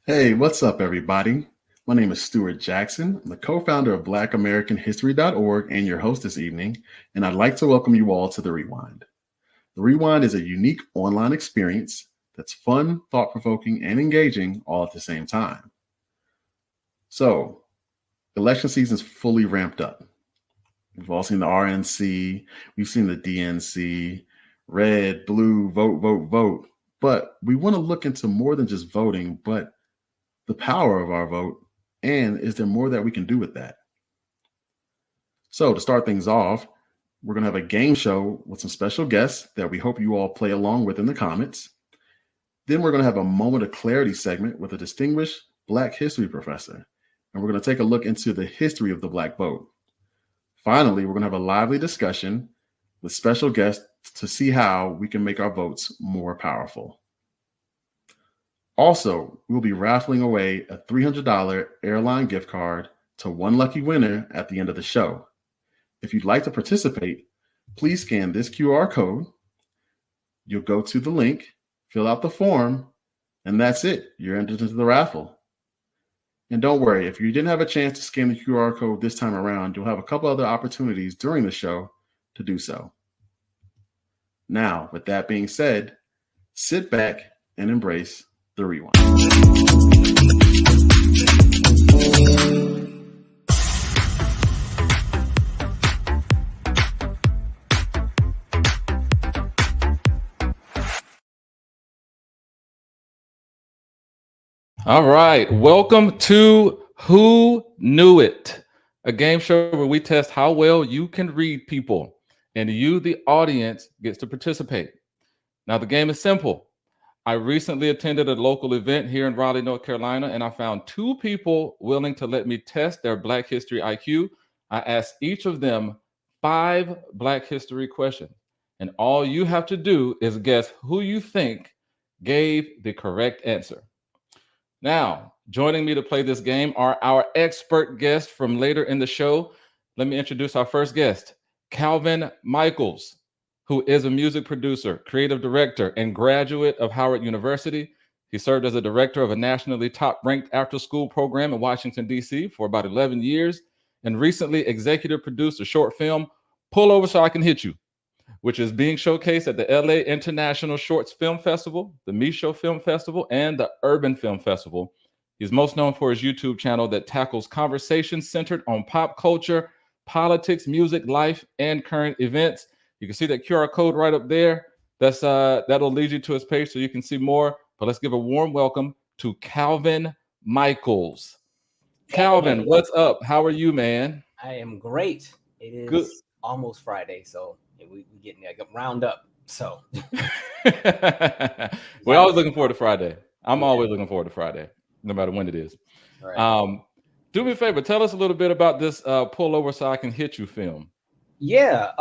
Hey, what's up, everybody? My name is Stuart Jackson. I'm the co founder of BlackAmericanHistory.org and your host this evening, and I'd like to welcome you all to The Rewind. The Rewind is a unique online experience that's fun, thought provoking, and engaging all at the same time. So, election season's fully ramped up. We've all seen the RNC, we've seen the DNC, red, blue, vote, vote, vote. But we want to look into more than just voting, but the power of our vote, and is there more that we can do with that? So, to start things off, we're going to have a game show with some special guests that we hope you all play along with in the comments. Then we're going to have a moment of clarity segment with a distinguished Black history professor, and we're going to take a look into the history of the Black vote. Finally, we're going to have a lively discussion with special guests to see how we can make our votes more powerful. Also, we'll be raffling away a $300 airline gift card to one lucky winner at the end of the show. If you'd like to participate, please scan this QR code. You'll go to the link, fill out the form, and that's it. You're entered into the raffle. And don't worry, if you didn't have a chance to scan the QR code this time around, you'll have a couple other opportunities during the show to do so. Now, with that being said, sit back and embrace the Rewind. All right, welcome to Who Knew It, a game show where we test how well you can read people, and you, the audience, gets to participate. Now, the game is simple. I recently attended a local event here in Raleigh, North Carolina, and I found two people willing to let me test their Black history IQ. I asked each of them 5 Black history questions, and all you have to do is guess who you think gave the correct answer. Now, joining me to play this game are our expert guests from later in the show. Let me introduce our first guest, Calvin Michaels, who is a music producer, creative director, and graduate of Howard University. He served as a director of a nationally top-ranked after-school program in Washington, D.C. for about 11 years, and recently executive produced a short film, Pull Over So I Can Hit You, which is being showcased at the LA International Shorts Film Festival, the Micho Film Festival, and the Urban Film Festival. He's most known for his YouTube channel that tackles conversations centered on pop culture, politics, music, life, and current events. You can see that QR code right up there. That'll lead you to his page so you can see more. But let's give a warm welcome to Calvin Michaels. Calvin, what's up? How are you, man? I am great. It is Good. Almost Friday, so we getting there. Round up. So we're always looking forward to Friday. I'm always looking forward to Friday, no matter when it is. Right. Do me a favor, tell us a little bit about this Pull Over So I Can Hit You film. Yeah,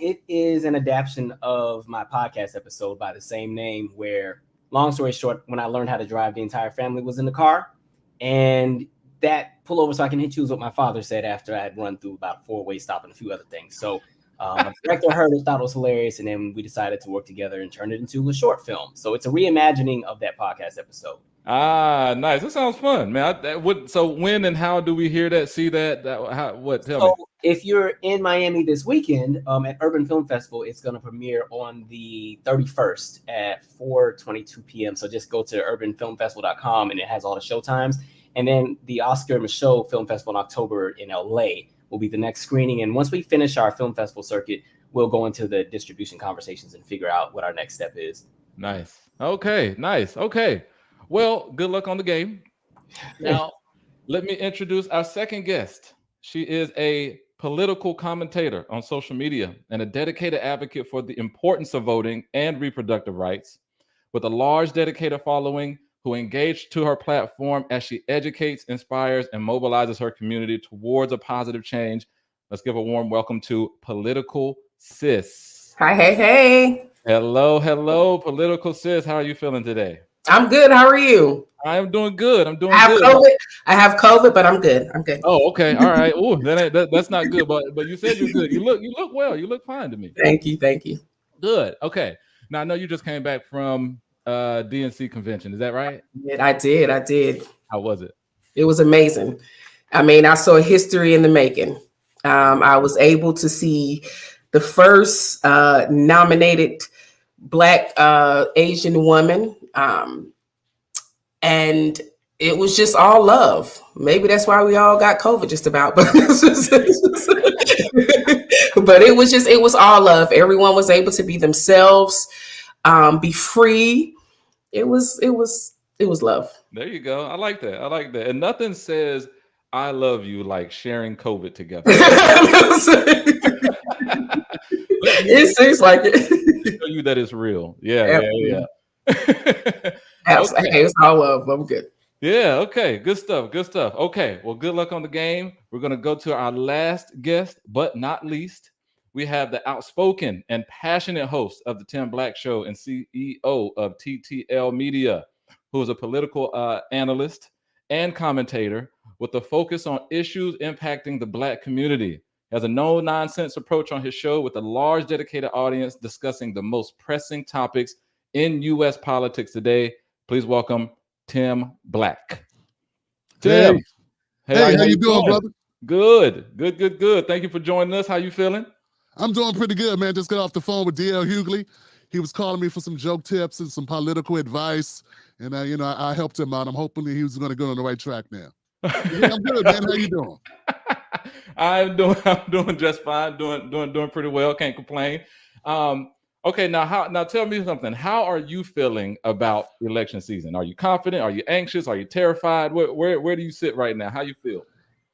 it is an adaptation of my podcast episode by the same name, where, long story short, when I learned how to drive, the entire family was in the car, and that Pull Over So I Can Hit You is what my father said after I had run through about 4-way stop and a few other things. So the director heard it, thought it was hilarious, and then we decided to work together and turn it into a short film. So it's a reimagining of that podcast episode. Ah, nice. That sounds fun, man. So when and how do we hear that, see that? Tell me. If you're in Miami this weekend at Urban Film Festival, it's going to premiere on the 31st at 4:22 p.m. So just go to urbanfilmfestival.com and it has all the show times. And then the Oscar Michaud Film Festival in October in LA will be the next screening. And once we finish our film festival circuit, we'll go into the distribution conversations and figure out what our next step is. Nice. Okay, nice. Okay. Well, good luck on the game. Now, let me introduce our second guest. She is a political commentator on social media and a dedicated advocate for the importance of voting and reproductive rights, with a large dedicated following who engaged to her platform as she educates, inspires, and mobilizes her community towards a positive change. Let's give a warm welcome to PoliticalSis. Hi, hey. Hello, PoliticalSis. How are you feeling today? I'm good. How are you? I am doing good. I have COVID, but I'm good. Oh, okay. All right. Oh, that's not good. But you said you're good. You look well. You look fine to me. Thank you. Good. Okay. Now I know you just came back from DNC convention. Is that right? I did. How was it? It was amazing. I mean, I saw history in the making. I was able to see the first nominated Black Asian woman. And it was just all love. Maybe that's why we all got COVID just about. But it was all love. Everyone was able to be themselves, be free. It was love. There you go. I like that. And nothing says I love you like sharing COVID together. It seems like it. Show you that it's real. Yeah. Absolutely. Hey, it's all love. I'm good. Yeah, okay. Good stuff. Okay, well, good luck on the game. We're going to go to our last guest, but not least. We have the outspoken and passionate host of the Tim Black Show and CEO of TTL Media, who is a political analyst and commentator with a focus on issues impacting the Black community. He has a no-nonsense approach on his show with a large dedicated audience discussing the most pressing topics in U.S. politics today. Please welcome Tim Black. Tim. Hey, how you doing, brother? Good. Thank you for joining us. How you feeling? I'm doing pretty good, man. Just got off the phone with DL Hughley. He was calling me for some joke tips and some political advice. And, I helped him out. I'm hoping that he was going to go on the right track now. Yeah, I'm good, man. How you doing? I'm doing just fine. Doing pretty well. Can't complain. Okay, now tell me something. How are you feeling about election season? Are you confident? Are you anxious? Are you terrified? Where do you sit right now? How you feel?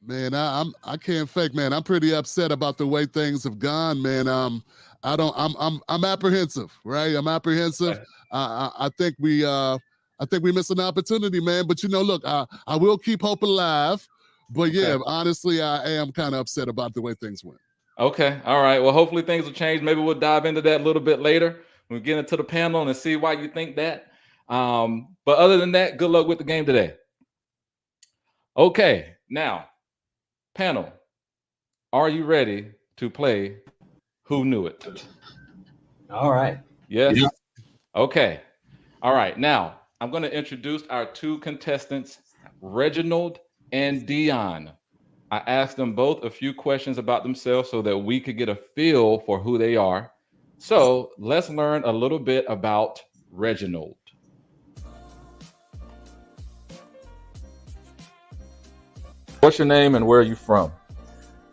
Man, I can't fake, man. I'm pretty upset about the way things have gone, man. I'm apprehensive, right? I'm apprehensive. Okay. I think we missed an opportunity, man. But look, I will keep hope alive. But yeah, honestly, I am kind of upset about the way things went. Okay. All right. Well, hopefully things will change. Maybe we'll dive into that a little bit later. We'll get into the panel and see why you think that. But other than that, good luck with the game today. Okay. Now, panel, are you ready to play Who Knew It? All right. Yes? Yeah. Okay. All right. Now, I'm going to introduce our two contestants, Reginald and Dion. I asked them both a few questions about themselves so that we could get a feel for who they are. So let's learn a little bit about Reginald. What's your name and where are you from?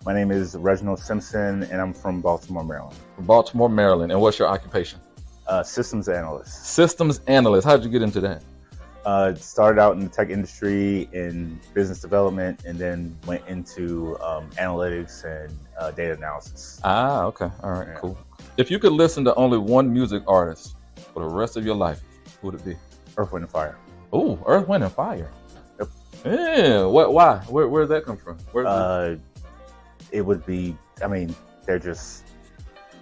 My name is Reginald Simpson and I'm from Baltimore, Maryland. From Baltimore, Maryland. And what's your occupation? Systems analyst. Systems analyst. How did you get into that? Started out in the tech industry in business development and then went into analytics and data analysis. Okay. All right, cool. If you could listen to only one music artist for the rest of your life, who would it be? Earth, Wind, and Fire. Oh, Earth, Wind, and Fire. Yep. Yeah. Why? Where did that come from? It would be, they're just,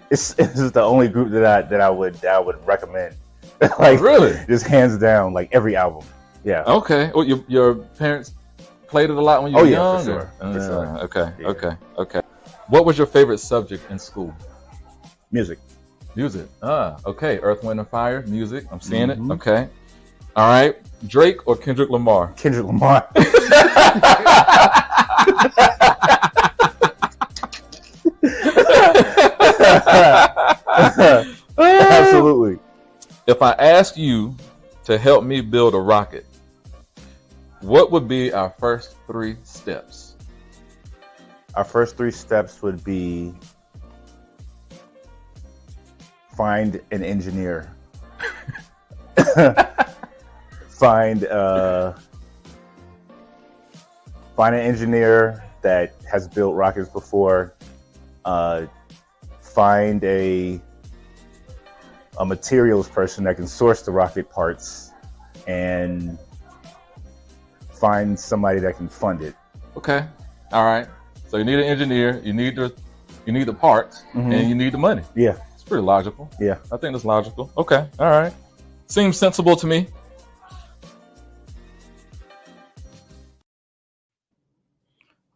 this is the only group that I would recommend. Like, really? Just hands down, like every album. Yeah. Okay. Well, your parents played it a lot when you were young? For sure. Okay. What was your favorite subject in school? Music. Okay. Earth, Wind, and Fire, music. I'm seeing it. Okay. All right. Drake or Kendrick Lamar? Kendrick Lamar. Absolutely. If I ask you to help me build a rocket, what would be our first 3 steps? Our first 3 steps would be find an engineer. Find an engineer that has built rockets before. Find a materials person that can source the rocket parts, and find somebody that can fund it. Okay. All right. So you need an engineer, you need the parts, and you need the money. Yeah. It's pretty logical. Yeah. I think that's logical. Okay. All right. Seems sensible to me.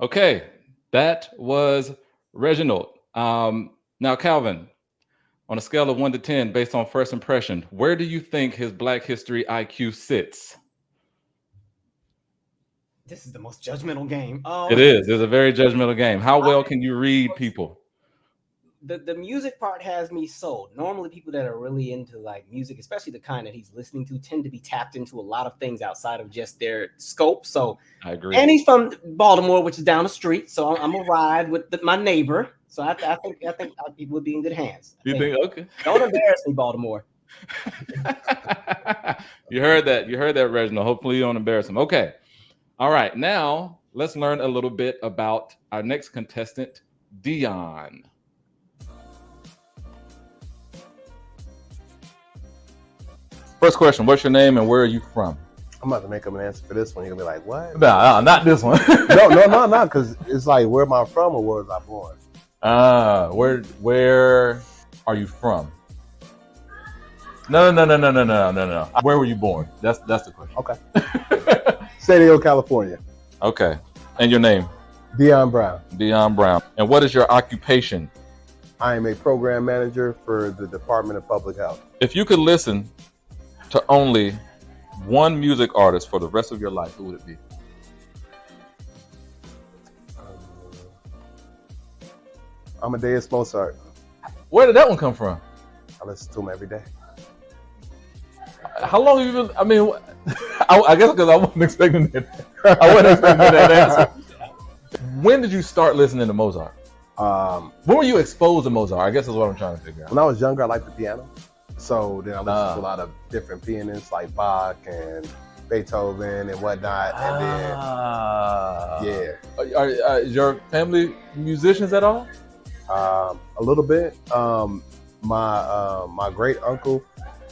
Okay. That was Reginald. Now, Calvin, On a scale of 1 to 10, based on first impression, where do you think his Black history IQ sits? This is the most judgmental game. It is. It's a very judgmental game. How well can you read people? The music part has me sold. Normally, people that are really into like music, especially the kind that he's listening to, tend to be tapped into a lot of things outside of just their scope. So I agree. And he's from Baltimore, which is down the street. So I'm gonna ride with my neighbor. So I think he would be in good hands. You think? Okay. Don't embarrass me, Baltimore. You heard that. You heard that, Reginald. Hopefully you don't embarrass him. Okay. All right. Now let's learn a little bit about our next contestant, Dion. First question, what's your name and where are you from? I'm about to make up an answer for this one. You're gonna be like, what? No, not this one. no, because it's like, where am I from or where was I born? Where are you from? No. Where were you born? That's the question. Okay. San Diego, California. Okay. And your name? Dion Brown. Dion Brown. And what is your occupation? I am a program manager for the Department of Public Health. If you could listen to only one music artist for the rest of your life, who would it be? Amadeus Mozart. Where did that one come from? I listen to him every day. How long have you been? I mean, I guess because I wasn't expecting that. I wasn't expecting that answer. When did you start listening to Mozart? When were you exposed to Mozart? I guess is what I'm trying to figure out. When I was younger, I liked the piano. So then I listened to a lot of different pianists like Bach and Beethoven and whatnot. And then, yeah. Are your family musicians at all? A little bit. My great uncle,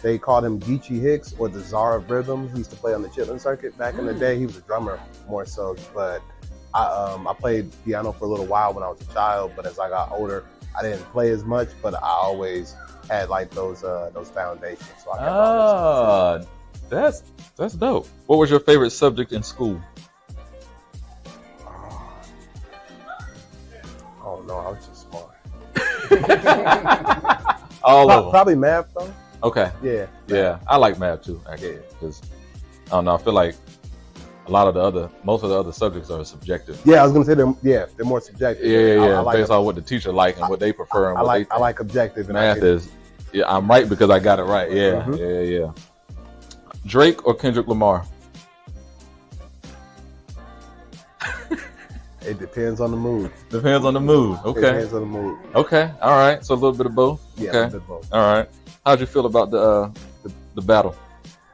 they called him Geechee Hicks, or the Czar of Rhythms. He used to play on the Chitlin circuit back in the day. He was a drummer more so, but I played piano for a little while when I was a child. But as I got older, I didn't play as much, but I always had like those foundations. So I kept that's dope. What was your favorite subject in school? Oh no, I was just smart. Probably math though. Okay. Yeah. Yeah, I like math too, actually. Because I don't know, I feel like most of the other subjects are subjective. Yeah, I was gonna say they're more subjective. Yeah. Based on what the teacher like and what they prefer. And I like objective. Math is. Yeah, I'm right because I got it right. Yeah, yeah. Drake or Kendrick Lamar? It depends on the mood. Depends on the mood. Okay. It depends on the mood. Okay. All right. So a little bit of both. Yeah, okay. a little bit of both. All right. How'd you feel about the battle?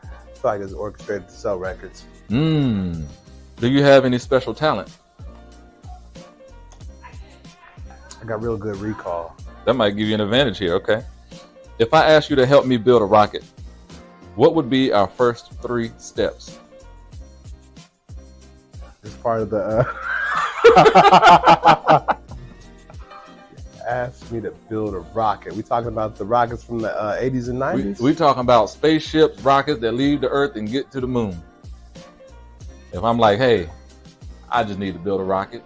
I feel like it's orchestrated to sell records. Do you have any special talent? I got real good recall. That might give you an advantage here. Okay. If I ask you to help me build a rocket, what would be our first 3 steps? It's part of the asked me to build a rocket. We talking about the rockets from the 80s and 90s? We talking about spaceships, rockets that leave the Earth and get to the moon. If I'm like, hey, I just need to build a rocket.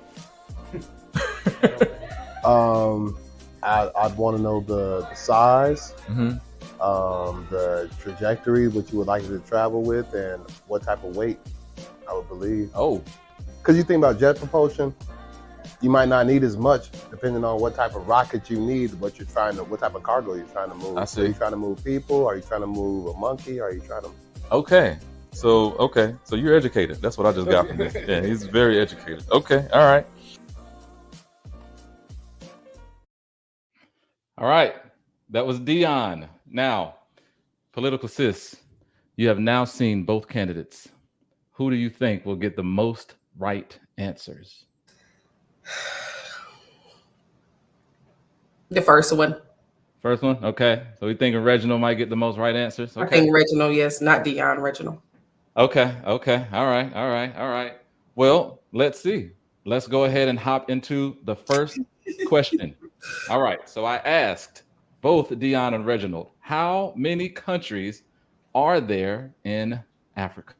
I'd want to know the size, the trajectory, what you would like it to travel with, and what type of weight I would believe. Oh. Because you think about jet propulsion, you might not need as much depending on what type of rocket you need, what type of cargo you're trying to move. I see. Are you trying to move people? Are you trying to move a monkey? Are you trying to... Okay. So you're educated. That's what I just got from this. Yeah, he's very educated. Okay. All right. All right. That was Dion. Now, PoliticalSis, you have now seen both candidates. Who do you think will get the most right answers? The first one. First one? Okay. So we thinking Reginald might get the most right answers? Okay. I think Reginald, yes, not Dion, Reginald. Okay. All right. Well, let's see. Let's go ahead and hop into the first question. All right. So I asked both Dion and Reginald, how many countries are there in Africa?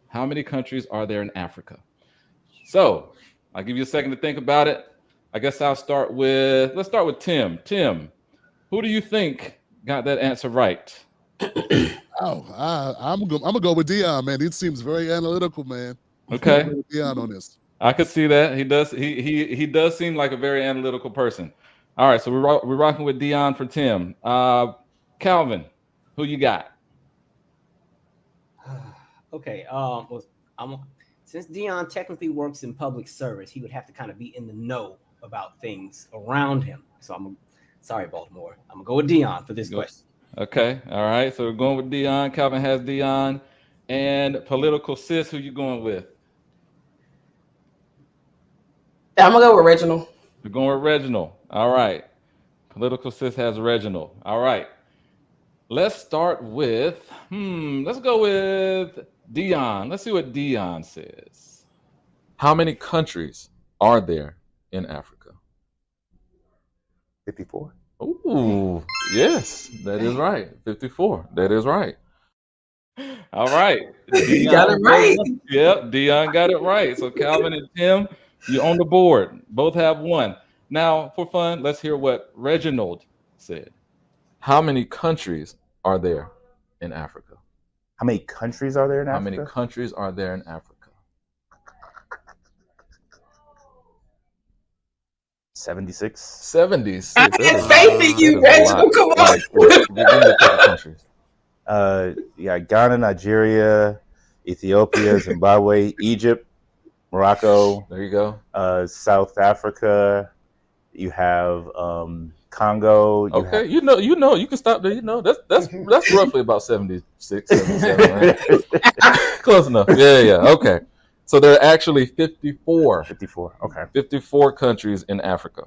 How many countries are there in Africa? So I'll give you a second to think about it. I guess let's start with Tim. Tim, Who do you think got that answer right? I'm gonna go with Dion, man. He seems very analytical, man. Okay, I'm gonna go with Dion on this. I could see that. He does. He does seem like a very analytical person. All right, so we're rocking with Dion for Tim. Calvin, who you got? Okay. Since Dion technically works in public service, he would have to kind of be in the know about things around him. So sorry, Baltimore. I'm gonna go with Dion for this question. Okay. All right. So we're going with Dion. Calvin has Dion. And PoliticalSis, who you going with? I'm gonna go with Reginald. We're going with Reginald. All right. PoliticalSis has Reginald. All right. Let's start with, let's go with Dion. Let's see what Dion says. How many countries are there in Africa? 54. Ooh, yes, that is right. 54. That is right. All right. You got it right. Yep, Dion got it right. So Calvin and Tim, you're on the board. Both have one. Now, for fun, let's hear what Reginald said. How many countries are there in Africa? How many countries are there in Africa? How many countries are there in Africa? 76. 76. I had faith in you, Reginald. Come on. Countries. Yeah, Ghana, Nigeria, Ethiopia, Zimbabwe, Egypt, Morocco. There you go. South Africa. You have Congo. Okay, you can stop there. That's roughly about 76, 77, right? Close enough. Yeah. Okay. So there are actually 54. 54. Okay. 54 countries in Africa.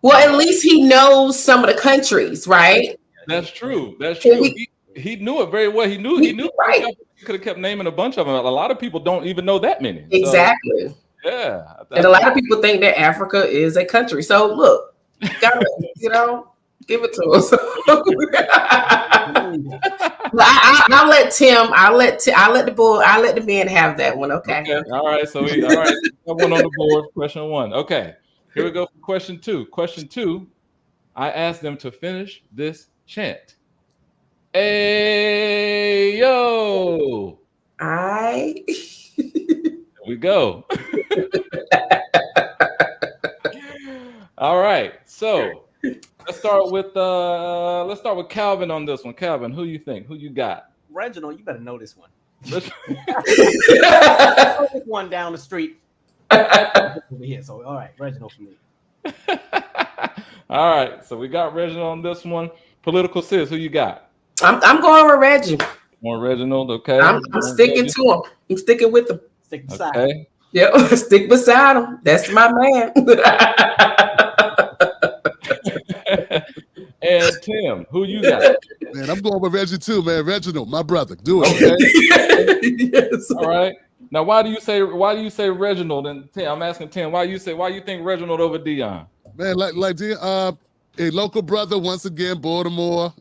Well, at least he knows some of the countries, right? That's true. That's true. He knew it very well. He knew. Right. He could have kept naming a bunch of them. A lot of people don't even know that many. Exactly. So, yeah. And a lot of people think that Africa is a country. So look, gotta, give it to us. I'll let Tim. I'll let the man have that one. Okay. All right. So we got one on the board. Question one. Okay. Here we go for question two. Question two. I asked them to finish this chant. Hey yo. There we go. All right. So let's start with Calvin on this one. Calvin, who you think? Who you got? Reginald, you better know this one. One down the street. Over here. So all right, Reginald for me. All right. So we got Reginald on this one. PoliticalSis, who you got? I'm going with Reggie. More Reginald, okay. I'm sticking to him. I'm sticking with him. Stick beside him. Yep, stick beside him. That's my man. And Tim, who you got? Man, I'm going with Reggie too, man. Reginald, my brother. Do it. Okay. Yes. All right. Now, why do you say Reginald? And Tim, I'm asking Tim, why you think Reginald over Dion? Man, like Dion, a local brother once again, Baltimore.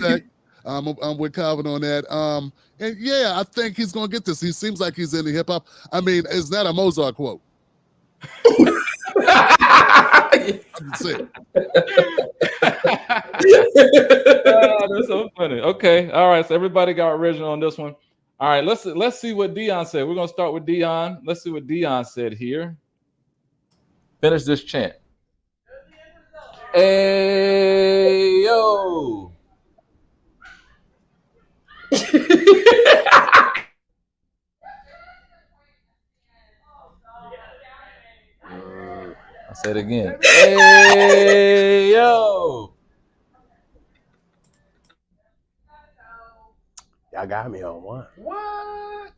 Like I'm with Calvin on that. And yeah, I think he's gonna get this. He seems like he's into hip hop. I mean, it's not a Mozart quote. That's so funny. Okay, all right. So everybody got original on this one. All right, let's see what Dion said. We're gonna start with Dion. Let's see what Dion said here. Finish this chant. Hey yo. I'll say it again. Hey yo. Y'all got me on one. What?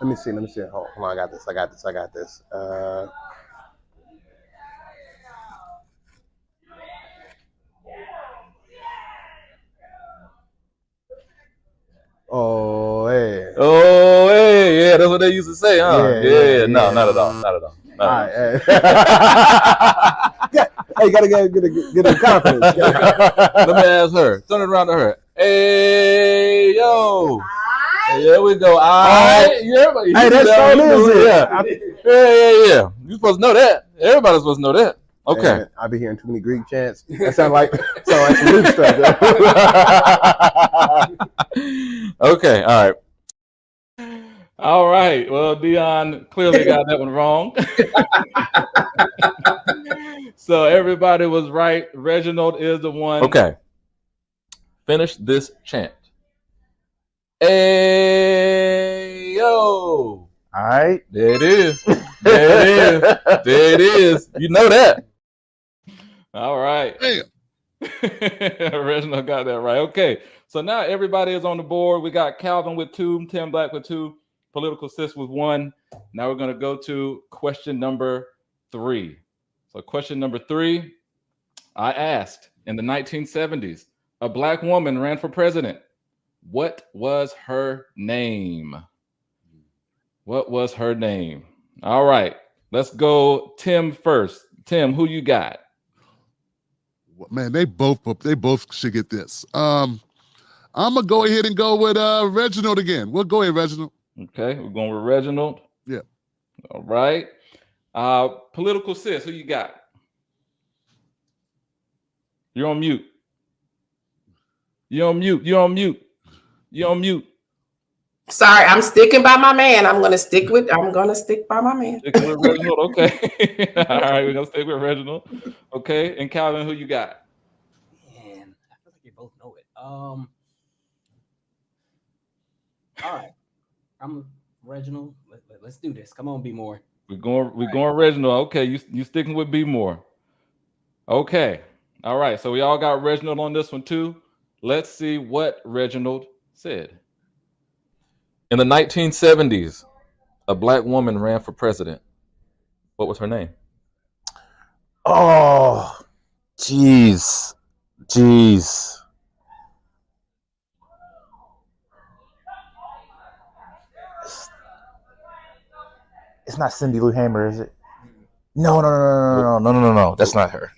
Let me see. Hold on, I got this. Oh, hey. Oh, hey. Yeah, that's what they used to say, huh? Yeah. No, not at all. All right. Hey, gotta get a confidence. Let me ask her. Turn it around to her. Hey, yo. There we go. Hey, that's so easy. Yeah. You supposed to know that. Everybody's supposed to know that. Okay. And I've been hearing too many Greek chants. That sound like some Luke stuff. Okay. All right. All right. Well, Dion clearly got that one wrong. So everybody was right. Reginald is the one. Okay. Finish this chant. Hey yo. All right. There it is. There it is. There it is. You know that. All right. Damn. Reginald got that right. Okay. So now everybody is on the board. We got Calvin with 2, Tim Black with 2, PoliticalSis with 1. Now we're going to go to question number 3. So question number 3, I asked, in the 1970s, a Black woman ran for president. What was her name? What was her name? All right. Let's go Tim first. Tim, who you got? Man, they both should get this. I'm gonna go ahead and go with Reginald again. We'll go ahead, Reginald. Okay, we're going with Reginald. Yeah. All right. PoliticalSis, who you got? You're on mute. You're on mute. You're on mute. You're on mute. Sorry, I'm sticking by my man. I'm gonna stick by my man. Sticking with Reginald. Okay. All right, we're gonna stick with Reginald. Okay. And Calvin, who you got? Man, I feel like you both know it. All right. I'm Reginald. Let's do this. Come on, be more. We're going Reginald. Okay, you sticking with B more. Okay. All right. So we all got Reginald on this one too. Let's see what Reginald said. In the 1970s, a Black woman ran for president. What was her name? Oh, jeez. It's not Cindy Lou Hamer, is it? No. That's not her.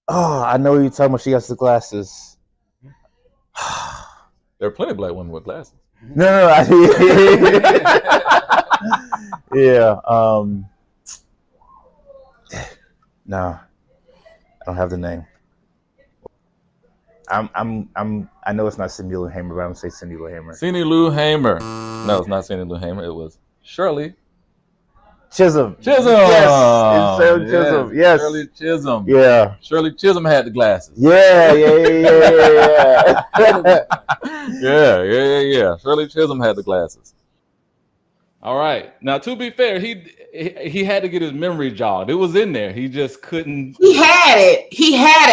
Oh, I know who you're talking about. She has the glasses. There are plenty of Black women with glasses. No. Yeah. No, I don't have the name. I know it's not Cindy Lou Hamer, but I'm gonna say Cindy Lou Hamer. Cindy Lou Hamer. No, it's not Cindy Lou Hamer. It was Shirley Chisholm. Yes, Shirley Chisholm. Yes. Shirley Chisholm. Yeah. Shirley Chisholm had the glasses. Yeah. Yeah. Shirley Chisholm had the glasses. All right. Now, to be fair, he had to get his memory jogged. It was in there. He just couldn't. He had it.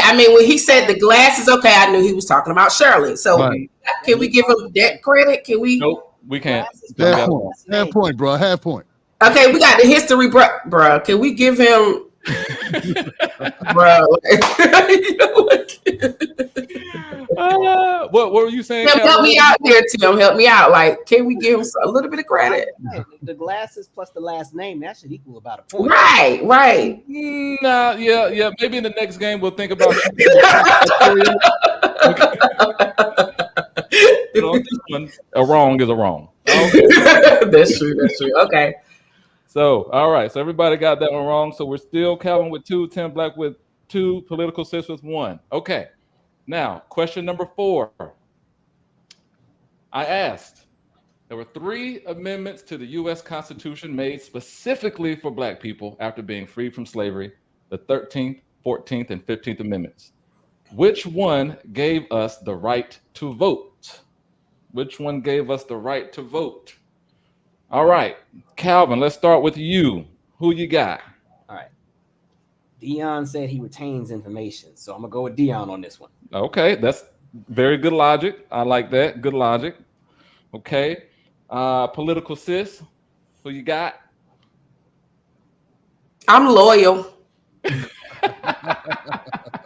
I mean, when he said the glasses, okay, I knew he was talking about Shirley. So Can we give him that credit? Can we? Nope, we can't. Half point, bro. Half point. Okay, we got the history, bro. Can we give him, bro? What were you saying? Help me out here, Tim. Help me out. Like, can we give him a little bit of credit? The glasses plus the last name, that should equal about a point. Right. Nah, yeah. Maybe in the next game we'll think about this one. A wrong is a wrong. That's true. Okay. So, all right. So everybody got that one wrong. So we're still Calvin with 2, Tim Black with 2, PoliticalSis with 1. Okay. Now, question number 4. I asked, there were 3 amendments to the U.S. Constitution made specifically for Black people after being freed from slavery, the 13th, 14th, and 15th Amendments. Which one gave us the right to vote? Which one gave us the right to vote? All right, Calvin, let's start with you. Who you got? All right. Dion said he retains information, so I'm going to go with Dion on this one. Okay, that's very good logic. I like that. Good logic. Okay. PoliticalSis, who you got? I'm loyal.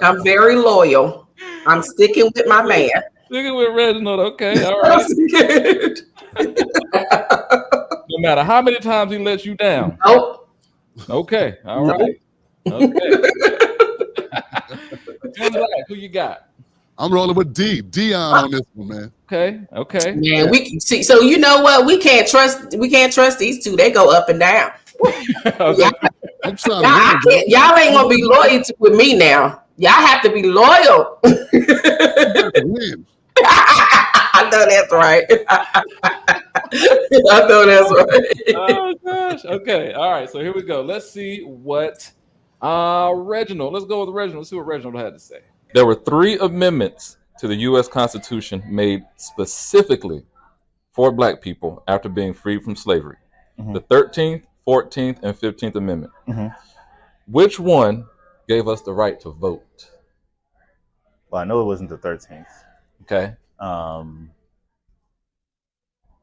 I'm very loyal. I'm sticking with my man. Sticking with Reginald. Okay, all right. No matter how many times he lets you down. Nope. Okay, all right. Okay. Who you got? I'm rolling with Dion on this one, man. Okay. Man, we can see. So you know what? We can't trust these two. They go up and down. I'm trying to win, y'all ain't gonna be loyal with me now. Y'all have to be loyal. win. I know that's right. I know that's right. Oh gosh. Okay. All right. So here we go. Let's see what Reginald. Let's go with Reginald. Let's see what Reginald had to say. There were 3 amendments to the U.S. Constitution made specifically for Black people after being freed from slavery. The 13th, 14th, and 15th Amendment. Which one gave us the right to vote? Well, I know it wasn't the 13th. Okay.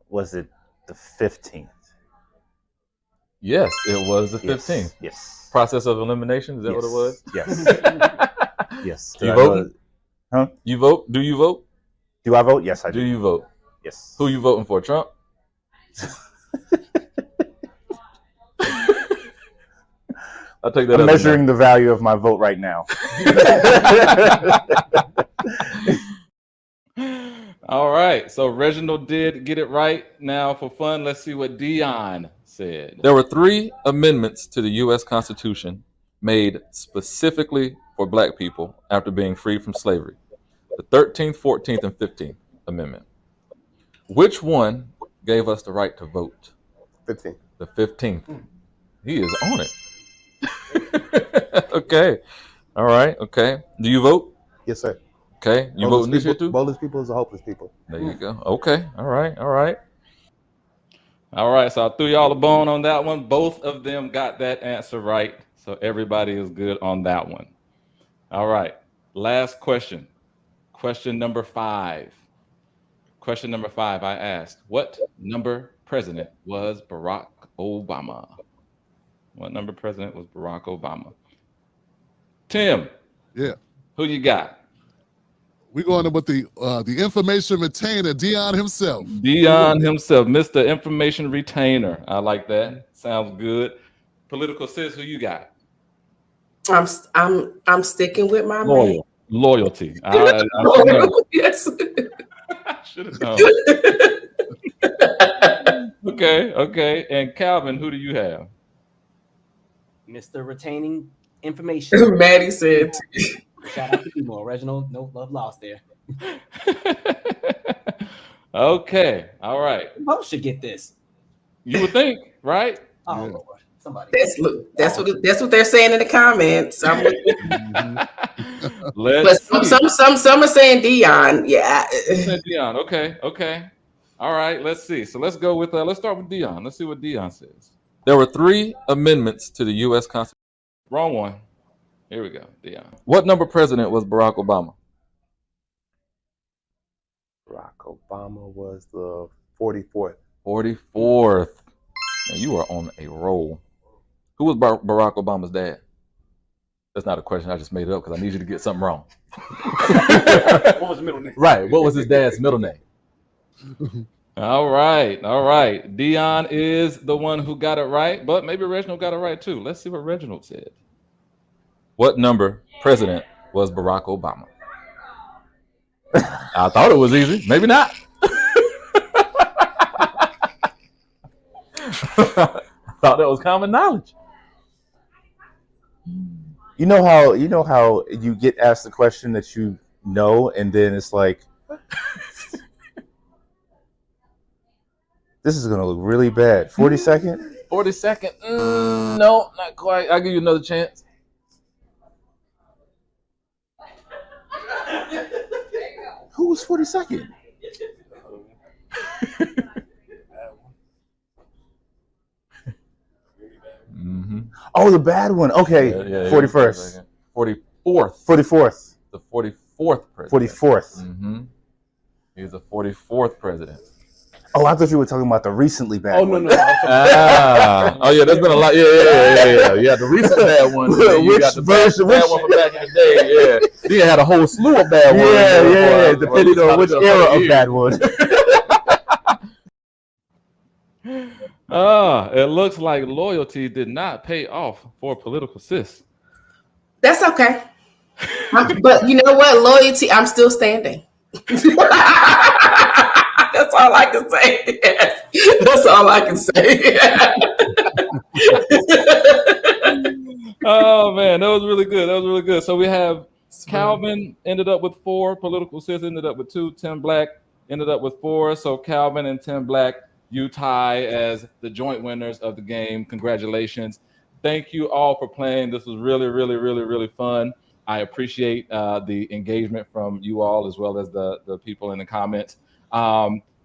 Was it the 15th? Yes, it was the 15th. Yes. Process of elimination. Is that what it was? Yes. Yes. You voting? Huh? You vote? Do you vote? Do I vote? Yes, I do. Do you vote? Yes. Who you voting for? Trump? I'll take that. I'm measuring the value of my vote right now. All right. So Reginald did get it right. Now, for fun, let's see what Dion said. There were 3 amendments to the U.S. Constitution made specifically for Black people after being freed from slavery. The 13th, 14th, and 15th Amendment. Which one gave us the right to vote? 15. The 15th. He is on it. Okay. All right. Okay. Do you vote? Yes, sir. Okay. You voting this year too? Boldest people is a hopeless people. There you go. Okay. All right. All right. All right. So I threw y'all a bone on that one. Both of them got that answer right. So everybody is good on that one. All right. Last question. Question number 5. Question number 5. I asked, what number president was Barack Obama? What number president was Barack Obama? Tim. Yeah. Who you got? We're going with the information retainer, Dion himself. Dion himself, Mr. Information Retainer. I like that. Sounds good. PoliticalSis, who you got? I'm sticking with my Loyal. Loyalty. Yes. I should have known. Okay. And Calvin, who do you have? Mr. Retaining Information. Maddie said. Shout out to you more, Reginald. No love lost there. Okay. All right. Both should get this. You would think, right? Oh, Lord. Somebody. That's what they're saying in the comments. But some are saying Dion. Yeah. Dion. Okay. All right. Let's see. So let's go with let's start with Dion. Let's see what Dion says. There were 3 amendments to the U.S. Constitution. Wrong one. Here we go, Dion. What number president was Barack Obama? Barack Obama was the 44th. 44th. Now you are on a roll. Who was Barack Obama's dad? That's not a question. I just made it up because I need you to get something wrong. What was his middle name? Right. What was his dad's middle name? All right. Dion is the one who got it right, but maybe Reginald got it right too. Let's see what Reginald said. What number president was Barack Obama? I thought it was easy. Maybe not. I thought that was common knowledge. You know how you get asked the question that you know, and then it's like, this is gonna look really bad. 42nd? 42nd? No, not quite. I'll give you another chance. Who was 42nd? Mm-hmm. Oh, the bad one. Okay, yeah, 41st. 44th. 44th. The 44th president. 44th. Mm-hmm. He's the 44th president. Oh, I thought you were talking about the recently bad one. No. Oh, yeah, there's been a lot. Yeah. Yeah, the recent bad one. Which got the version? bad one from back in the day, yeah. He had a whole slew of bad ones. Yeah, depending on which era of bad one. It looks like loyalty did not pay off for PoliticalSis. That's okay. But you know what? Loyalty, I'm still standing. That's That's all I can say. That's all I can say. Oh man, that was really good. So we have Calvin ended up with 4, PoliticalSis ended up with 2, Tim Black ended up with 4. So Calvin and Tim Black, you tie as the joint winners of the game. Congratulations. Thank you all for playing. This was really fun. I appreciate the engagement from you all as well as the people in the comments.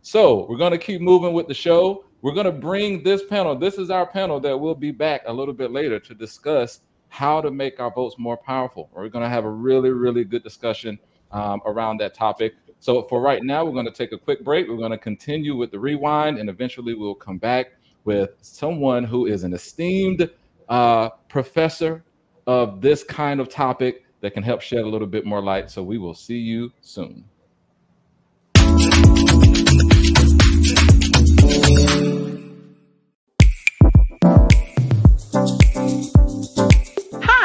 So we're going to keep moving with the show. We're going to bring this panel. This is our panel that will be back a little bit later to discuss how to make our votes more powerful. We're going to have a really good discussion around that topic. So for right now, we're going to take a quick break. We're going to continue with the rewind, and eventually we'll come back with someone who is an esteemed professor of this kind of topic that can help shed a little bit more light. So we will see you soon.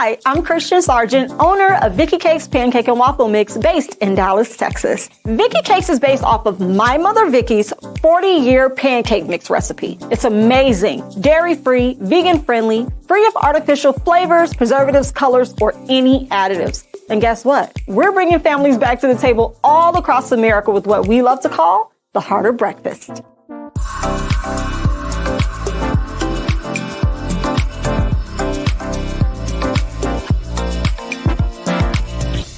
Hi, I'm Christian Sargent, owner of Vicky Cakes Pancake and Waffle Mix based in Dallas, Texas. Vicky Cakes is based off of my mother Vicky's 40-year pancake mix recipe. It's amazing, dairy-free, vegan-friendly, free of artificial flavors, preservatives, colors, or any additives. And guess what? We're bringing families back to the table all across America with what we love to call the hearter breakfast.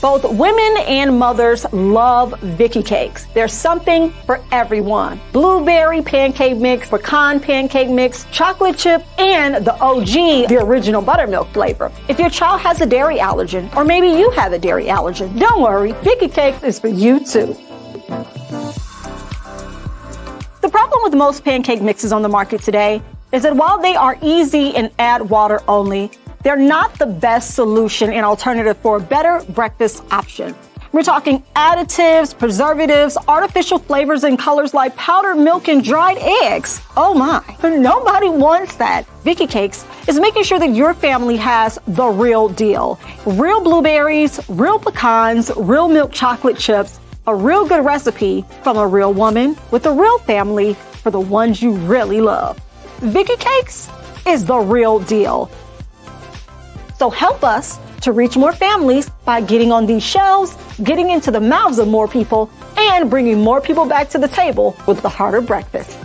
Both women and mothers love Vicky Cakes. There's something for everyone. Blueberry pancake mix, pecan pancake mix, chocolate chip, and the OG, the original buttermilk flavor. If your child has a dairy allergen, or maybe you have a dairy allergen, don't worry, Vicky Cakes is for you too. The problem with most pancake mixes on the market today is that while they are easy and add water only, they're not the best solution and alternative for a better breakfast option. We're talking additives, preservatives, artificial flavors and colors like powdered milk and dried eggs. Oh my, nobody wants that. Vicky Cakes is making sure that your family has the real deal. Real blueberries, real pecans, real milk chocolate chips, a real good recipe from a real woman with a real family for the ones you really love. Vicky Cakes is the real deal. So help us to reach more families by getting on these shelves, getting into the mouths of more people, and bringing more people back to the table with the hearter breakfast.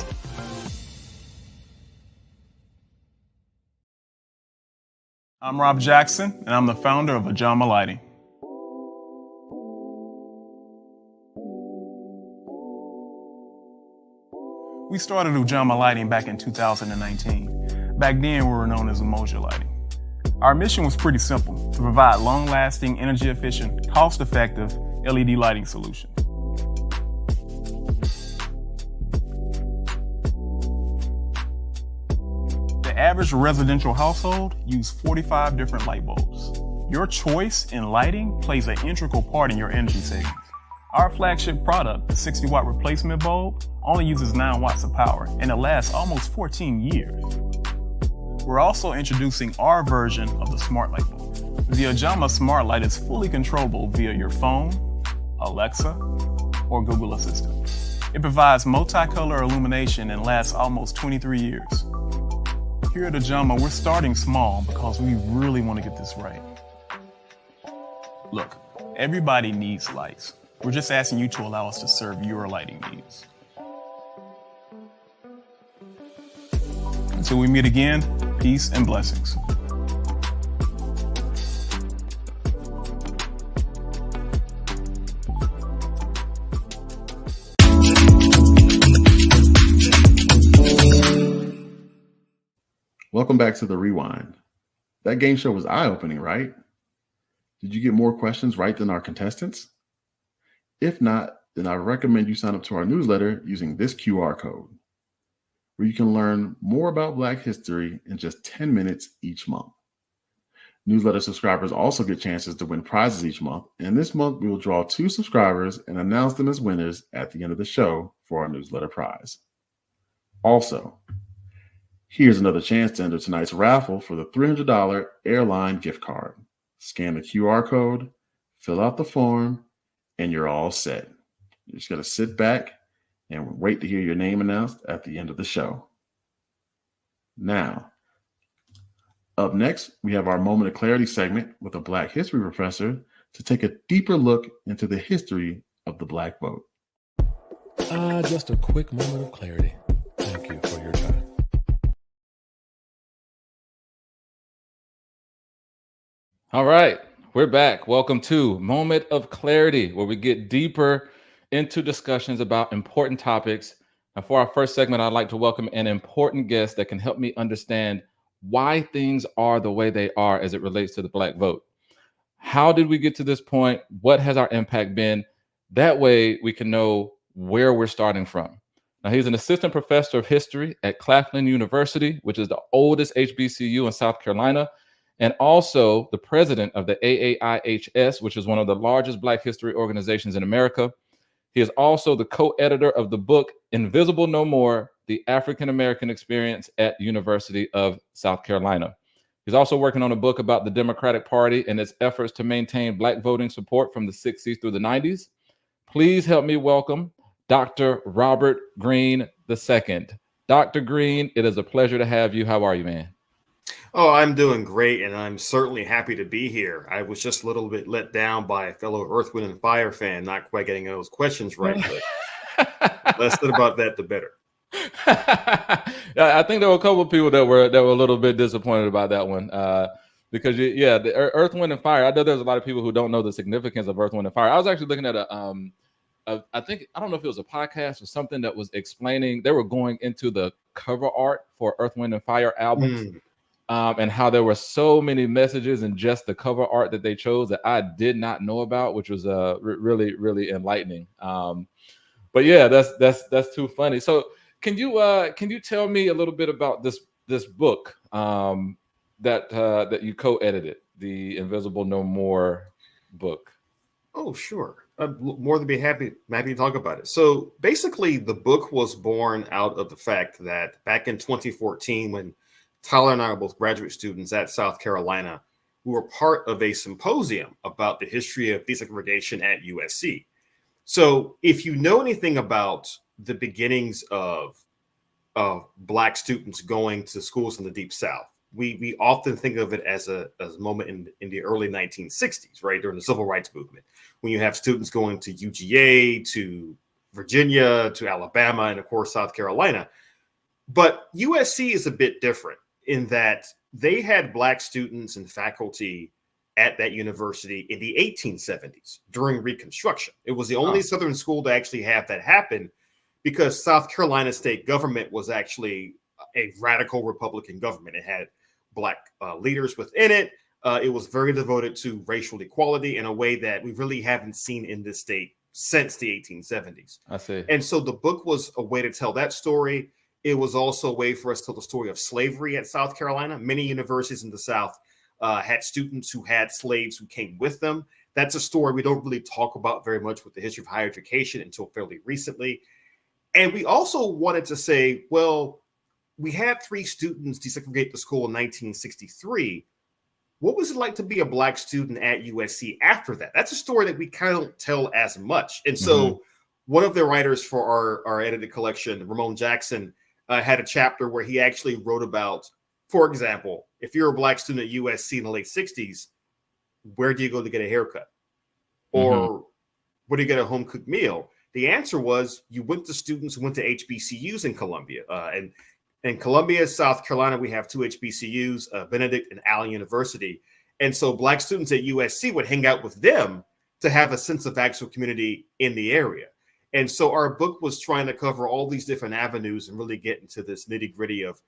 I'm Rob Jackson, and I'm the founder of Ajama Lighting. We started Ajama Lighting back in 2019. Back then, we were known as Umoja Lighting. Our mission was pretty simple: to provide long-lasting, energy-efficient, cost-effective LED lighting solutions. The average residential household uses 45 different light bulbs. Your choice in lighting plays an integral part in your energy savings. Our flagship product, the 60-watt replacement bulb, only uses 9 watts of power, and it lasts almost 14 years. We're also introducing our version of the smart light bulb. The Ajama Smart Light is fully controllable via your phone, Alexa, or Google Assistant. It provides multicolor illumination and lasts almost 23 years. Here at Ajama, we're starting small because we really want to get this right. Look, everybody needs lights. We're just asking you to allow us to serve your lighting needs. Until we meet again, peace and blessings. Welcome back to the Rewind. That game show was eye-opening, right? Did you get more questions right than our contestants? If not, then I recommend you sign up to our newsletter using this QR code, where you can learn more about Black history in just 10 minutes each month. Newsletter subscribers also get chances to win prizes each month, and this month we will draw 2 subscribers and announce them as winners at the end of the show for our newsletter prize. Also, here's another chance to enter tonight's raffle for the $300 airline gift card. Scan the QR code, fill out the form, and you're all set. You just got to sit back and wait to hear your name announced at the end of the show. Now, up next, we have our Moment of Clarity segment with a Black history professor to take a deeper look into the history of the Black vote. Just a quick moment of clarity. Thank you for your time. All right, we're back. Welcome to Moment of Clarity, where we get deeper into discussions about important topics. And for our first segment, I'd like to welcome an important guest that can help me understand why things are the way they are as it relates to the Black vote. How did we get to this point? What has our impact been? That way we can know where we're starting from. Now, he's an assistant professor of history at Claflin University, which is the oldest HBCU in South Carolina, and also the president of the AAIHS, which is one of the largest Black history organizations in America. He is also the co-editor of the book Invisible No More: The African American Experience at University of South Carolina. He's also working on a book about the Democratic Party and its efforts to maintain Black voting support from the 60s through the 90s. Please help me welcome Dr. Robert Greene II. Dr. Greene, it is a pleasure to have you. How are you, man? Oh, I'm doing great, and I'm certainly happy to be here. I was just a little bit let down by a fellow Earth, Wind, and Fire fan, not quite getting those questions right, but less said about that, the better. I think there were a couple of people that were a little bit disappointed about that one, because the Earth, Wind, and Fire. I know there's a lot of people who don't know the significance of Earth, Wind, and Fire. I was actually looking at I don't know if it was a podcast or something that was explaining, they were going into the cover art for Earth, Wind, and Fire albums. And how there were so many messages in just the cover art that they chose that I did not know about, which was really, really enlightening. But yeah, that's too funny. So can you tell me a little bit about this book that you co-edited, the Invisible No More book? Oh, sure. I'm more than happy to talk about it. So basically, the book was born out of the fact that back in 2014, when Tyler and I are both graduate students at South Carolina, we were part of a symposium about the history of desegregation at USC. So if you know anything about the beginnings of Black students going to schools in the Deep South, we often think of it as a moment in the early 1960s, right, during the Civil Rights Movement, when you have students going to UGA, to Virginia, to Alabama, and of course, South Carolina. But USC is a bit different in that they had Black students and faculty at that university in the 1870s during Reconstruction. It was the only Southern school to actually have that happen, because South Carolina state government was actually a radical Republican government. It had Black leaders within it. It was very devoted to racial equality in a way that we really haven't seen in this state since the 1870s. I see. And so the book was a way to tell that story. It was also a way for us to tell the story of slavery at South Carolina. Many universities in the South had students who had slaves who came with them. That's a story we don't really talk about very much with the history of higher education until fairly recently. And we also wanted to say, well, we had 3 students desegregate the school in 1963. What was it like to be a Black student at USC after that? That's a story that we kind of don't tell as much. And so one of the writers for our edited collection, Ramon Jackson, had a chapter where he actually wrote about, for example, if you're a Black student at USC in the late 60s, where do you go to get a haircut? Or where do you get a home cooked meal? The answer was you went to students who went to HBCUs in Columbia. And in Columbia, South Carolina, we have 2 HBCUs, Benedict and Allen University. And so Black students at USC would hang out with them to have a sense of actual community in the area. And so our book was trying to cover all these different avenues and really get into this nitty gritty of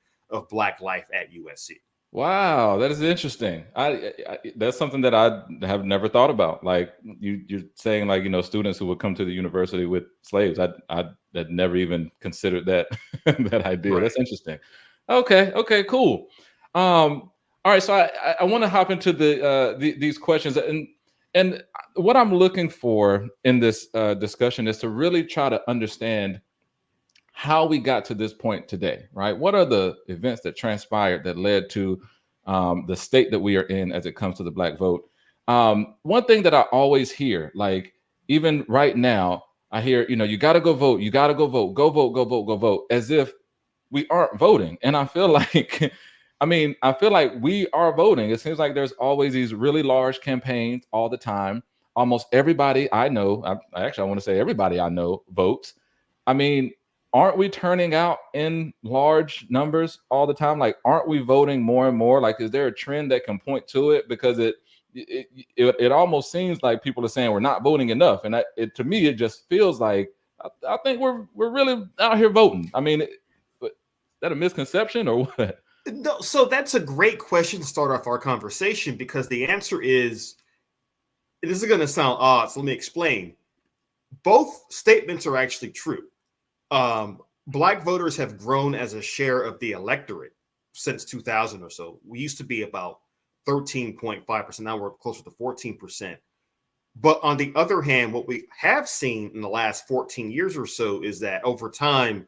Black life at USC. Wow, that is interesting. I that's something that I have never thought about. Like you're saying, like, students who would come to the university with slaves. I had never even considered that that idea. Right. That's interesting. Okay, cool. All right, so I want to hop into these questions, and what I'm looking for in this discussion is to really try to understand how we got to this point today, right? What are the events that transpired that led to the state that we are in as it comes to the Black vote? One thing that I always hear, like even right now, I hear, you got to go vote. You got to go vote. Go vote, go vote, go vote. As if we aren't voting. And I feel like, I feel like we are voting. It seems like there's always these really large campaigns all the time. Almost everybody I know, I want to say everybody I know votes. Aren't we turning out in large numbers all the time? Like, aren't we voting more and more? Like, is there a trend that can point to it? Because it almost seems like people are saying we're not voting enough. And to me, it just feels like, I think we're really out here voting. Is that a misconception or what? No, so that's a great question to start off our conversation, because the answer is, this is going to sound odd, so let me explain. Both statements are actually true. Black voters have grown as a share of the electorate since 2000 or so. We used to be about 13.5%. Now we're closer to 14%. But on the other hand, what we have seen in the last 14 years or so is that over time,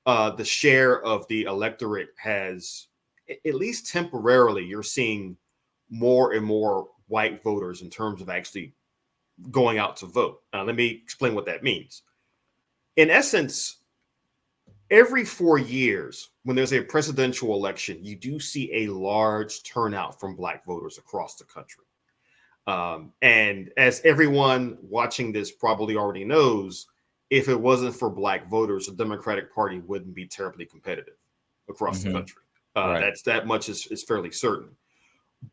the share of the electorate has, at least temporarily, you're seeing more and more white voters in terms of actually going out to vote. Let me explain what that means. In essence, every 4 years, when there's a presidential election, you do see a large turnout from Black voters across the country. And as everyone watching this probably already knows, if it wasn't for Black voters, the Democratic Party wouldn't be terribly competitive across the country. Right. That much is fairly certain.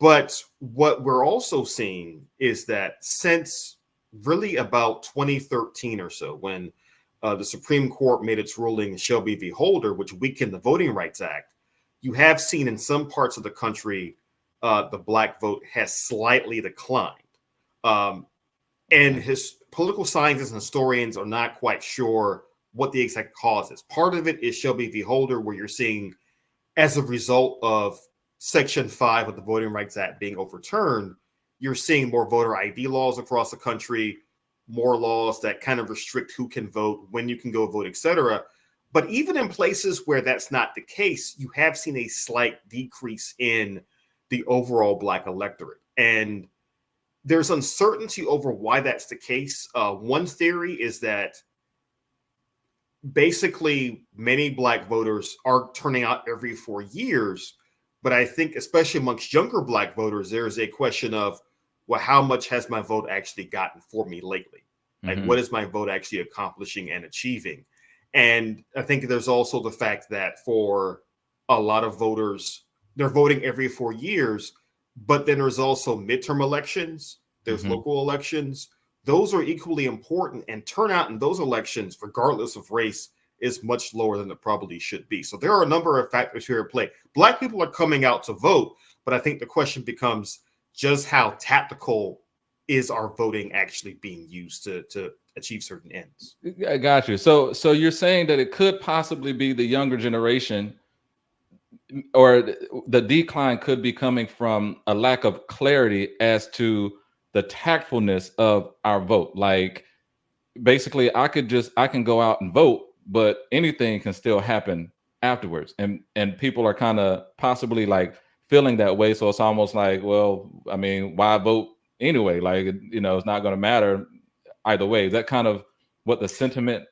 But what we're also seeing is that since really about 2013 or so, when the Supreme Court made its ruling in Shelby v. Holder, which weakened the Voting Rights Act, you have seen in some parts of the country, the Black vote has slightly declined. And his political scientists and historians are not quite sure what the exact cause is. Part of it is Shelby v. Holder, where you're seeing, as a result of Section 5 of the Voting Rights Act being overturned, you're seeing more voter ID laws across the country, more laws that kind of restrict who can vote, when you can go vote, etc. But even in places where that's not the case, you have seen a slight decrease in the overall Black electorate. And there's uncertainty over why that's the case. One theory is that basically many Black voters are turning out every 4 years. But I think, especially amongst younger Black voters, there is a question of, well, how much has my vote actually gotten for me lately? Like, what is my vote actually accomplishing and achieving? And I think there's also the fact that for a lot of voters, they're voting every 4 years, but then there's also midterm elections, there's local elections. Those are equally important, and turnout in those elections, regardless of race, is much lower than it probably should be. So there are a number of factors here at play. Black people are coming out to vote, but I think the question becomes just how tactical is our voting actually being used to achieve certain ends. I got you. So you're saying that it could possibly be the younger generation, or the decline could be coming from a lack of clarity as to the tactfulness of our vote. Like, basically, I can go out and vote, but anything can still happen afterwards. And people are kind of possibly like feeling that way. So it's almost like, well, why vote anyway? Like, it's not going to matter either way. Is that kind of what the sentiment?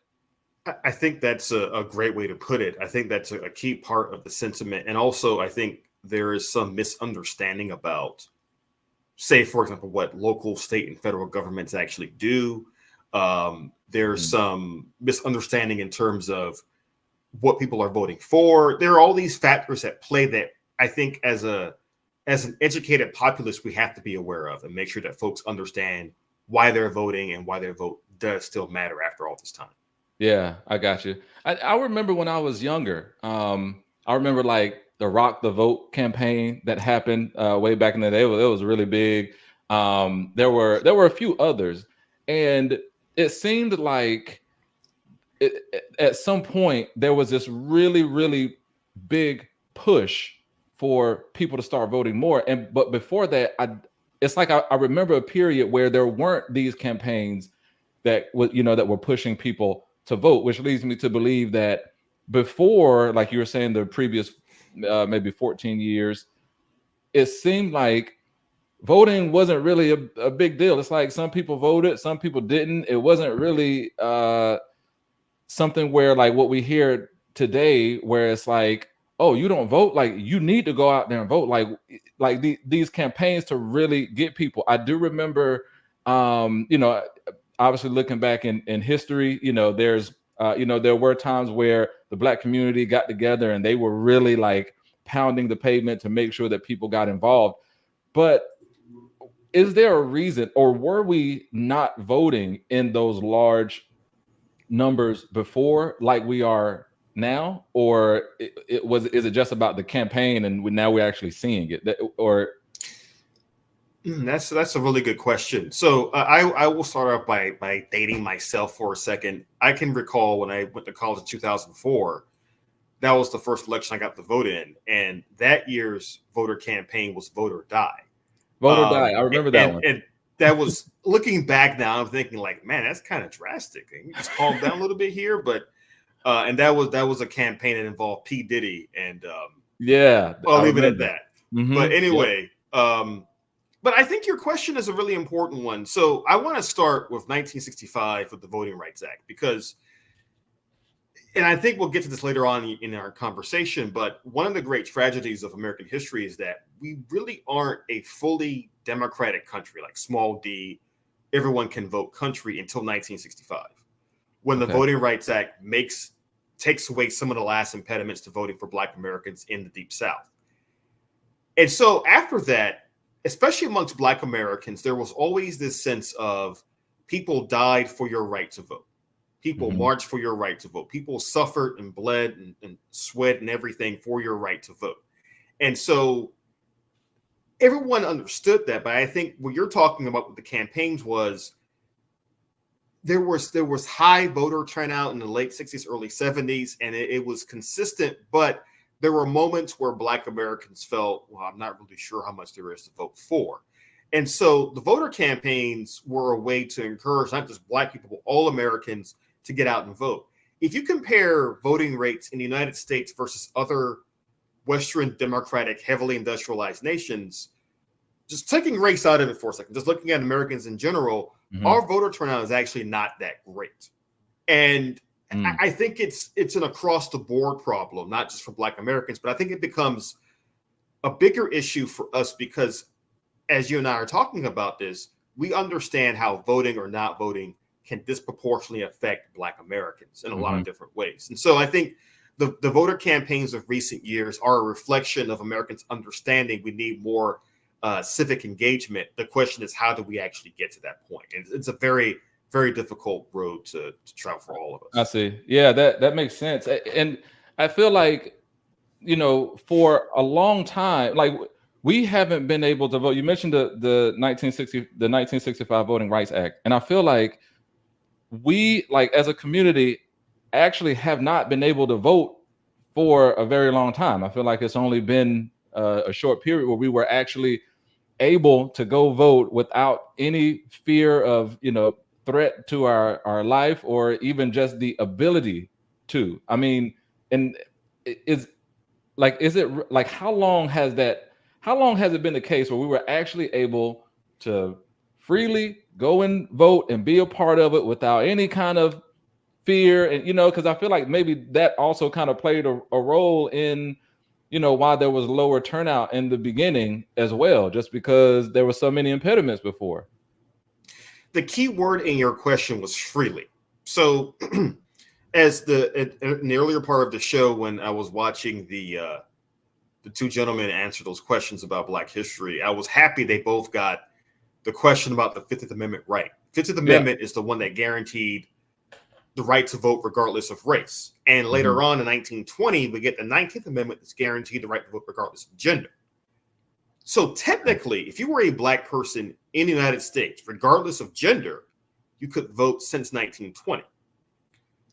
I think that's a great way to put it. I think that's a key part of the sentiment. And also, I think there is some misunderstanding about, say, for example, what local, state, and federal governments actually do. There's some misunderstanding in terms of what people are voting for. There are all these factors at play that I think as an educated populace, we have to be aware of and make sure that folks understand why they're voting and why their vote does still matter after all this time. Yeah, I got you. I remember when I was younger, I remember like the Rock the Vote campaign that happened way back in the day. It was really big. There were a few others, and it seemed like at some point there was this really, really big push for people to start voting more. But before that, it's like I remember a period where there weren't these campaigns that were pushing people to vote, which leads me to believe that before, like you were saying, the previous maybe 14 years, it seemed like voting wasn't really a big deal. It's like some people voted, some people didn't. It wasn't really something where like what we hear today, where it's like, oh, you don't vote, like you need to go out there and vote, like these campaigns to really get people. I do remember, you know, obviously looking back in history, you know, there's you know, there were times where the Black community got together and they were really like pounding the pavement to make sure that people got involved. But is there a reason, or were we not voting in those large numbers before like we are now, or is it just about the campaign and now we're actually seeing it, or That's a really good question. So I will start off by dating myself for a second. I can recall when I went to college in 2004, that was the first election I got to vote in, and that year's voter campaign was Vote or Die. Vote or Die. I remember that one. And that was, looking back now, I'm thinking like, man, that's kind of drastic. Can you just calm down a little bit here? But and that was a campaign that involved P. Diddy, and yeah, I'll leave it at that. Mm-hmm. But anyway, but I think your question is a really important one. So I want to start with 1965 with the Voting Rights Act, because, and I think we'll get to this later on in our conversation, but one of the great tragedies of American history is that we really aren't a fully democratic country, like small d, everyone can vote country, until 1965, when the Voting Rights Act takes away some of the last impediments to voting for Black Americans in the Deep South. And so after that, especially amongst Black Americans, there was always this sense of people died for your right to vote. People marched for your right to vote. People suffered and bled and sweat and everything for your right to vote. And so everyone understood that. But I think what you're talking about with the campaigns was there was high voter turnout in the late 60s, early 70s, and it was consistent. But there were moments where Black Americans felt, well, I'm not really sure how much there is to vote for. And so the voter campaigns were a way to encourage not just Black people, but all Americans to get out and vote. If you compare voting rates in the United States versus other Western democratic, heavily industrialized nations, just taking race out of it for a second, just looking at Americans in general, our voter turnout is actually not that great. And I think it's an across the board problem, not just for Black Americans, but I think it becomes a bigger issue for us because, as you and I are talking about this, we understand how voting or not voting can disproportionately affect Black Americans in a lot of different ways. And so I think the voter campaigns of recent years are a reflection of Americans understanding we need more civic engagement. The question is, how do we actually get to that point? And it's a very, very difficult road to travel for all of us. I see. Yeah, that makes sense. And I feel like, you know, for a long time, like we haven't been able to vote. You mentioned the 1965 Voting Rights Act, and I feel like we, like as a community, actually have not been able to vote for a very long time. I feel like it's only been a short period where we were actually able to go vote without any fear of, you know, threat to our life, or even just the ability to. I mean, and is it like how long has it been the case where we were actually able to freely go and vote and be a part of it without any kind of fear? And, you know, because I feel like maybe that also kind of played a role in, you know, why there was lower turnout in the beginning as well, just because there were so many impediments before. The key word in your question was freely. So as in the earlier part of the show, when I was watching the two gentlemen answer those questions about Black history, I was happy they both got the question about the 15th Amendment right. 15th Amendment is the one that guaranteed the right to vote regardless of race. And later on in 1920, we get the 19th Amendment that's guaranteed the right to vote regardless of gender. So technically, if you were a Black person in the United States, regardless of gender, you could vote since 1920.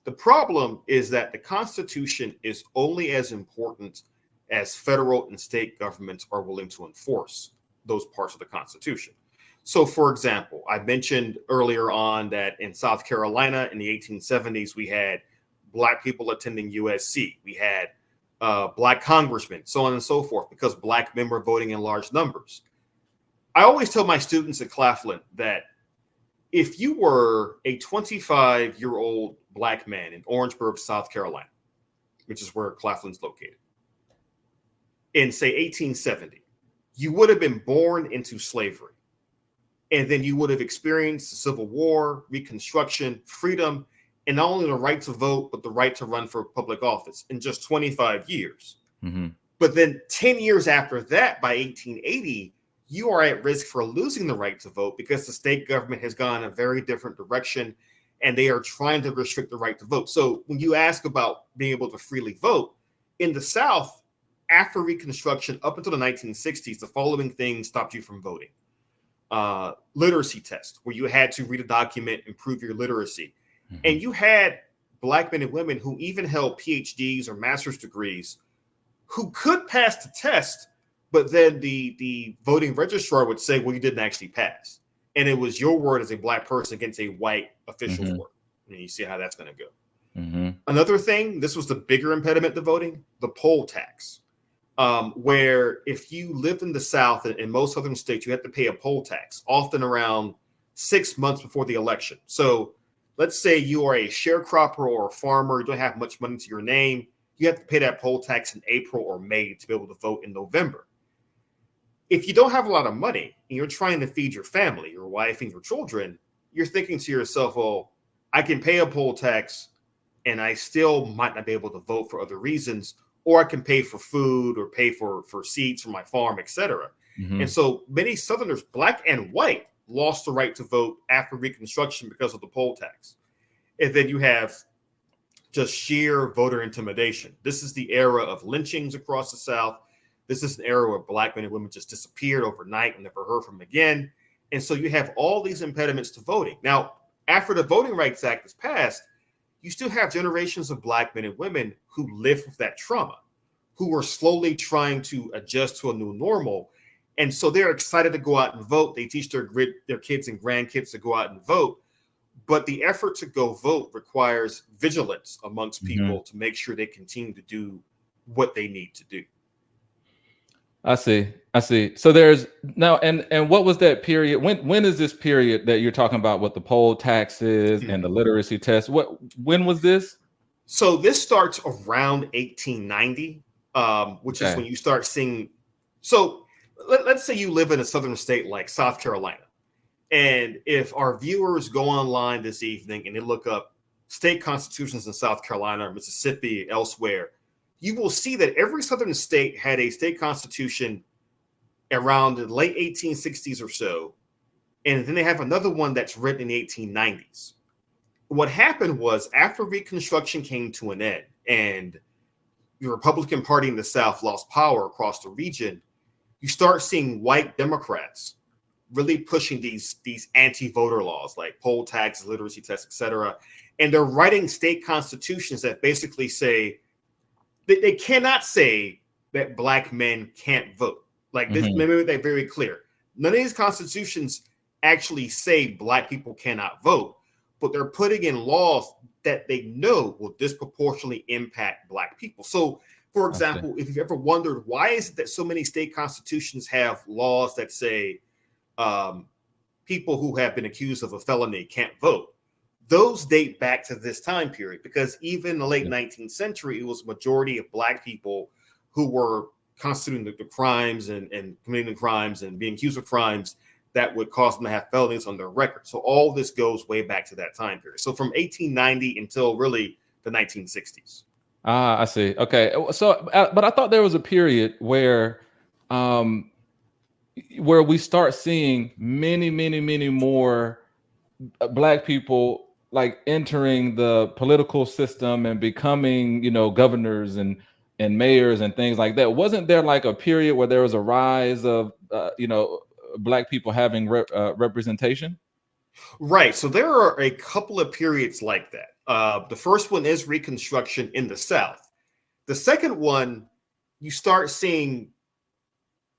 The problem is that the Constitution is only as important as federal and state governments are willing to enforce those parts of the Constitution. So, for example, I mentioned earlier on that in South Carolina in the 1870s, we had Black people attending USC. We had Black congressmen, so on and so forth, because Black men were voting in large numbers. I always tell my students at Claflin that if you were a 25-year-old Black man in Orangeburg, South Carolina, which is where Claflin's located, in say 1870, you would have been born into slavery. And then you would have experienced the Civil War, Reconstruction, freedom, and not only the right to vote, but the right to run for public office in just 25 years. Mm-hmm. But then 10 years after that, by 1880, you are at risk for losing the right to vote because the state government has gone a very different direction and they are trying to restrict the right to vote. So when you ask about being able to freely vote, in the South, after Reconstruction, up until the 1960s, the following things stopped you from voting. Literacy test, where you had to read a document and prove your literacy. Mm-hmm. And you had Black men and women who even held PhDs or master's degrees who could pass the test, but then the voting registrar would say, well, you didn't actually pass. And it was your word as a Black person against a white official's mm-hmm. word. And you see how that's going to go. Mm-hmm. Another thing, this was the bigger impediment to voting, the poll tax. Where if you lived in the South, in most southern states, you had to pay a poll tax, often around 6 months before the election. So let's say you are a sharecropper or a farmer, you don't have much money to your name, you have to pay that poll tax in April or May to be able to vote in November. If you don't have a lot of money and you're trying to feed your family, your wife, and your children, you're thinking to yourself, well, I can pay a poll tax and I still might not be able to vote for other reasons, or I can pay for food or pay for seeds for my farm, etc. Mm-hmm. And so many Southerners, Black and white, lost the right to vote after Reconstruction because of the poll tax. And then you have just sheer voter intimidation. This is the era of lynchings across the South. This is an era where Black men and women just disappeared overnight and never heard from them again. And so you have all these impediments to voting. Now, after the Voting Rights Act is passed, you still have generations of Black men and women who live with that trauma, who are slowly trying to adjust to a new normal. And so they're excited to go out and vote. They teach their kids and grandkids to go out and vote. But the effort to go vote requires vigilance amongst people to make sure they continue to do what they need to do. I see. So there's now, and what was that period? When is this period that you're talking about with the poll taxes and the literacy test? When was this? So this starts around 1890, which is when you start seeing. So let's say you live in a southern state like South Carolina. And if our viewers go online this evening and they look up state constitutions in South Carolina or Mississippi, elsewhere, you will see that every southern state had a state constitution around the late 1860s or so. And then they have another one that's written in the 1890s. What happened was after Reconstruction came to an end and the Republican Party in the South lost power across the region, you start seeing white Democrats really pushing these anti-voter laws like poll tax, literacy tests, etc. And they're writing state constitutions that basically say they cannot say that Black men can't vote. Like this, let me make that very clear. None of these constitutions actually say Black people cannot vote, but they're putting in laws that they know will disproportionately impact Black people. So, for example, if you've ever wondered why is it that so many state constitutions have laws that say people who have been accused of a felony can't vote, those date back to this time period, because even in the late 19th century, it was a majority of Black people who were constituting the crimes and committing the crimes and being accused of crimes that would cause them to have felonies on their record. So all this goes way back to that time period. So from 1890 until really the 1960s. I see. Okay. So, but I thought there was a period where we start seeing many more Black people like entering the political system and becoming, governors and mayors and things like that. Wasn't there like a period where there was a rise of, Black people having representation? Right. So there are a couple of periods like that. The first one is Reconstruction in the South. The second one, you start seeing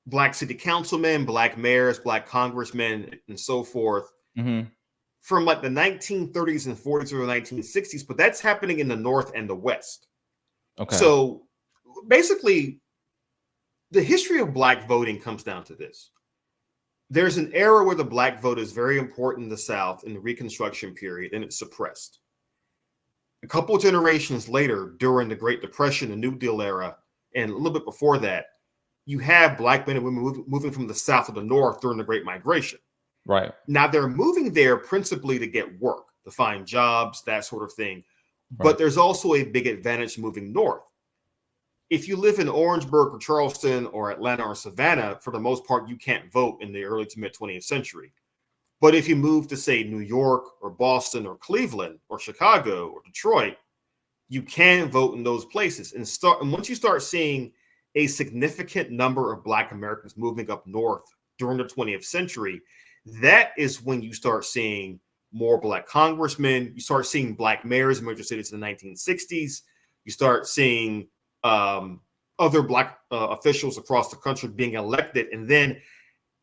Black city councilmen, Black mayors, Black congressmen, and so forth from like the 1930s and 40s or the 1960s. But that's happening in the North and the West. Okay. So basically, the history of Black voting comes down to this. there's an era where the black vote is very important in the South in the Reconstruction period, and it's suppressed. A couple of generations later, during the Great Depression, the New Deal era, and a little bit before that, you have black men and women moving from the South to the North during the Great Migration. Right. Now they're moving there principally to get work, to find jobs, that sort of thing. Right. But there's also a big advantage moving north. If you live in Orangeburg or Charleston or Atlanta or Savannah, for the most part, you can't vote in the early to mid 20th century. But if you move to, say, New York or Boston or Cleveland or Chicago or Detroit, you can vote in those places. And once you start seeing a significant number of Black Americans moving up north during the 20th century, that is when you start seeing more Black congressmen. You start seeing Black mayors in major cities in the 1960s. You start seeing other Black officials across the country being elected. And then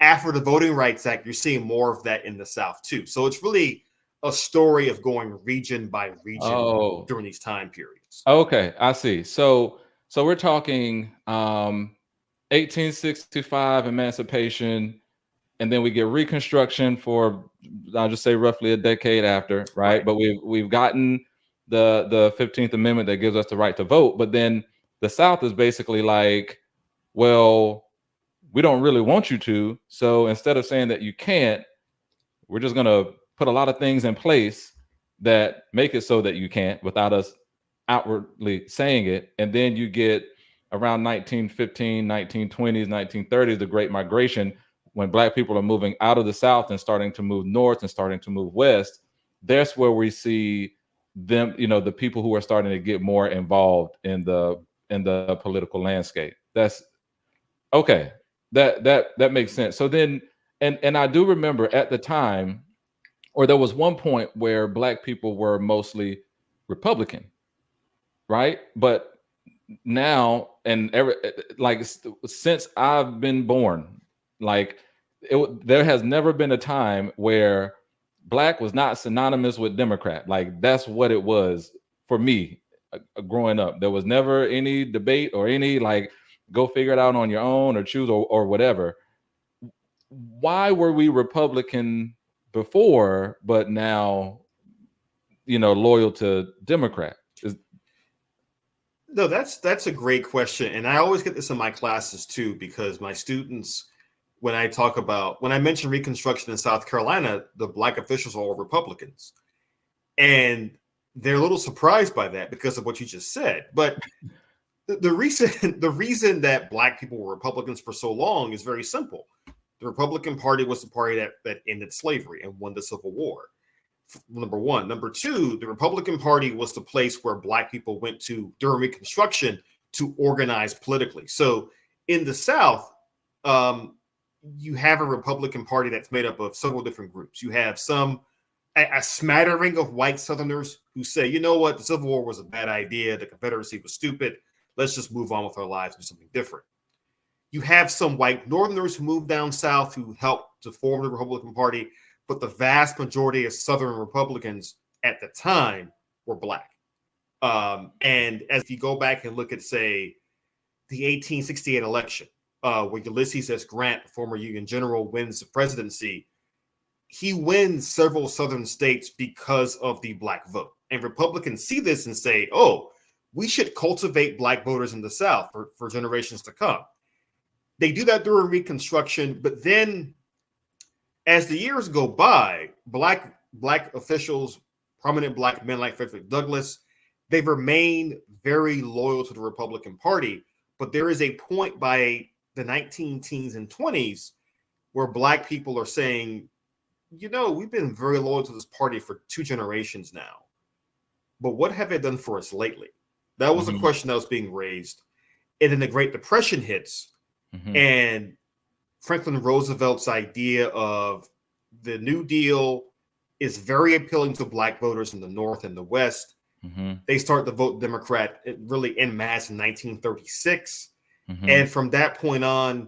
after the Voting Rights Act, you're seeing more of that in the South too. So it's really a story of going region by region during these time periods. Okay, I see. So we're talking 1865 emancipation, and then we get Reconstruction for, I'll just say, roughly a decade after, right? But we've gotten the 15th Amendment that gives us the right to vote. But then the South is basically like, well, we don't really want you to. So instead of saying that you can't, we're just going to put a lot of things in place that make it so that you can't without us outwardly saying it. And then you get around 1915, 1920s, 1930s, the Great Migration, when Black people are moving out of the South and starting to move north and starting to move west. That's where we see them, the people who are starting to get more involved in the political landscape. That's okay. That makes sense. So then, and I do remember at the time, or there was one point where Black people were mostly Republican, right? But now, and since I've been born, there has never been a time where Black was not synonymous with Democrat. Like, that's what it was for me growing up. There was never any debate or any go figure it out on your own or choose or whatever. Why were we Republican before, but now, loyal to Democrat? No, that's a great question. And I always get this in my classes too, because my students, when I mention Reconstruction in South Carolina, the Black officials are all Republicans. And they're a little surprised by that because of what you just said. But the reason that Black people were Republicans for so long is very simple. The Republican Party was the party that ended slavery and won the Civil War. Number one. Number two, the Republican Party was the place where Black people went to during Reconstruction to organize politically. So in the South, you have a Republican Party that's made up of several different groups. You have a smattering of white Southerners who say, you know what, the Civil War was a bad idea. The Confederacy was stupid. Let's just move on with our lives and do something different. You have some white Northerners who moved down South who helped to form the Republican Party, but the vast majority of Southern Republicans at the time were Black. And as you go back and look at, say, the 1868 election, where Ulysses S. Grant, former Union general, wins the presidency, he wins several Southern states because of the Black vote. And Republicans see this and say, oh, we should cultivate Black voters in the South for generations to come. They do that during Reconstruction, but then as the years go by, Black officials, prominent Black men like Frederick Douglass, they remain very loyal to the Republican Party. But there is a point by the 19-teens and 20s where Black people are saying, we've been very loyal to this party for 2 generations now, but what have they done for us lately? That was a question that was being raised. And then the Great Depression hits, and Franklin Roosevelt's idea of the New Deal is very appealing to Black voters in the North and the West. They start to vote Democrat really en masse in 1936. And from that point on,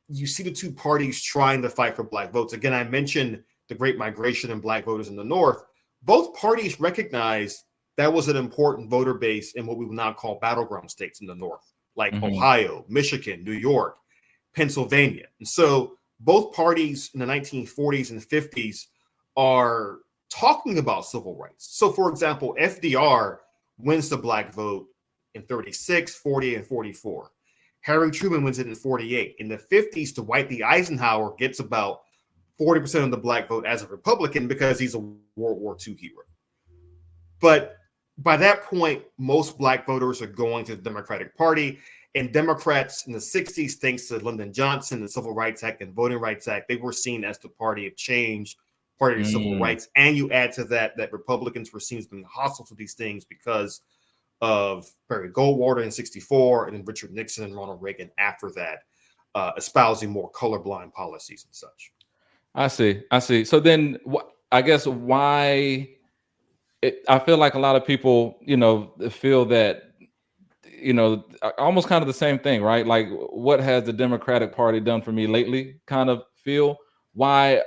you see the two parties trying to fight for Black votes. Again, I mentioned the Great Migration and Black voters in the North. Both parties recognized that was an important voter base in what we would now call battleground states in the North, like Ohio, Michigan, New York, Pennsylvania. And so both parties in the 1940s and 50s are talking about civil rights. So, for example, FDR wins the black vote in 36, 40, and 44. Harry Truman wins it in 48. In the 50s, Dwight D. Eisenhower gets about 40% of the black vote as a Republican because he's a World War II hero. But by that point, most black voters are going to the Democratic Party. And Democrats in the 60s, thanks to Lyndon Johnson, the Civil Rights Act and Voting Rights Act, they were seen as the party of change, party of civil rights. And you add to that Republicans were seen as being hostile to these things because of Barry Goldwater in 64 and then Richard Nixon and Ronald Reagan after that, espousing more colorblind policies and such. I see. So then I guess why I feel like a lot of people, feel that, almost kind of the same thing, right? Like, what has the Democratic Party done for me lately? Kind of feel why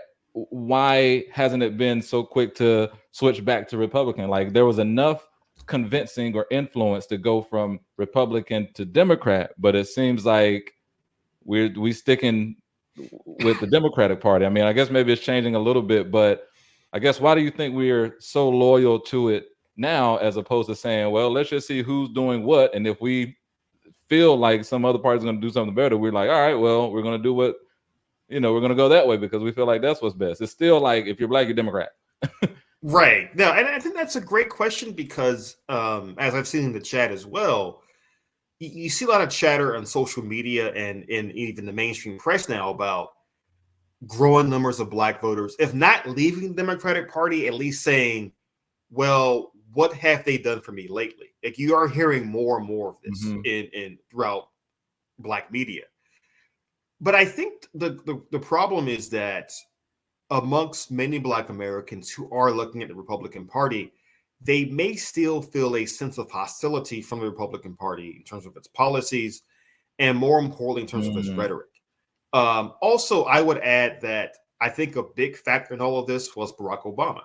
hasn't it been so quick to switch back to Republican? Like, there was enough convincing or influence to go from Republican to Democrat, but it seems like we sticking with the Democratic Party. I mean, I guess maybe it's changing a little bit, but I guess why do you think we're so loyal to it now, as opposed to saying, well, let's just see who's doing what, and if we feel like some other party's going to do something better, we're like, all right, well, we're going to do what, we're going to go that way because we feel like that's what's best. It's still like, if you're black, you're Democrat. Right. No, and I think that's a great question because as I've seen in the chat as well, you see a lot of chatter on social media and even the mainstream press now about growing numbers of black voters, if not leaving the Democratic Party, at least saying, well, what have they done for me lately? Like, you are hearing more and more of this in throughout black media. But I think the problem is that amongst many black Americans who are looking at the Republican Party, they may still feel a sense of hostility from the Republican Party in terms of its policies and, more importantly, in terms of its rhetoric. Also, I would add that I think a big factor in all of this was Barack Obama.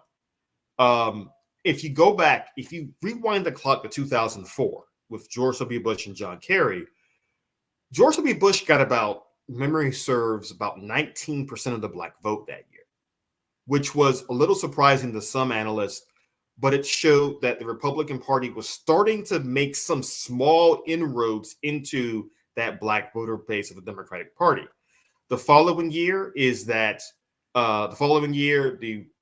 If you go back, if you rewind the clock to 2004 with George W. Bush and John Kerry, George W. Bush got about, memory serves, about 19% of the black vote that year, which was a little surprising to some analysts, but it showed that the Republican Party was starting to make some small inroads into that black voter base of the Democratic Party. The following year the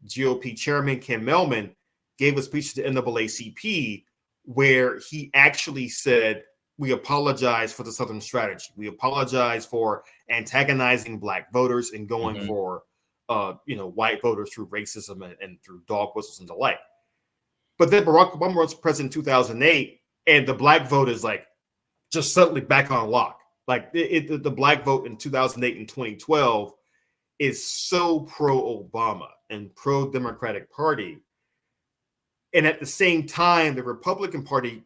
GOP chairman, Kim Melman, gave a speech to the NAACP where he actually said, we apologize for the Southern strategy. We apologize for antagonizing black voters and going for white voters through racism and through dog whistles and the like. But then Barack Obama was president in 2008, and the black vote is like just suddenly back on lock. Like the black vote in 2008 and 2012 is so pro-Obama and pro-Democratic Party. And at the same time, the Republican Party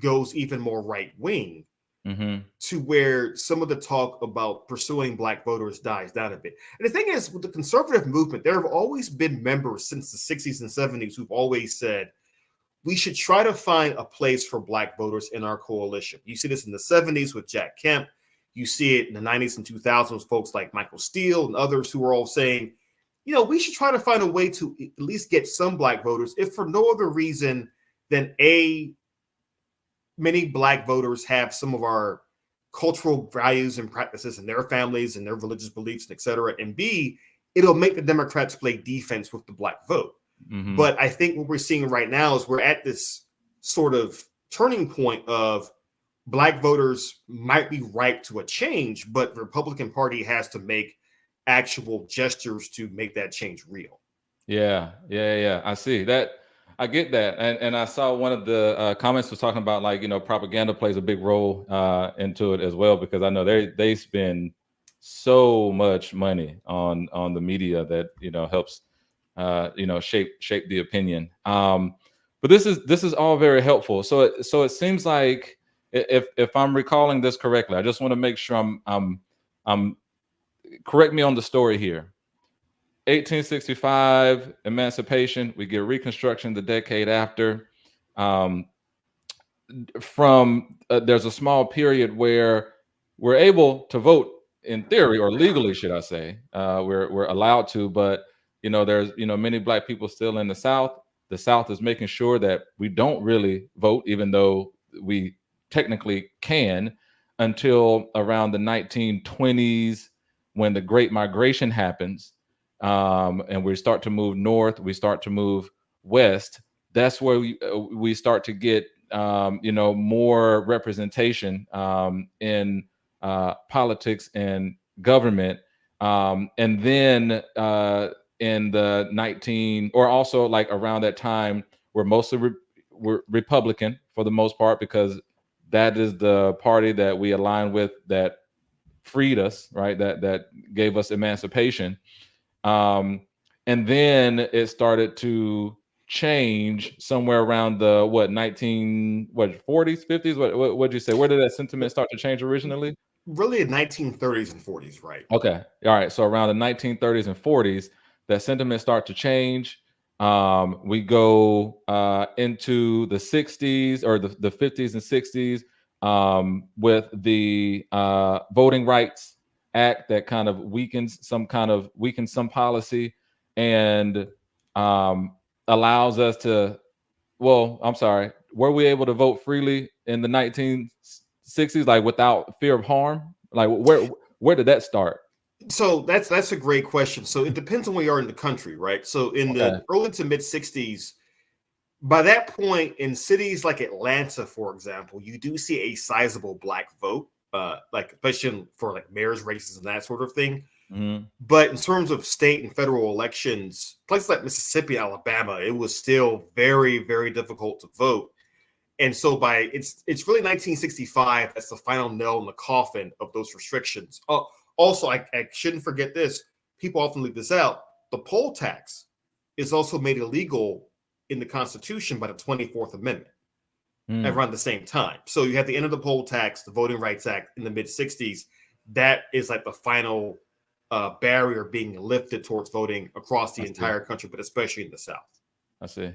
goes even more right-wing to where some of the talk about pursuing black voters dies down a bit. And the thing is, with the conservative movement, there have always been members since the 60s and 70s who've always said, we should try to find a place for black voters in our coalition. You see this in the 70s with Jack Kemp. You see it in the 90s and 2000s with folks like Michael Steele and others who are all saying, we should try to find a way to at least get some black voters, if for no other reason than many black voters have some of our cultural values and practices in their families and their religious beliefs, et cetera. And B, it'll make the Democrats play defense with the black vote. But I think what we're seeing right now is we're at this sort of turning point of black voters might be ripe to a change, but the Republican Party has to make actual gestures to make that change real. Yeah. I see that. I get that. And I saw one of the comments was talking about, like, propaganda plays a big role into it as well, because I know they spend so much money on the media that, helps, shape the opinion. But this is all very helpful. So it seems like, if I'm recalling this correctly, I just want to make sure I'm correct me on the story here. 1865 emancipation, we get Reconstruction the decade after. There's a small period where we're able to vote in theory, or legally, should I say, we're allowed to, but there's many Black people still in the South. The South is making sure that we don't really vote, even though we technically can, until around the 1920s, when the Great Migration happens, and we start to move north, we start to move west. That's where we start to get more representation in politics and government, and then in the or also like around that time, we're mostly we're Republican for the most part, because that is the party that we align with, that freed us, right? That gave us emancipation. And then it started to change somewhere around the 40s, 50s. What'd you say? Where did that sentiment start to change originally? Really in 1930s and 40s, right? Okay. All right. So around the 1930s and 40s, that sentiment start to change. We go into the 60s, or the 50s and 60s, with the Voting Rights Act that kind of weakens some policy, and allows us to, were we able to vote freely in the 1960s, like without fear of harm? Like where did that start? So that's a great question. So it depends on where you are in the country, right? So in the early to mid 60s, by that point in cities like Atlanta, for example, you do see a sizable Black vote, like especially for like mayor's races and that sort of thing. Mm-hmm. But in terms of state and federal elections, places like Mississippi, Alabama, it was still very, very difficult to vote. And so it's really 1965 that's the final nail in the coffin of those restrictions. Also, I shouldn't forget this. People often leave this out. The poll tax is also made illegal in the Constitution by the 24th Amendment around the same time. So you have the end of the poll tax, the Voting Rights Act in the mid 60s. That is like the final barrier being lifted towards voting across the entire country, but especially in the South. I see.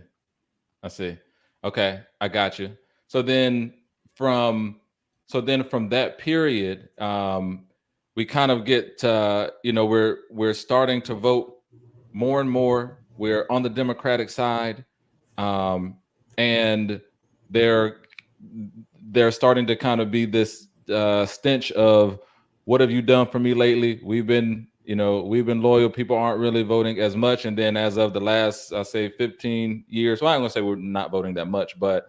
Okay, I got you. So then from that period, we kind of get we're starting to vote more and more. We're on the Democratic side, and they're starting to kind of be this stench of, what have you done for me lately? We've been loyal. People aren't really voting as much. And then as of the last, I say 15 years, well, I'm gonna say we're not voting that much, but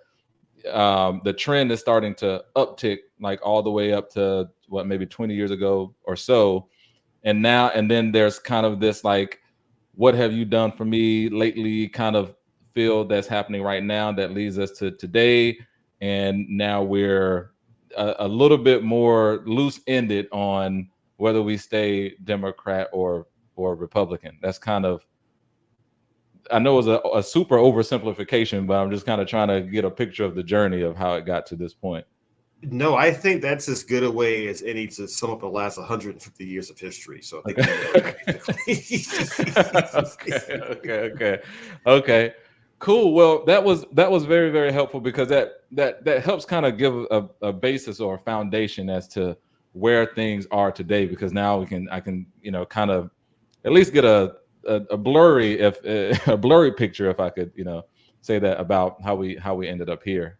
the trend is starting to uptick, like all the way up to maybe 20 years ago or so. And then there's kind of this like, what have you done for me lately kind of feel that's happening right now, that leads us to today. And now we're a little bit more loose-ended on whether we stay Democrat or Republican. That's kind of, I know it's a super oversimplification, but I'm just kind of trying to get a picture of the journey of how it got to this point. No, I think that's as good a way as any to sum up the last 150 years of history. So I think Okay. Cool. Well, that was very, very helpful, because that helps kind of give a basis or a foundation as to where things are today, because now I can kind of at least get a blurry picture, if I could say that, about how we ended up here.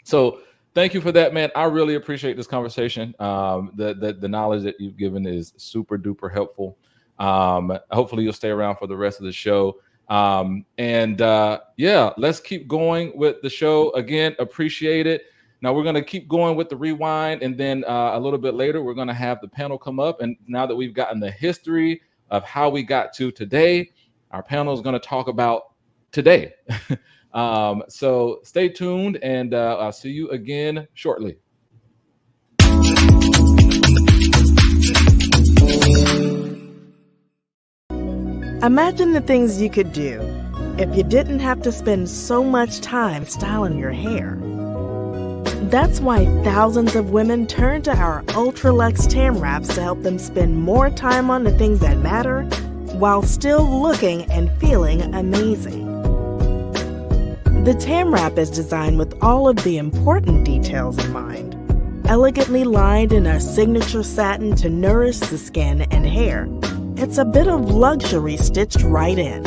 So thank you for that, man. I really appreciate this conversation. The knowledge that you've given is super duper helpful. Hopefully you'll stay around for the rest of the show. Let's keep going with the show. Again, appreciate it. Now we're going to keep going with the rewind, and then a little bit later we're going to have the panel come up. And now that we've gotten the history of how we got to today, our panel is going to talk about today. So stay tuned, and I'll see you again shortly. Imagine the things you could do if you didn't have to spend so much time styling your hair. That's why thousands of women turn to our Ultra-Luxe Tam Wraps to help them spend more time on the things that matter while still looking and feeling amazing. The Tam Wrap is designed with all of the important details in mind. elegantly lined in a signature satin to nourish the skin and hair. It's a bit of luxury stitched right in.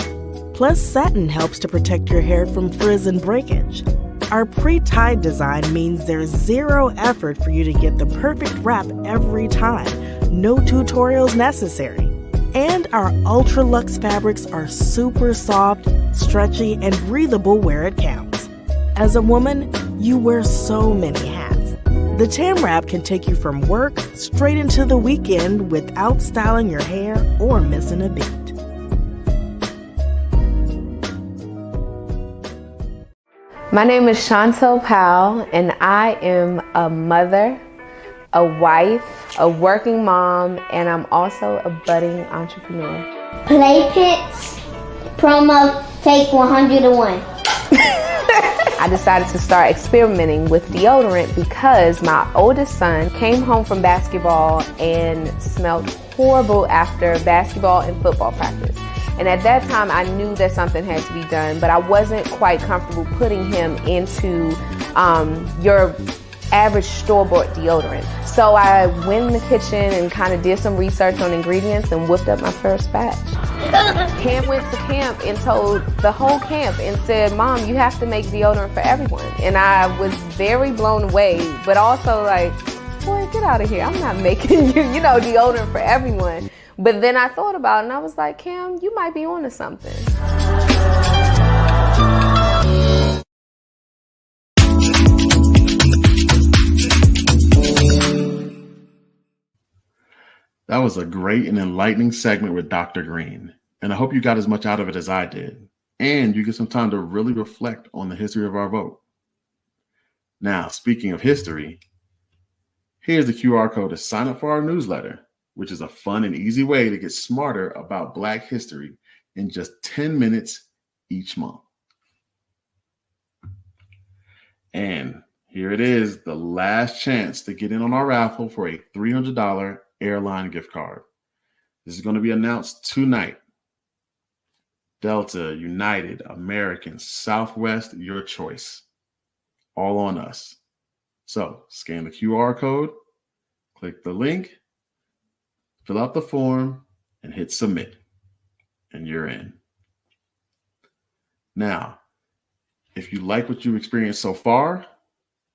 Plus, satin helps to protect your hair from frizz and breakage. Our pre-tied design means there's zero effort for you to get the perfect wrap every time. No tutorials necessary. And our Ultra Luxe fabrics are super soft, stretchy, and breathable where it counts. As a woman, you wear so many hats. The Tam Wrap can take you from work straight into the weekend without styling your hair or missing a beat. My name is Chantel Powell, and I am a mother, a wife, a working mom, and I'm also a budding entrepreneur. Play Pits promo take 101. I decided to start experimenting with deodorant because my oldest son came home from basketball and smelled horrible after basketball and football practice. And at that time, I knew that something had to be done, but I wasn't quite comfortable putting him into your average store-bought deodorant. So I went in the kitchen and kind of did some research on ingredients and whipped up my first batch. Cam went to camp and told the whole camp and said, "Mom, you have to make deodorant for everyone." And I was very blown away, but also like, boy, get out of here. I'm not making you, deodorant for everyone. But then I thought about it and I was like, Cam, you might be onto something. That was a great and enlightening segment with Dr. Greene, and I hope you got as much out of it as I did, and you get some time to really reflect on the history of our vote. Now, speaking of history, here's the QR code to sign up for our newsletter, which is a fun and easy way to get smarter about Black history in just 10 minutes each month. And here it is, the last chance to get in on our raffle for a $300 airline gift card. This is going to be announced tonight. Delta, United, American, Southwest, your choice. All on us. So scan the QR code, click the link, fill out the form, and hit submit. And you're in. Now, if you like what you've experienced so far,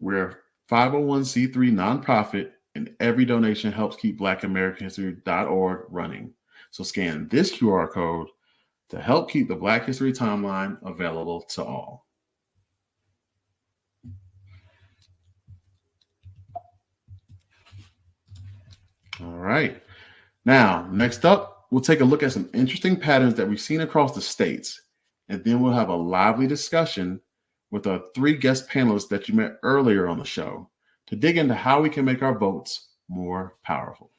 we're a 501c3 nonprofit, and every donation helps keep BlackAmericanHistory.org running. So scan this QR code to help keep the Black History Timeline available to all. All right. Now, next up, we'll take a look at some interesting patterns that we've seen across the states, and then we'll have a lively discussion with our 3 guest panelists that you met earlier on the show to dig into how we can make our votes more powerful.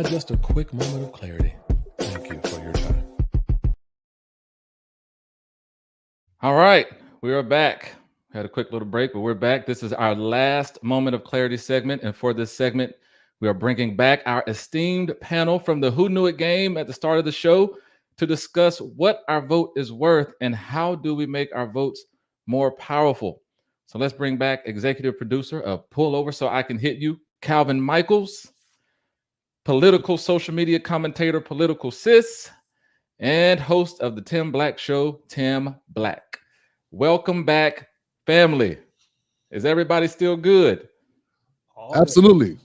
Just a quick moment of clarity. Thank you for your time. All right, we are back. Had a quick little break, but we're back. This is our last moment of clarity segment. And for this segment, We are bringing back our esteemed panel from the Who Knew It game at the start of the show to discuss what our vote is worth and how do we make our votes more powerful. So let's bring back executive producer of Pull Over So I Can Hit You, Calvin Michaels, political social media commentator, PoliticalSis, and host of the Tim Black Show, Tim Black. Welcome back, family. Is everybody still good? Absolutely.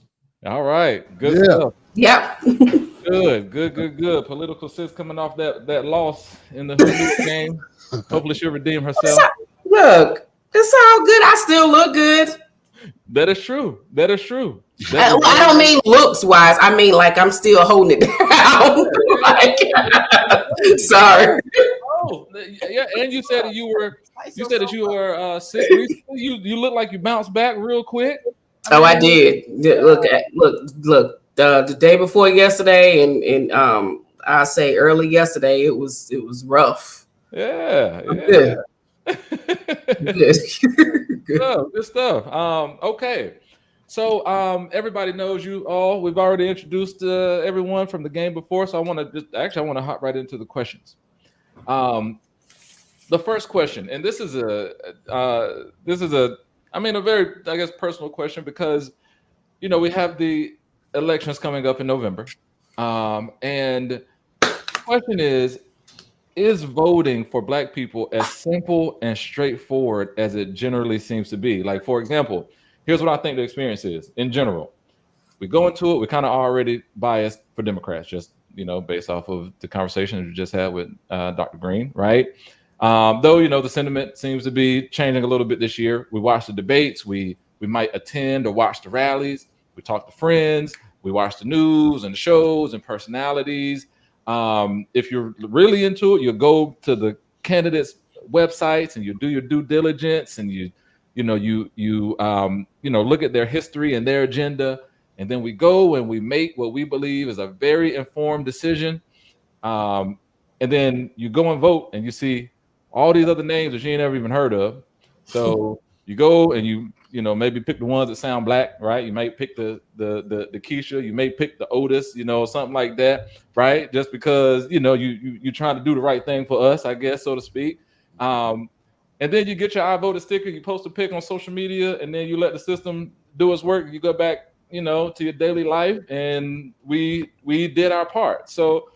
All right. Good stuff. Yep. Good. PoliticalSis coming off that loss in the Who Knew It game. Hopefully she'll redeem herself. Look, it's all good. I still look good. That is true. I don't mean looks wise. I mean like I'm still holding it down. Sorry. Oh, yeah. And you said that you were sick recently. You look like you bounced back real quick. I did. Look. The day before yesterday, and I say early yesterday, it was rough. Yeah. Good. Good stuff. Okay. So everybody knows you all. We've already introduced everyone from the game before. So I want to hop right into the questions. The first question, and this is a very, I guess, personal question because, we have the elections coming up in November. And the question is voting for Black people as simple and straightforward as it generally seems to be? Like, for example, here's what I think the experience is in general. We go into it, we're kind of already biased for Democrats, just, based off of the conversation we just had with Dr. Greene, right? Though, the sentiment seems to be changing a little bit this year. We watch the debates, we might attend or watch the rallies, we talk to friends, we watch the news and the shows and personalities. If you're really into it, you'll go to the candidates' websites and you do your due diligence and you look at their history and their agenda. And then we go and we make what we believe is a very informed decision. And then you go and vote and you see all these other names that you ain't never even heard of. So you go and you maybe pick the ones that sound Black, right? You might pick the Keisha, you may pick the Otis, something like that, right? Just because you're trying to do the right thing for us, I guess, so to speak. And then you get your I voted sticker, you post a pic on social media, and then you let the system do its work. You go back, to your daily life, and we did our part. So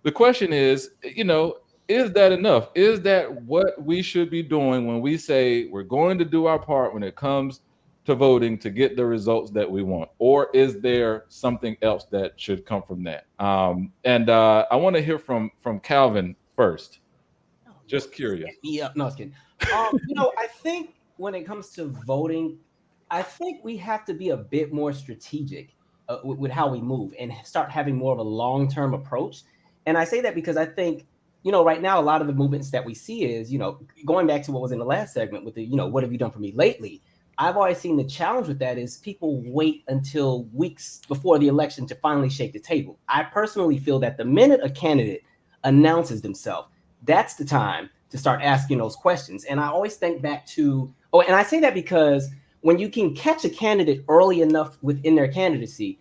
the question is, is that enough? Is that what we should be doing when we say we're going to do our part when it comes to voting to get the results that we want? Or is there something else that should come from that? And I want to hear from Calvin first. Just curious. Yeah, no, I was kidding. I think when it comes to voting, I think we have to be a bit more strategic with how we move and start having more of a long-term approach. And I say that because I think, right now, a lot of the movements that we see is, going back to what was in the last segment with the, what have you done for me lately? I've always seen the challenge with that is people wait until weeks before the election to finally shake the table. I personally feel that the minute a candidate announces themselves, that's the time to start asking those questions. And I always think back to, and I say that because when you can catch a candidate early enough within their candidacy,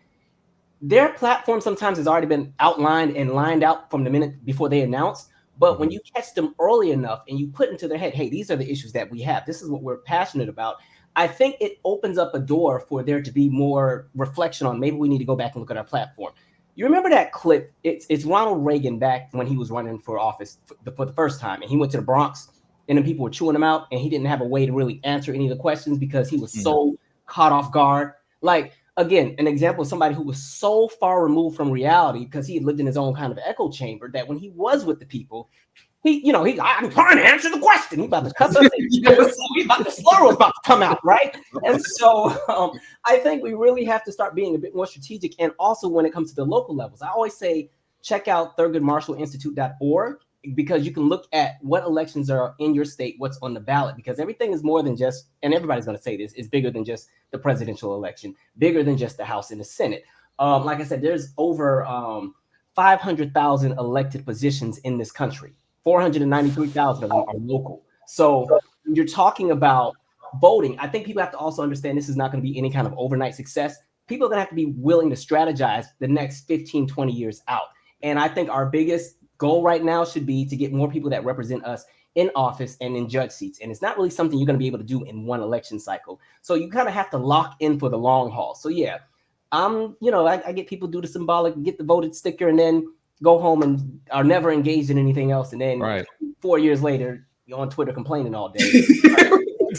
their platform sometimes has already been outlined and lined out from the minute before they announce. But when you catch them early enough and you put into their head, hey, these are the issues that we have, this is what we're passionate about, I think it opens up a door for there to be more reflection on maybe we need to go back and look at our platform. You remember that clip? It's Ronald Reagan back when he was running for office for the first time, and he went to the Bronx, and then people were chewing him out, and he didn't have a way to really answer any of the questions because he was so caught off guard. Like, again, an example of somebody who was so far removed from reality because he had lived in his own kind of echo chamber that when he was with the people, I'm trying to answer the question. He about to cuss us. The slur was about to come out, right? And so I think we really have to start being a bit more strategic. And also when it comes to the local levels, I always say, check out ThurgoodMarshallInstitute.org because you can look at what elections are in your state, what's on the ballot, because everything is more than just, and everybody's going to say this, is bigger than just the presidential election, bigger than just the House and the Senate. Like I said, there's over 500,000 elected positions in this country. 493,000 of them are local. So you're talking about voting. I think people have to also understand this is not going to be any kind of overnight success. people are going to have to be willing to strategize the next 15, 20 years out. And I think our biggest goal right now should be to get more people that represent us in office and in judge seats. And it's not really something you're going to be able to do in one election cycle. So you kind of have to lock in for the long haul. So yeah, I get people do the symbolic, get the voted sticker, and then go home and are never engaged in anything else. And then 4 years later, you're on Twitter complaining all day.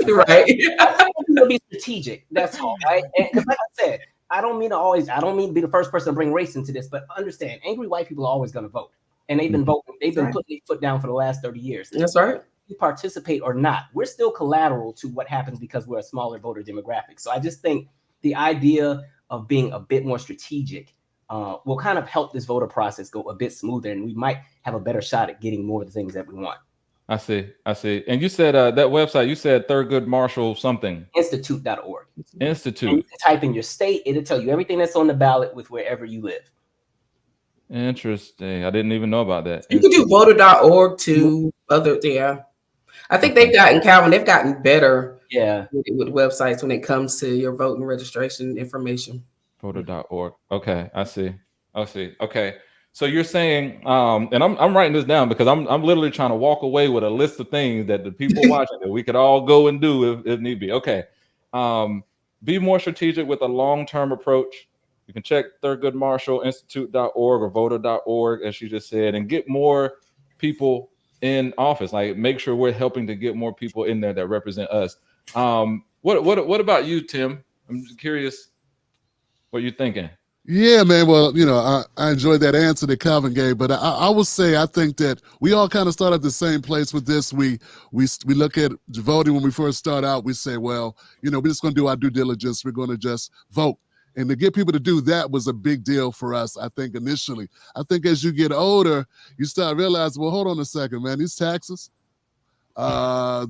Right. It'll be strategic. That's all, right? Because like I said, I don't mean to be the first person to bring race into this, but understand, angry white people are always going to vote. And they've been voting. They've been putting their foot down for the last 30 years. That's right. You participate or not, we're still collateral to what happens because we're a smaller voter demographic. So I just think the idea of being a bit more strategic will kind of help this voter process go a bit smoother, and we might have a better shot at getting more of the things that we want. I see. And you said that website, you said Thurgood Marshall something. Institute.org. Institute. And you can type in your state, it'll tell you everything that's on the ballot with wherever you live. Interesting. I didn't even know about that. You can do voter.org too. I think they've gotten better with websites when it comes to your voting registration information. Voter.org. Okay, I see. Okay. So you're saying, and I'm writing this down because I'm literally trying to walk away with a list of things that the people watching that we could all go and do if need be. Okay. Be more strategic with a long-term approach. You can check Thurgood Marshall Institute.org or voter.org, as she just said, and get more people in office. Like, make sure we're helping to get more people in there that represent us. What about you, Tim? I'm just curious what you're thinking. Yeah, man. Well, I enjoyed that answer that Calvin gave, but I will say I think that we all kind of start at the same place with this. We look at voting when we first start out. We say, well, we're just going to do our due diligence. We're going to just vote. And to get people to do that was a big deal for us, I think, initially. I think as you get older, you start realizing, well, hold on a second, man. These taxes,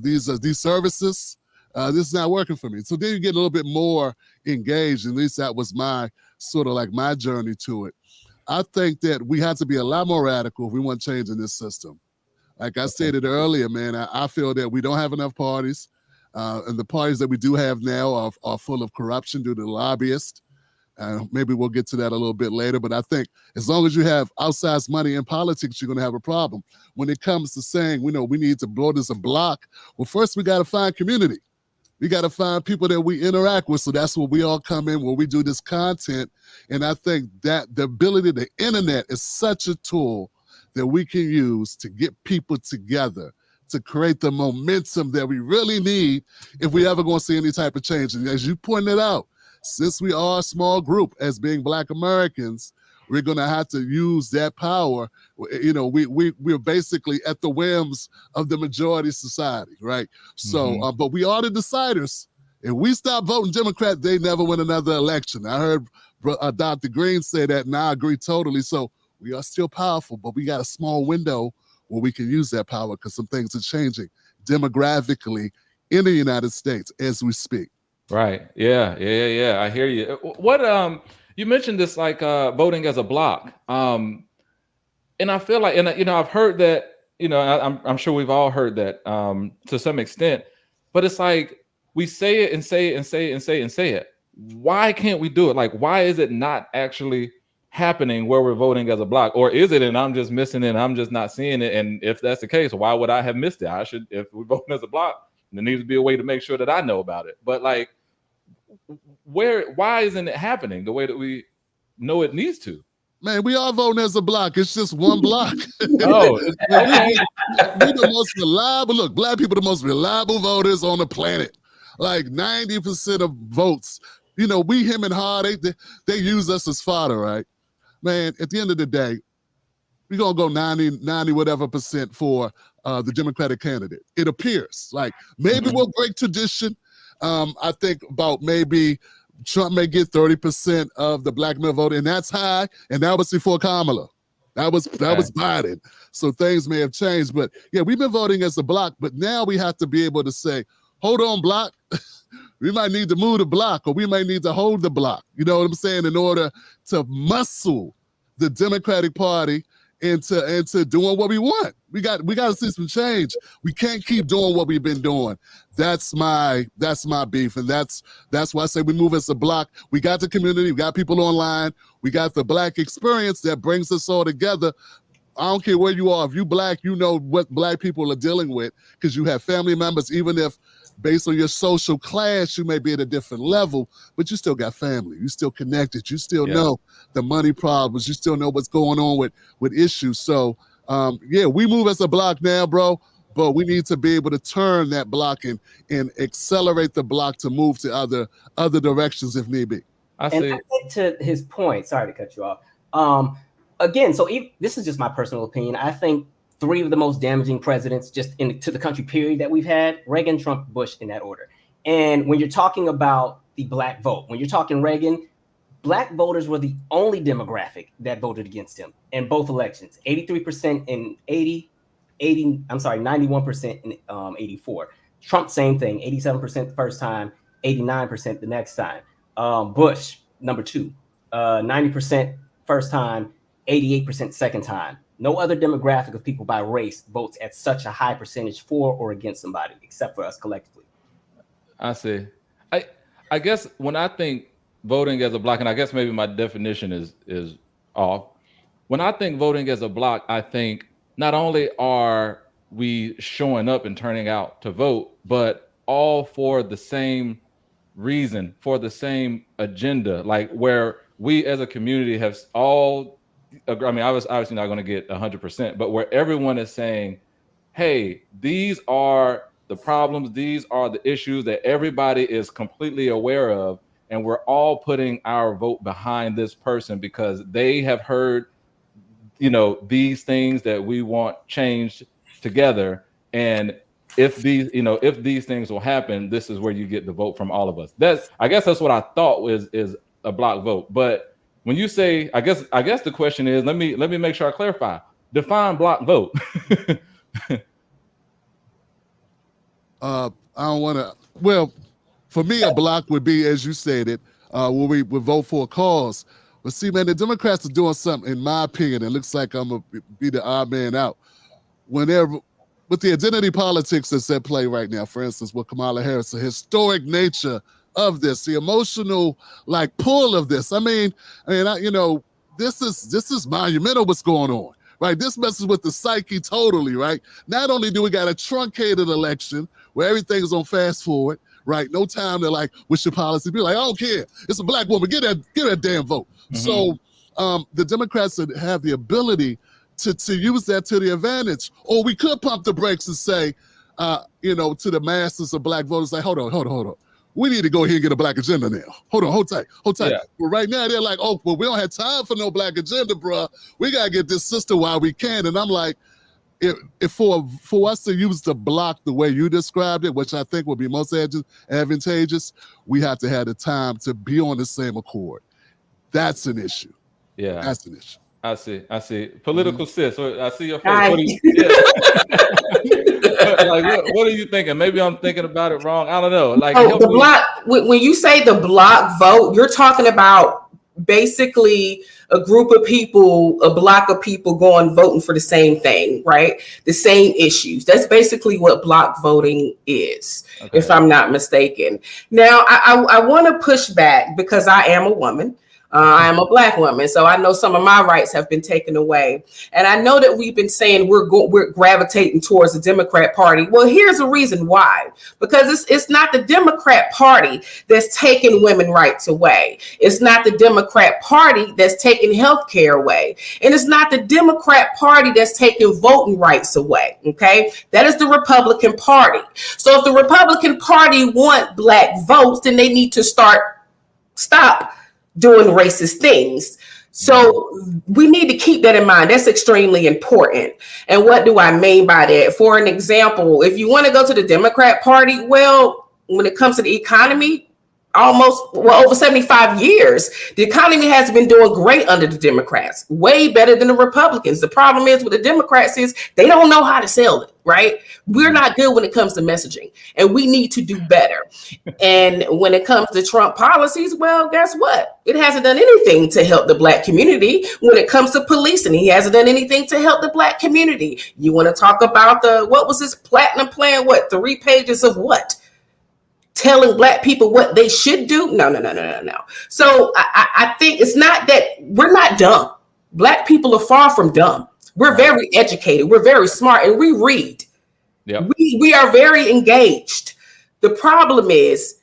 these services, this is not working for me. So then you get a little bit more engaged. At least that was my journey to it. I think that we have to be a lot more radical if we want change in this system. Like I stated earlier, man, I feel that we don't have enough parties. And the parties that we do have now are full of corruption due to lobbyists. Maybe we'll get to that a little bit later, but I think as long as you have outsized money in politics, you're going to have a problem. When it comes to saying, we need to blow this a block, well, first we got to find community. We got to find people that we interact with. So that's where we all come in, where we do this content. And I think that the ability, the internet is such a tool that we can use to get people together, to create the momentum that we really need if we ever going to see any type of change. And as you pointed out, since we are a small group as being Black Americans, we're going to have to use that power. We're basically at the whims of the majority society, right? So, but we are the deciders. If we stop voting Democrat, they never win another election. I heard Dr. Greene say that, and I agree totally. So we are still powerful, but we got a small window where we can use that power because some things are changing demographically in the United States as we speak. Right. Yeah. I hear you. What you mentioned this, like voting as a block. And I feel like, I've heard that, I'm sure we've all heard that to some extent, but it's like we say it and say it and say it and say it and say it. Why can't we do it? Like, why is it not actually happening where we're voting as a block? Or is it and I'm just missing it and I'm just not seeing it? And if that's the case, why would I have missed it? If we're voting as a block, there needs to be a way to make sure that I know about it. But like, why isn't it happening the way that we know it needs to? Man, we are voting as a block. It's just one block. Oh, okay. We're the most reliable. Look, Black people are the most reliable voters on the planet. Like 90% of votes. We him and Hard, they use us as fodder, right? Man, at the end of the day, we're going to go 90 whatever percent for the Democratic candidate. It appears like maybe we'll break tradition. I think about maybe Trump may get 30% of the Black male vote, and that's high. And that was before Kamala. That was Biden. So things may have changed. But yeah, we've been voting as a block, but now we have to be able to say, hold on, block. We might need to move the block, or we might need to hold the block. You know what I'm saying? In order to muscle the Democratic Party into doing what we want. We got to see some change. We can't keep doing what we've been doing. That's my beef, and that's why I say we move as a block. We got the community, we got people online, we got the Black experience that brings us all together. I don't care where you are. If you Black, you know what Black people are dealing with because you have family members, even if based on your social class, you may be at a different level, but you still got family. You still connected. You still know the money problems. You still know what's going on with issues. So, we move as a block now, bro, but we need to be able to turn that block and accelerate the block to move to other directions if need be. I think to his point, sorry to cut you off. Again, so this is just my personal opinion. I think 3 of the most damaging presidents to the country period that we've had: Reagan, Trump, Bush, in that order. And when you're talking about the Black vote, when you're talking Reagan, Black voters were the only demographic that voted against him in both elections. 83% in 91% in 84. Trump, same thing, 87% the first time, 89% the next time. Bush, number 2, 90% first time, 88% second time. No other demographic of people by race votes at such a high percentage for or against somebody, except for us collectively. I see. I guess when I think voting as a block, and I guess maybe my definition is off. When I think voting as a block, I think not only are we showing up and turning out to vote, but all for the same reason, for the same agenda, like where we as a community have all, I mean, I was obviously not going to get 100%, but where everyone is saying, hey, these are the problems, these are the issues that everybody is completely aware of, and we're all putting our vote behind this person because they have heard, these things that we want changed together. And if these things will happen, this is where you get the vote from all of us. I guess that's what I thought is a block vote. But when you say, I guess the question is, let me make sure I clarify. Define block vote. I don't want to. Well, for me, a block would be, as you stated, where we would vote for a cause. But see, man, the Democrats are doing something, in my opinion. It looks like I'm gonna be the odd man out. Whenever with the identity politics that's at play right now, for instance, with Kamala Harris, the historic nature of this, the emotional pull of this. This is monumental what's going on, right? This messes with the psyche totally, right? Not only do we got a truncated election where everything's on fast forward, right? No time to what's your policy? Be like, I don't care. It's a Black woman. Get that damn vote. Mm-hmm. So the Democrats have the ability to use that to the advantage. Or we could pump the brakes and say, to the masses of Black voters, like, hold on. We need to go here and get a Black agenda now. Hold tight. Yeah. But right now they're like, oh, well, we don't have time for no Black agenda, bruh. We gotta get this sister while we can. And I'm like, if for us to use the block the way you described it, which I think would be most advantageous, we have to have the time to be on the same accord. That's an issue. Yeah, that's an issue. I see. Political sis. I see your face. What are you thinking? Maybe I'm thinking about it wrong. I don't know. The block. When you say the block vote, you're talking about basically a group of people, a block of people going voting for the same thing, right? The same issues. That's basically what block voting is, if I'm not mistaken. Now, I want to push back because I am a woman. I am a Black woman, so I know some of my rights have been taken away. And I know that we've been saying we're gravitating towards the Democrat Party. Well, here's the reason why. Because it's not the Democrat Party that's taking women rights away. It's not the Democrat Party that's taking health care away. And it's not the Democrat Party that's taking voting rights away, okay? That is the Republican Party. So if the Republican Party want Black votes, then they need to stop doing racist things. So we need to keep that in mind. That's extremely important. And what do I mean by that? For an example, if you want to go to the Democrat Party, well, when it comes to the economy, over 75 years, the economy has been doing great under the Democrats, way better than the Republicans. The problem is with the Democrats is they don't know how to sell it, right? We're not good when it comes to messaging, and we need to do better. And when it comes to Trump policies, well, guess what? It hasn't done anything to help the Black community. When it comes to policing, he hasn't done anything to help the Black community. You want to talk about what was his platinum plan? 3 pages of what? Telling Black people what they should do? No. So I think it's not that we're not dumb. Black people are far from dumb. We're very educated. We're very smart, and we read. Yep. We are very engaged. The problem is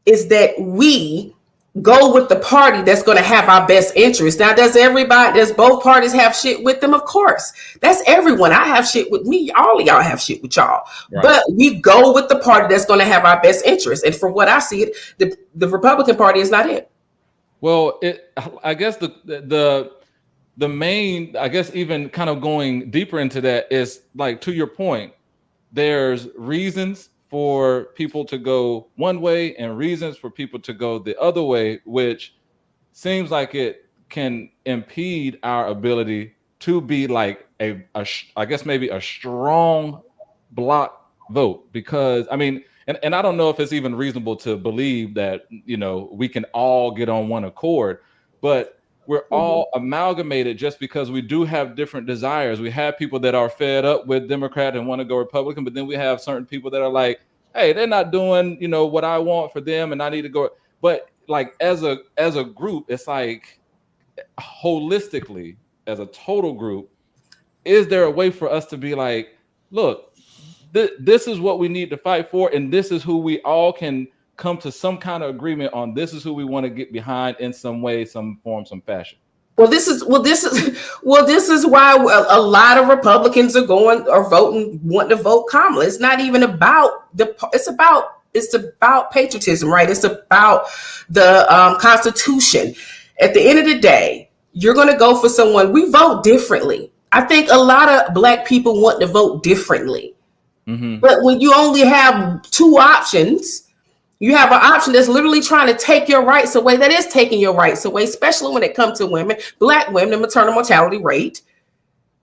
that we go with the party that's going to have our best interest. Now, does both parties have shit with them? Of course. That's everyone. I have shit with me. All of y'all have shit with y'all. Right. But we go with the party that's going to have our best interest. And from what I see, the Republican Party is not it. Well, I guess the main, I guess even kind of going deeper into that is, like, to your point, there's reasons for people to go one way and reasons for people to go the other way, which seems like it can impede our ability to be like I guess maybe a strong block vote. Because I mean, and I don't know if it's even reasonable to believe that, we can all get on one accord, but we're all amalgamated just because we do have different desires. We have people that are fed up with Democrat and want to go Republican, but then we have certain people that are like, hey, they're not doing, what I want for them, and I need to go. But like as a group, it's like holistically, as a total group, is there a way for us to be like, look, this is what we need to fight for, and this is who we all can come to some kind of agreement on. This is who we want to get behind in some way, some form, some fashion. This is why a lot of Republicans are wanting to vote Kamala. It's not even about it's about patriotism, right? It's about the Constitution. At the end of the day, you're going to go for someone. We vote differently. I think a lot of Black people want to vote differently. Mm-hmm. But when you only have 2 options, you have an option that's literally trying to take your rights away. That is taking your rights away, especially when it comes to women, Black women, the maternal mortality rate.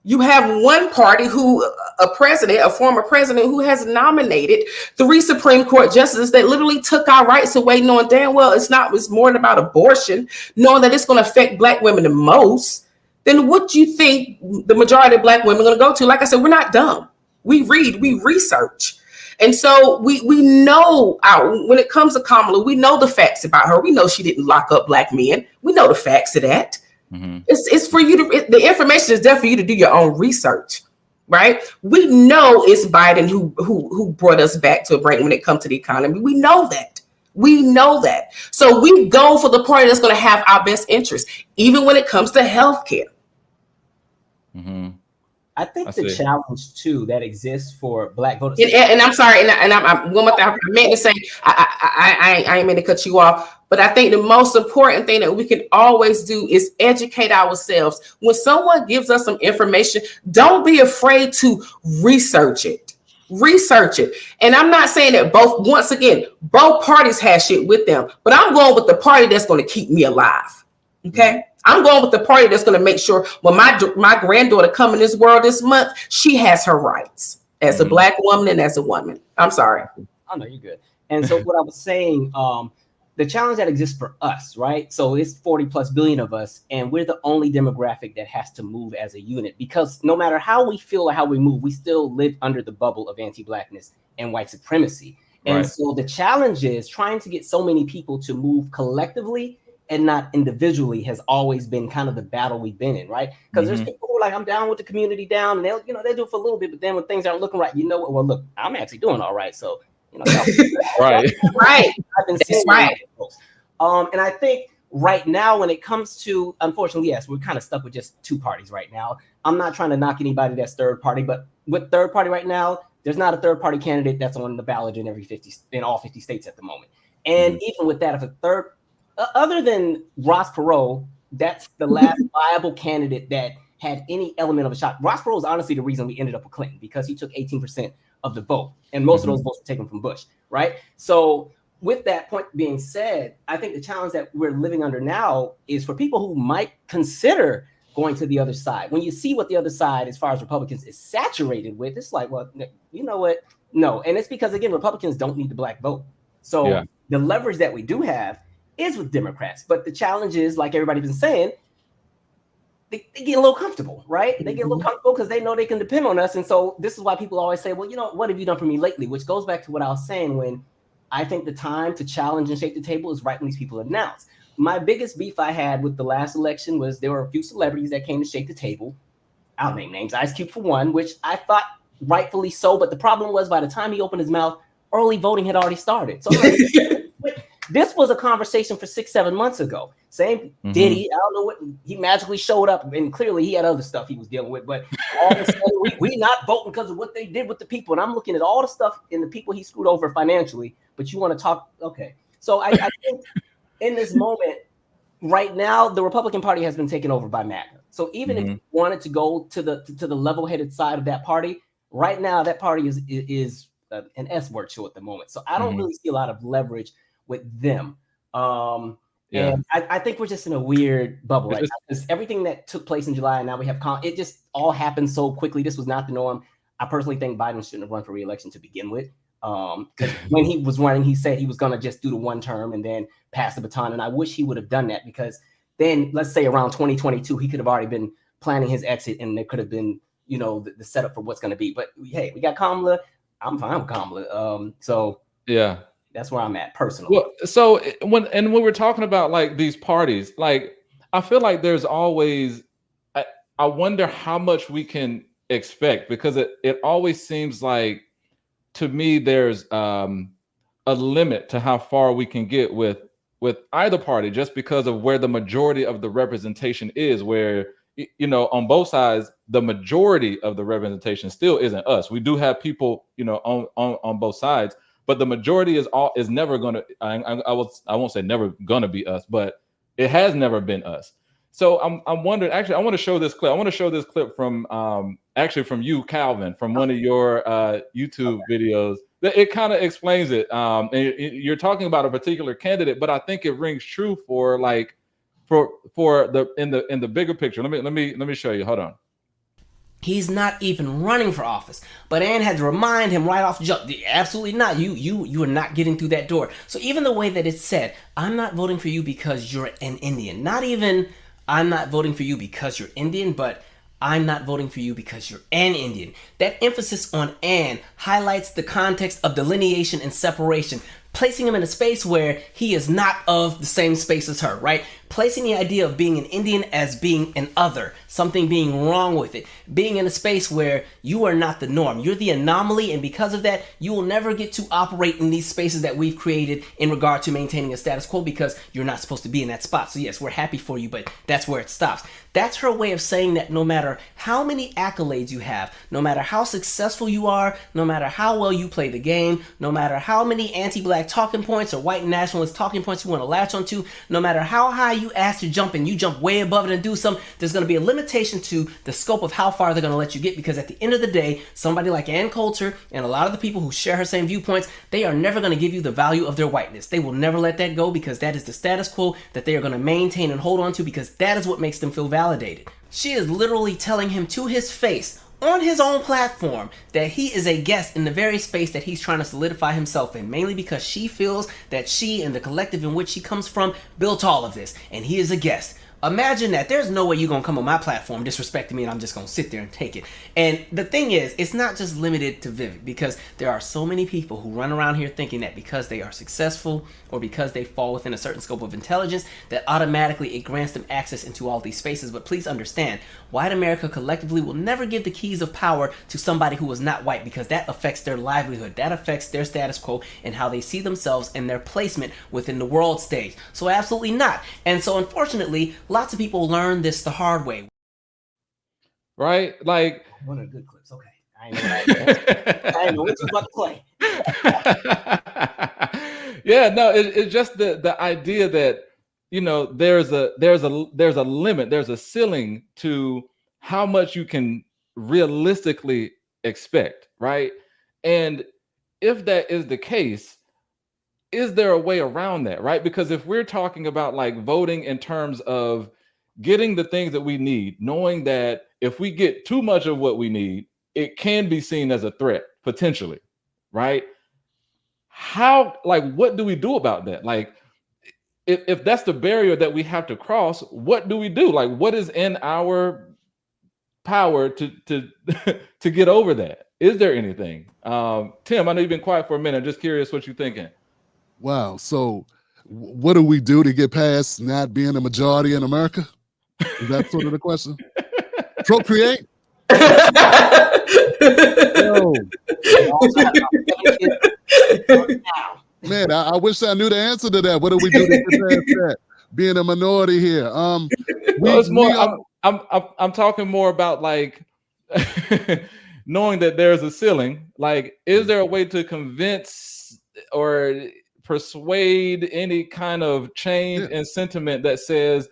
You have one party a former president who has nominated 3 Supreme Court justices that literally took our rights away, knowing damn well it's more about abortion, knowing that it's going to affect Black women the most. Then what do you think the majority of Black women are going to go to? Like I said, we're not dumb. We read, we research. And so we know when it comes to Kamala, we know the facts about her. We know she didn't lock up Black men. We know the facts of that. Mm-hmm. It's for you the information is there for you to do your own research, right? We know it's Biden who brought us back to a break when it comes to the economy. We know that. So we go for the party that's going to have our best interest, even when it comes to healthcare. Mm-hmm. I think the challenge too that exists for Black voters. And I'm sorry, and I'm one more thing. I meant to say I ain't meant to cut you off, but I think the most important thing that we can always do is educate ourselves. When someone gives us some information, don't be afraid to research it. And I'm not saying that both parties have shit with them, but I'm going with the party that's going to keep me alive. Okay. I'm going with the party that's going to make sure when my granddaughter come in this world this month, she has her rights as a Black woman and as a woman. I'm sorry. Oh, no, you're good. And so what I was saying, the challenge that exists for us, right? So it's 40+ billion of us, and we're the only demographic that has to move as a unit, because no matter how we feel or how we move, we still live under the bubble of anti-Blackness and white supremacy. And so the challenge is trying to get so many people to move collectively and not individually has always been kind of the battle we've been in, right? Because there's people who are like, I'm down with the community down, and they'll do it for a little bit, but then when things aren't looking right, well, look, I'm actually doing all right. So, right. I've been seeing and I think right now, when it comes to, unfortunately, yes, we're kind of stuck with just 2 parties right now. I'm not trying to knock anybody that's third party, but with third party right now, there's not a third party candidate that's on the ballot in all 50 states at the moment. And even with that, if a third, other than Ross Perot, that's the last viable candidate that had any element of a shot. Ross Perot is honestly the reason we ended up with Clinton, because he took 18% of the vote, and most of those votes were taken from Bush, right? So with that point being said, I think the challenge that we're living under now is for people who might consider going to the other side. When you see what the other side, as far as Republicans, is saturated with, it's like, well, you know what? No. And it's because, again, Republicans don't need the black vote. So the leverage that we do have is with Democrats. But the challenge is, like everybody's been saying, they get a little comfortable, right? They get a little comfortable because they know they can depend on us. And so this is why people always say, well, you know, what have you done for me lately? Which goes back to what I was saying when I think the time to challenge and shake the table is right when these people announce. My biggest beef I had with the last election was there were a few celebrities that came to shake the table. I'll name names, Ice Cube for one, which I thought rightfully so. But the problem was by the time he opened his mouth, early voting had already started. So this was a conversation for 6-7 months ago. Same Diddy, I don't know what, he magically showed up and clearly he had other stuff he was dealing with. But all of a sudden, we not voting because of what they did with the people. And I'm looking at all the stuff in the people he screwed over financially. But you want to talk, okay. So I think in this moment, right now, the Republican Party has been taken over by MAGA. So even if you wanted to go to the level-headed side of that party, right now that party is an S-word show at the moment. So I don't really see a lot of leverage with them. And I think we're just in a weird bubble right now because everything that took place in July and now we have it just all happened so quickly. This was not the norm. I personally think Biden shouldn't have run for re-election to begin with. Because when he was running, he said he was going to just do the one term and then pass the baton. And I wish he would have done that because then let's say around 2022, he could have already been planning his exit and there could have been, you know, the setup for what's going to be. But hey, we got Kamala. I'm fine with Kamala. So yeah, that's where I'm at personally. Well, so when we're talking about like these parties, like I feel like there's always, I wonder how much we can expect because it always seems like, to me, there's a limit to how far we can get with either party, just because of where the majority of the representation is. Where, you know, on both sides, the majority of the representation still isn't us. We do have people, you know, on both sides, but the majority is never going to. I won't say never going to be us, but it has never been us. So I'm wondering. Actually, I want to show this clip. I want to show this clip from actually from you, Calvin, from one of your YouTube videos. It kind of explains it. And you're talking about a particular candidate, but I think it rings true for like for the in the bigger picture. Let me show you. Hold on. He's not even running for office. But Ann had to remind him right off the jump, absolutely not. You are not getting through that door. So even the way that it's said, I'm not voting for you because you're an Indian. Not even I'm not voting for you because you're Indian, but I'm not voting for you because you're an Indian. That emphasis on "an" highlights the context of delineation and separation, placing him in a space where he is not of the same space as her, right? Placing the idea of being an Indian as being an other, something being wrong with it, being in a space where you are not the norm. You're the anomaly, and because of that, you will never get to operate in these spaces that we've created in regard to maintaining a status quo because you're not supposed to be in that spot. So yes, we're happy for you, but that's where it stops. That's her way of saying that no matter how many accolades you have, no matter how successful you are, no matter how well you play the game, no matter how many anti-black talking points or white nationalist talking points you want to latch onto, no matter how high you ask to jump and you jump way above it and do something, there's going to be a limitation to the scope of how far they're going to let you get, because at the end of the day, somebody like Ann Coulter and a lot of the people who share her same viewpoints, they are never going to give you the value of their whiteness. They will never let that go because that is the status quo that they are going to maintain and hold on to because that is what makes them feel validated. She is literally telling him to his face on his own platform that he is a guest in the very space that he's trying to solidify himself in, mainly because she feels that she and the collective in which she comes from built all of this, and he is a guest. Imagine that. There's no way you're going to come on my platform disrespecting me and I'm just going to sit there and take it. And the thing is, it's not just limited to Vivek, because there are so many people who run around here thinking that because they are successful or because they fall within a certain scope of intelligence, that automatically it grants them access into all these spaces. But please understand, white America collectively will never give the keys of power to somebody who is not white, because that affects their livelihood, that affects their status quo and how they see themselves and their placement within the world stage. So absolutely not. And so unfortunately, lots of people learn this the hard way. Right? Like, one of the good clips. Okay. I know what you're about to play. Yeah, no, it's just the idea that, you know, there's a limit, there's a ceiling to how much you can realistically expect, right? And if that is the case, is there a way around that, right? Because if we're talking about like voting in terms of getting the things that we need, knowing that if we get too much of what we need, it can be seen as a threat potentially, right? How, like, what do we do about that? Like, if that's the barrier that we have to cross, what do we do? Like, what is in our power to to get over that? Is there anything? Tim, I know you've been quiet for a minute. I'm just curious what you're thinking. Wow. So what do we do to get past not being a majority in America? Is that sort of the question? Procreate? Yo. Man, I wish I knew the answer to that. What do we do to get past that? Being a minority here. I'm talking more about like knowing that there's a ceiling. Like, is there a way to convince or persuade any kind of change in sentiment that says,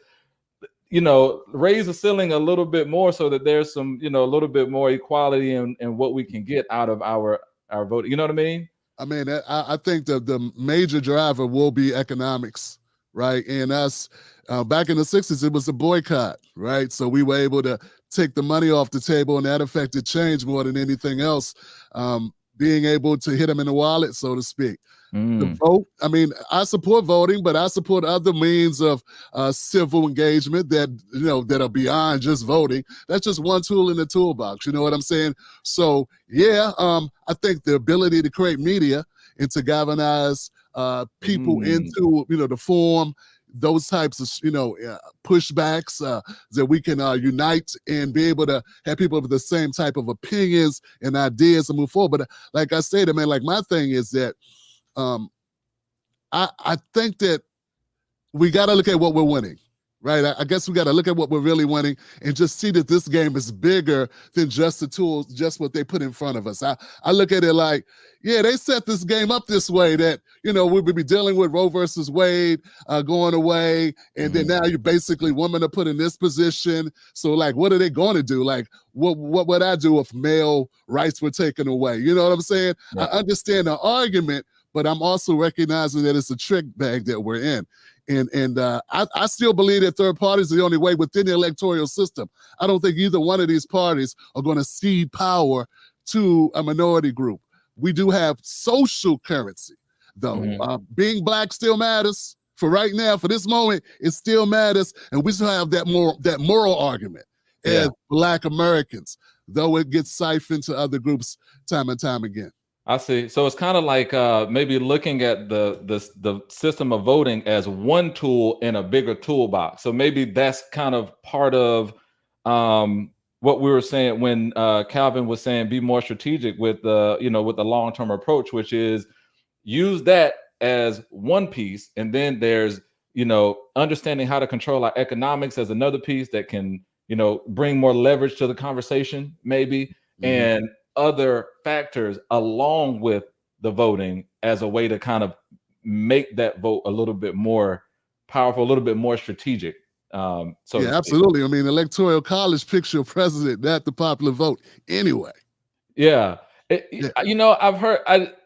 you know, raise the ceiling a little bit more so that there's some, you know, a little bit more equality in what we can get out of our vote. You know what I mean? I mean, I think the major driver will be economics, right? And us, back in the 60s, it was a boycott, right? So we were able to take the money off the table, and that affected change more than anything else. Being able to hit them in the wallet, so to speak. The vote, I mean, I support voting, but I support other means of civil engagement that, you know, that are beyond just voting. That's just one tool in the toolbox. You know what I'm saying? So, yeah, I think the ability to create media and to galvanize people into, you know, the form, those types of, you know, pushbacks that we can unite and be able to have people with the same type of opinions and ideas and move forward. But like I said, I mean, like my thing is that I think that we got to look at what we're winning, right? I guess we got to look at what we're really winning and just see that this game is bigger than just the tools, just what they put in front of us. I look at it like, yeah, they set this game up this way that, you know, we would be dealing with Roe versus Wade going away. And then now you're basically women are put in this position. So like, what are they going to do? Like, what would I do if male rights were taken away? You know what I'm saying? I understand the argument, but I'm also recognizing that it's a trick bag that we're in. And I still believe that third parties are the only way within the electoral system. I don't think either one of these parties are going to cede power to a minority group. We do have social currency, though. Being Black still matters. For right now, for this moment, it still matters. And we still have that moral argument as Black Americans, though it gets siphoned to other groups time and time again. I see. So it's kind of like maybe looking at the system of voting as one tool in a bigger toolbox. So maybe that's kind of part of what we were saying when Calvin was saying be more strategic with the, you know, with the long-term approach, which is use that as one piece, and then there's, you know, understanding how to control our economics as another piece that can, you know, bring more leverage to the conversation, maybe, and other factors along with the voting as a way to kind of make that vote a little bit more powerful, a little bit more strategic. So yeah, absolutely. I mean, electoral college picks your president, not the popular vote anyway. Yeah. You know, I've heard,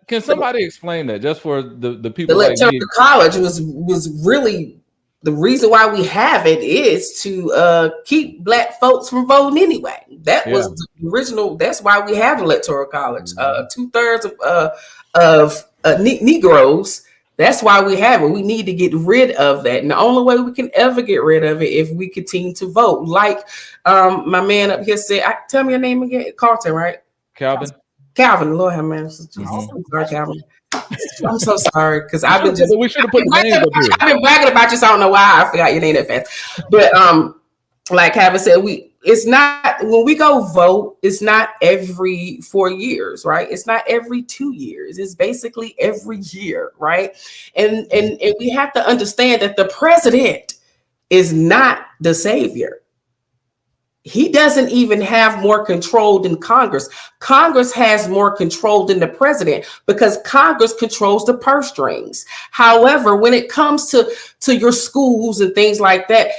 can somebody explain that just for the people? The electoral college was really the reason why we have it is to keep Black folks from voting anyway. That was the original. That's why we have electoral college. 2/3 of Negroes. That's why we have it. We need to get rid of that. And the only way we can ever get rid of it if we continue to vote. Like my man up here said, tell me your name again. Carlton, right? Calvin, Lord have mercy. Sorry, Calvin. I'm so sorry because I've been just. We should have put the names up here. I've been bragging about you, so I don't know why I forgot your name that fast. But like Calvin said, it's not when we go vote. It's not every 4 years, right? It's not every 2 years. It's basically every year, right? And we have to understand that the president is not the savior. He doesn't even have more control than Congress. Congress has more control than the president because Congress controls the purse strings. However, when it comes to your schools and things like that,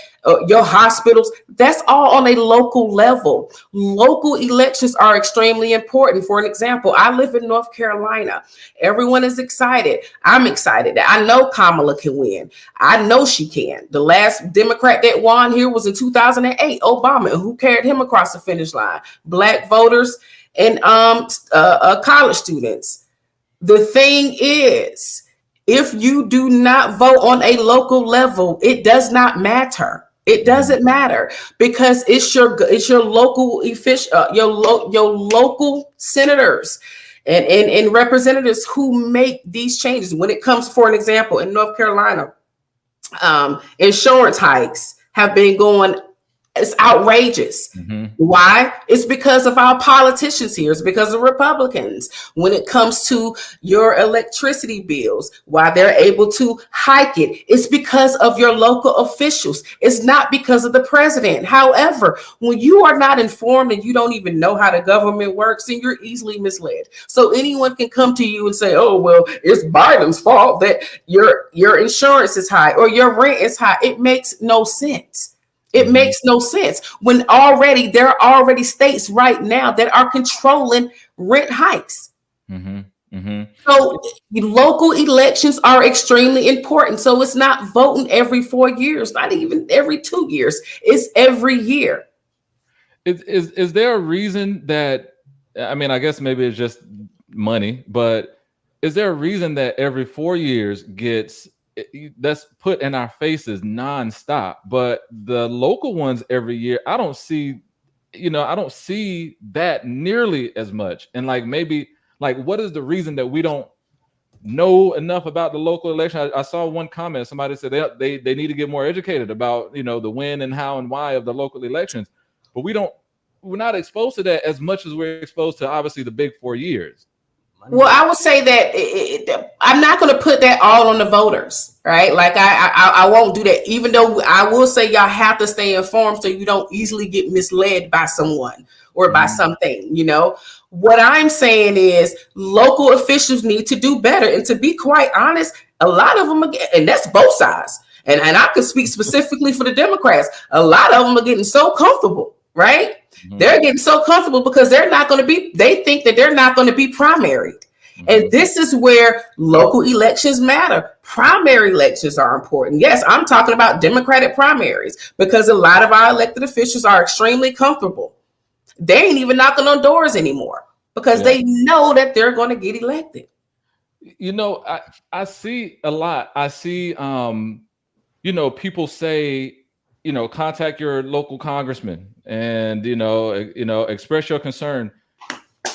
your hospitals. That's all on a local level. Local elections are extremely important. For an example, I live in North Carolina. Everyone is excited. I'm excited. I know Kamala can win. I know she can. The last Democrat that won here was in 2008, Obama. And who carried him across the finish line? Black voters and college students. The thing is, if you do not vote on a local level, it does not matter. It doesn't matter because it's your local your local senators and representatives who make these changes. When it comes, for an example, in North Carolina, insurance hikes have been going. It's outrageous. Why? It's because of our politicians here. It's because of Republicans. When it comes to your electricity bills, why they're able to hike it, it's because of your local officials. It's not because of the president. However, when you are not informed and you don't even know how the government works, then you're easily misled. So anyone can come to you and say, oh, well, it's Biden's fault that your insurance is high or your rent is high. It makes no sense. It makes no sense when there are already states right now that are controlling rent hikes. So local elections are extremely important. So it's not voting every 4 years, not even every 2 years. It's every year. Is there a reason that, I mean, I guess maybe it's just money, but is there a reason that every 4 years that's put in our faces nonstop, but the local ones every year, I don't see that nearly as much. And maybe what is the reason that we don't know enough about the local election? I saw one comment, somebody said they need to get more educated about, the when and how and why of the local elections, but we're not exposed to that as much as we're exposed to obviously the big 4 years. Well, I would say that I'm not going to put that all on the voters, right? I won't do that, even though I will say y'all have to stay informed so you don't easily get misled by someone or by something, What I'm saying is local officials need to do better. And to be quite honest, a lot of them, and that's both sides. And I can speak specifically for the Democrats. A lot of them are getting so comfortable, right? They're getting so comfortable because they think that they're not going to be primaried. And this is where local elections matter. Primary elections are important. Yes, I'm talking about Democratic primaries because a lot of our elected officials are extremely comfortable. They ain't even knocking on doors anymore because they know that they're going to get elected. I see a lot. I see, people say, contact your local congressman and, express your concern.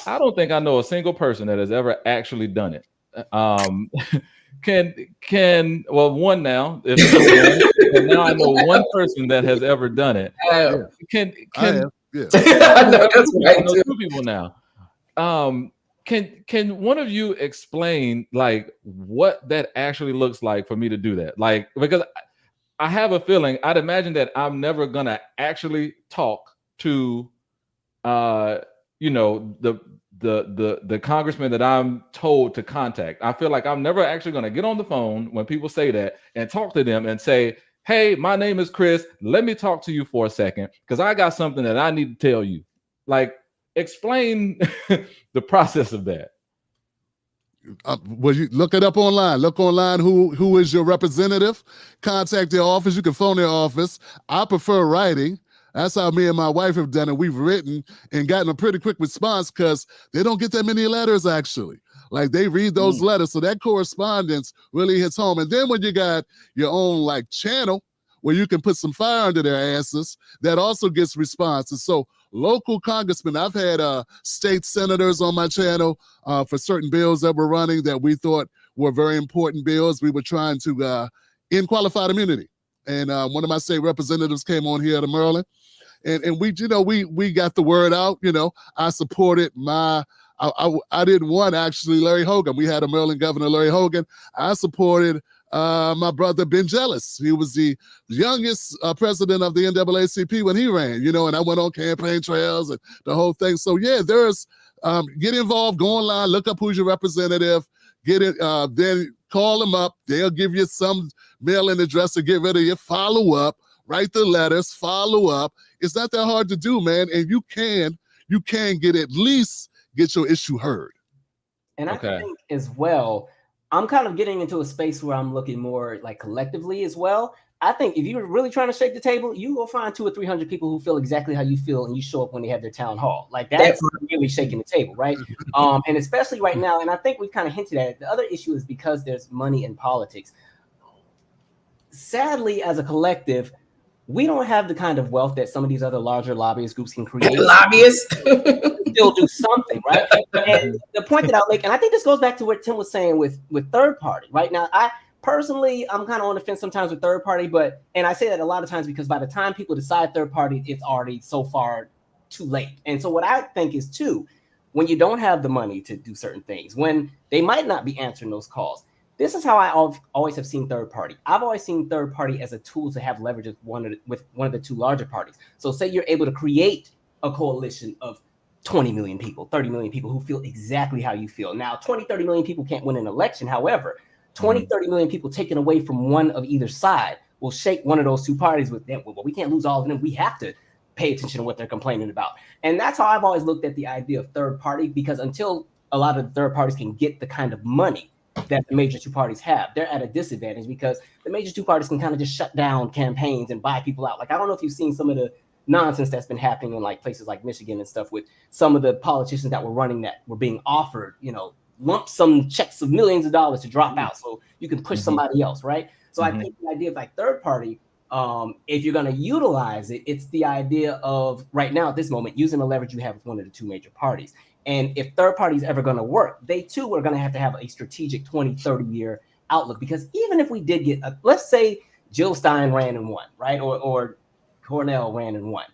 I don't think I know a single person that has ever actually done it. One now, and now I know one person that has ever done it. I know that's right. I know two people now. Can one of you explain what that actually looks like for me to do that? Because I have a feeling, I'd imagine that I'm never gonna actually talk to the congressman that I'm told to contact. I feel like I'm never actually gonna get on the phone when people say that and talk to them and say, hey, my name is Chris. Let me talk to you for a second because I got something that I need to tell you. Explain the process of that. Well, you look it up online. Look online who is your representative. Contact their office. You can phone their office. I prefer writing. That's how me and my wife have done it. We've written and gotten a pretty quick response because they don't get that many letters, actually. They read those letters. So that correspondence really hits home. And then when you got your own channel where you can put some fire under their asses, that also gets responses. So local congressmen, I've had state senators on my channel for certain bills that we're running that we thought were very important bills. We were trying to end qualified immunity. And one of my state representatives came on here to Maryland. And we got the word out. I supported I did one, actually, Larry Hogan. We had a Maryland governor, Larry Hogan. I supported my brother, Ben Jealous. He was the youngest president of the NAACP when he ran, and I went on campaign trails and the whole thing. So, there's get involved, go online, look up who's your representative, get it, then call them up. They'll give you some mailing address to get rid of you. Follow up, write the letters, follow up. It's not that hard to do, man. And you can get at least get your issue heard. And I think as well, I'm kind of getting into a space where I'm looking more like collectively as well. I think if you're really trying to shake the table, you will find 200 or 300 people who feel exactly how you feel, and you show up when they have their town hall. Like that's really shaking the table, right? And especially right now, and I think we've kind of hinted at it. The other issue is because there's money in politics. Sadly, as a collective, we don't have the kind of wealth that some of these other larger lobbyist groups can create. Lobbyists still do something, right? And the point that I'll make, and I think this goes back to what Tim was saying with third party. Right now, I personally, I'm kind of on the fence sometimes with third party, and I say that a lot of times because by the time people decide third party, it's already so far too late. And so what I think is too, when you don't have the money to do certain things, when they might not be answering those calls. This is how I always have seen third party. I've always seen third party as a tool to have leverage with one of the two larger parties. So say you're able to create a coalition of 20 million people, 30 million people who feel exactly how you feel. Now, 20, 30 million people can't win an election. However, 20, 30 million people taken away from one of either side will shake one of those two parties with them. Well, we can't lose all of them. We have to pay attention to what they're complaining about. And that's how I've always looked at the idea of third party, because until a lot of the third parties can get the kind of money that the major two parties have, they're at a disadvantage because the major two parties can kind of just shut down campaigns and buy people out. Like, I don't know if you've seen some of the nonsense that's been happening in like places like Michigan and stuff with some of the politicians that were running that were being offered, lump sum checks of millions of dollars to drop out so you can push somebody else, right? So I think the idea of like third party, if you're going to utilize it, it's the idea of right now at this moment, using the leverage you have with one of the two major parties. And if third party is ever going to work, they too are going to have a strategic 20, 30 year outlook. Because even if we did get, let's say Jill Stein ran and won, right? Or Cornell ran and won.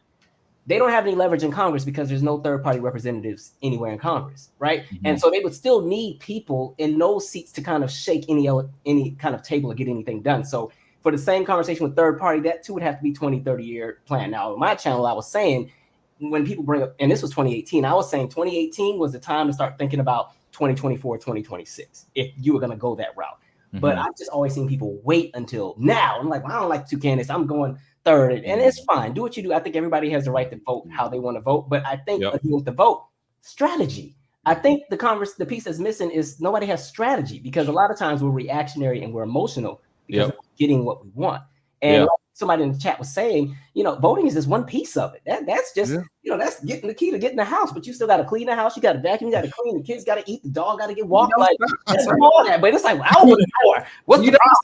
They don't have any leverage in Congress because there's no third party representatives anywhere in Congress, right? And so they would still need people in those seats to kind of shake any kind of table or get anything done. So for the same conversation with third party, that too would have to be 20, 30 year plan. Now, on my channel, I was saying, when people bring up, and this was 2018, I was saying 2018 was the time to start thinking about 2024, 2026, if you were going to go that route. But I've just always seen people wait until now. I'm like, well, I don't like two candidates. I'm going third, and it's fine. Do what you do. I think everybody has the right to vote how they want to vote. But I think with the vote, strategy. I think the piece that's missing is nobody has strategy, because a lot of times we're reactionary and we're emotional because we're getting what we want. And like somebody in the chat was saying, voting is just one piece of it. That's just, that's getting the key to getting the house, but you still got to clean the house. You got to vacuum, you got to clean, the kids got to eat, the dog got to get walked. Like, that's all that. But it's like, I open the door. What's the problem?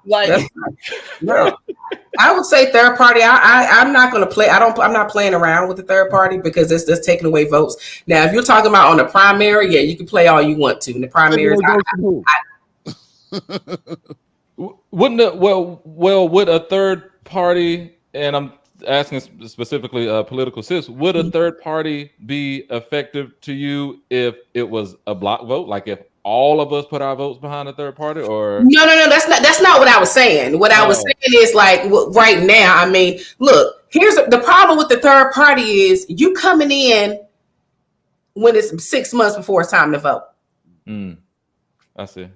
Like, no, I would say third party. I'm not going to play. I'm not playing around with the third party because that's taking away votes. Now, if you're talking about on the primary, you can play all you want to. In the primaries, wouldn't would a third party, and I'm asking specifically PoliticalSis, would a third party be effective to you if it was a block vote? Like if all of us put our votes behind a third party, or no, that's not what I was saying. What I was saying is like right now, I mean, look, here's the problem with the third party is you coming in when it's 6 months before it's time to vote. I see.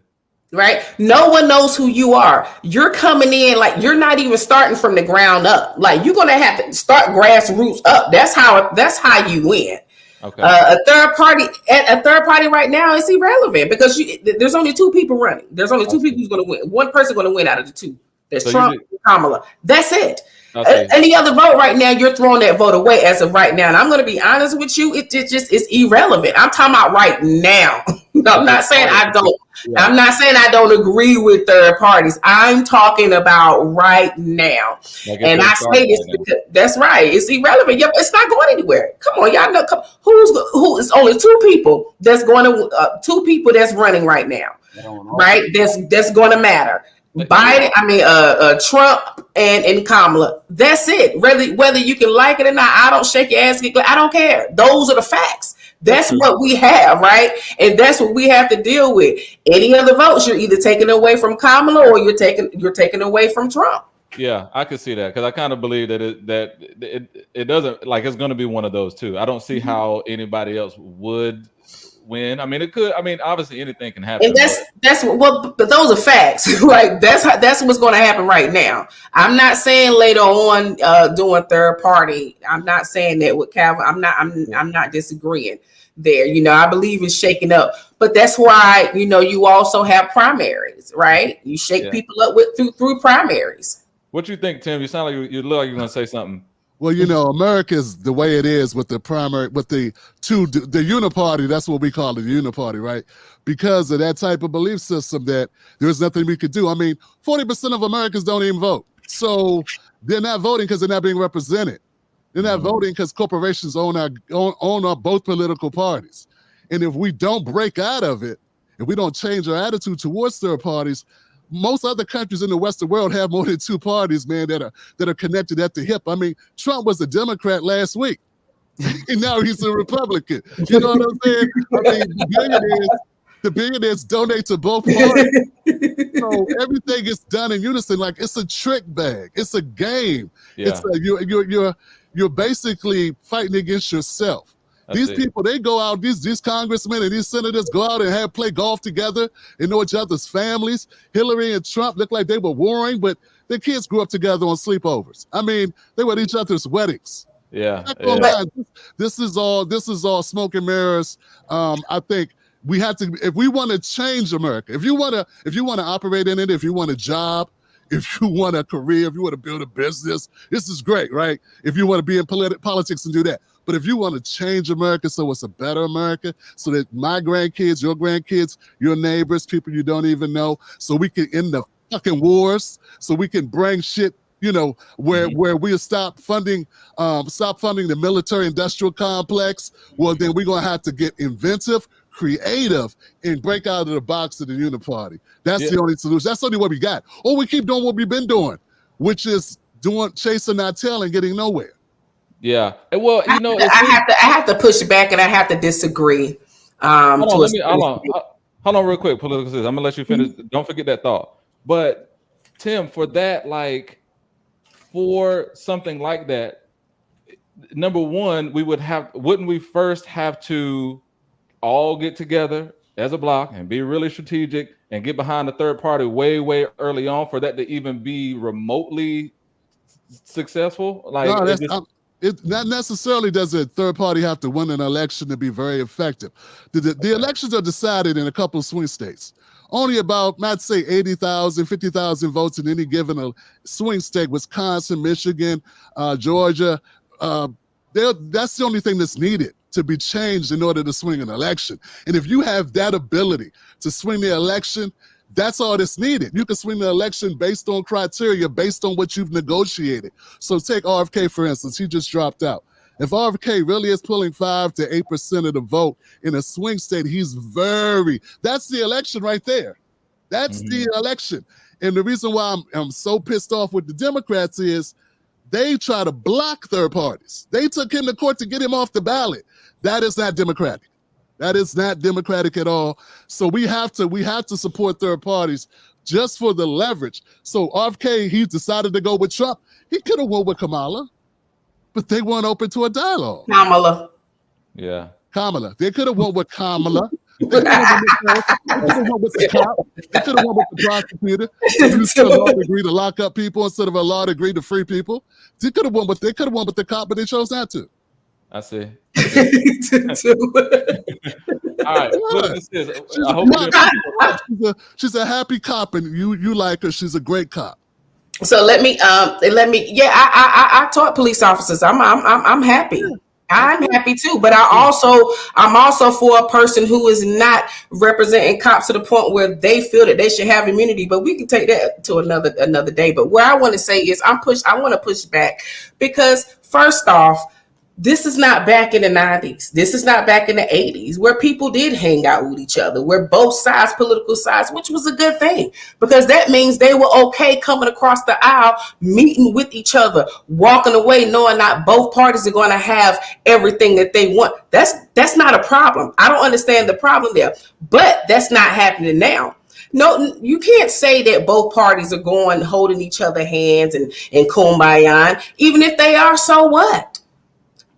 Right? No one knows who you are. You're coming in like you're not even starting from the ground up. Like you're gonna have to start grassroots up. That's how you win. Okay. A third party right now is irrelevant because there's only two people running. There's only two people who's going to win. One person going to win out of the two. There's Trump and Kamala. That's it. Any other vote right now, you're throwing that vote away as of right now. And I'm going to be honest with you, it just is irrelevant. I'm talking about right now. I'm not saying I don't. Yeah. I'm not saying I don't agree with third parties. I'm talking about right now. And I say this because that's right. It's irrelevant. It's not going anywhere. Come on, y'all know who is only two people that's going to two people that's running right now. Right? That's going to matter. Biden, Trump and Kamala. That's it. Whether you can like it or not, I don't shake your ass. I don't care. Those are the facts. That's what we have, right? And that's what we have to deal with. Any other votes, you're either taking away from Kamala or you're taking away from Trump. Yeah, I could see that because I kind of believe that it doesn't, like, it's going to be one of those two. I don't see how anybody else would win. I mean, it could. I mean, obviously anything can happen. And but those are facts. Like that's what's going to happen right now. I'm not saying later on doing third party. I'm not saying that with Calvin. I'm not disagreeing there. You know, I believe it's shaking up, but that's why, you know, you also have primaries, right? You shake people up through primaries. What you think, Tim? You sound like you look like you're going to say something. Well, you know, America's the way it is with the primary, with the uniparty. That's what we call it, the uniparty, right? Because of that type of belief system that there's nothing we could do. I mean, 40% of Americans don't even vote. So they're not voting because they're not being represented. They're not voting because corporations own our both political parties. And if we don't break out of it, if we don't change our attitude towards third parties, most other countries in the Western world have more than two parties, man, that are connected at the hip. I mean, Trump was a Democrat last week, and now he's a Republican. You know what I'm saying? I mean, the billionaires donate to both parties. So everything is done in unison. Like, it's a trick bag. It's a game. Yeah. You're basically fighting against yourself. These people, they go out, these congressmen and these senators go out and play golf together and know each other's families. Hillary and Trump look like they were warring, but their kids grew up together on sleepovers. I mean, they were at each other's weddings. Yeah. This is all smoke and mirrors. I think we have to, if we want to change America, if you want to operate in it, if you want a job, if you want a career, if you want to build a business, this is great, right? If you want to be in politics and do that. But if you want to change America so it's a better America, so that my grandkids, your neighbors, people you don't even know, so we can end the fucking wars, so we can bring shit, you know, where we stop funding the military industrial complex, well, then we're going to have to get inventive, creative, and break out of the box of the uniparty. That's the only solution. That's the only way we got. Or we keep doing what we've been doing, which is chasing our tail and getting nowhere. Yeah. Well, you know, I have to push back and I have to disagree. Hold on real quick, PoliticalSis. I'm gonna let you finish. Don't forget that thought. But Tim, for that, like, for something like that, number one, wouldn't we first have to all get together as a block and be really strategic and get behind the third party way, way early on for that to even be remotely successful? Like, no, it not necessarily does a third party have to win an election to be very effective. The elections are decided in a couple of swing states. Only about, I'd say 80,000, 50,000 votes in any given swing state. Wisconsin, Michigan, Georgia. That's the only thing that's needed to be changed in order to swing an election. And if you have that ability to swing the election, that's all that's needed. You can swing the election based on criteria, based on what you've negotiated. So take RFK, for instance. He just dropped out. If RFK really is pulling 5 to 8% of the vote in a swing state, that's the election right there. That's the election. And the reason why I'm so pissed off with the Democrats is they try to block third parties. They took him to court to get him off the ballot. That is not democratic. That is not democratic at all. So we have to support third parties just for the leverage. So RFK, he decided to go with Trump. He could have went with Kamala, but they weren't open to a dialogue. Kamala. Yeah. Kamala. They could have went with Kamala. They could have went with the cop. They could have went with the prosecutor. Instead of a law degree to lock up people instead of a law degree to free people. They could have went with the cop, but they chose not to. I see. All right. She's a happy cop, and you like her. She's a great cop. So let me. I taught police officers. I'm happy. I'm happy too, but I'm also for a person who is not representing cops to the point where they feel that they should have immunity. But we can take that to another day. But what I want to say is I want to push back because first off, this is not back in the 90s. This is not back in the 80s where people did hang out with each other, where both sides, political sides, which was a good thing because that means they were okay coming across the aisle, meeting with each other, walking away, knowing not both parties are going to have everything that they want. That's not a problem. I don't understand the problem there, but that's not happening now. No, you can't say that both parties are going holding each other hands and kumbaya, even if they are, so what?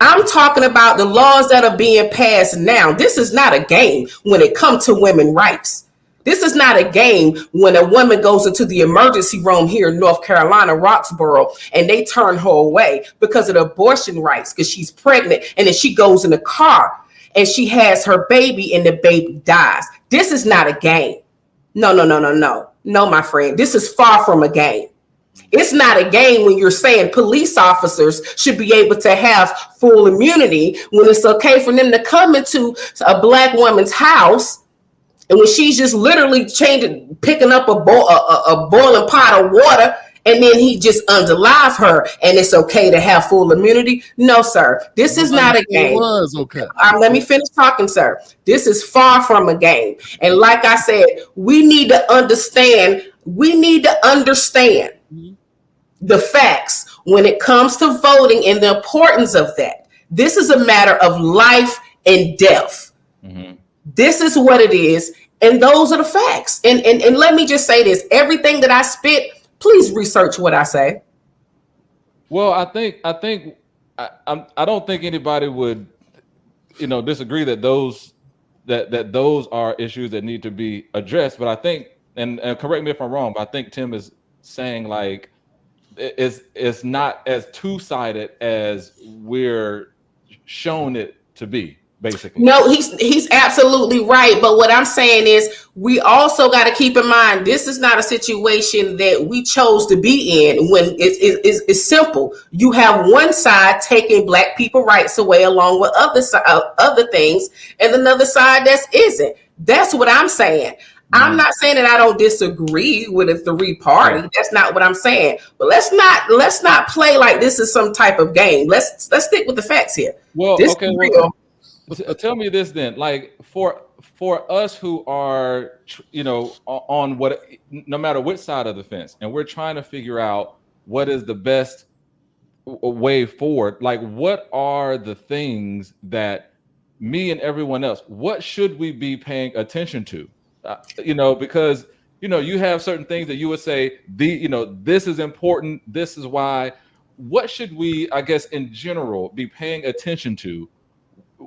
I'm talking about the laws that are being passed now. This is not a game when it comes to women's rights. This is not a game when a woman goes into the emergency room here in North Carolina, Roxborough, and they turn her away because of the abortion rights, because she's pregnant, and then she goes in the car and she has her baby and the baby dies. This is not a game. No, my friend. This is far from a game. It's not a game when you're saying police officers should be able to have full immunity when it's okay for them to come into a Black woman's house, and when she's just literally picking up a boiling pot of water, and then he just underlive her, and it's okay to have full immunity. No, sir. This is not a game. It was okay. Let me finish talking, sir. This is far from a game. And like I said, we need to understand the facts when it comes to voting and the importance of that. This is a matter of life and death. Mm-hmm. This is what it is, and those are the facts. And let me just say this: everything that I spit, please research what I say. Well, I don't think anybody would, disagree that those are issues that need to be addressed. But I think, and correct me if I'm wrong, but I think Tim is saying like it's not as two-sided as we're shown it to be. Basically. No, he's absolutely right. But what I'm saying is we also got to keep in mind this is not a situation that we chose to be in. When it's simple. You have one side taking Black people rights away along with other things, and another side that isn't. That's what I'm saying. I'm not saying that I don't disagree with a three-party. That's not what I'm saying. But let's not play like this is some type of game. Let's stick with the facts here. Well, this okay. is real. Tell me this then, like for us who are, on what, no matter which side of the fence, and we're trying to figure out what is the best way forward. Like, what are the things that me and everyone else, what should we be paying attention to? Because, you have certain things that you would say, this is important. This is why. What should we, I guess, in general, be paying attention to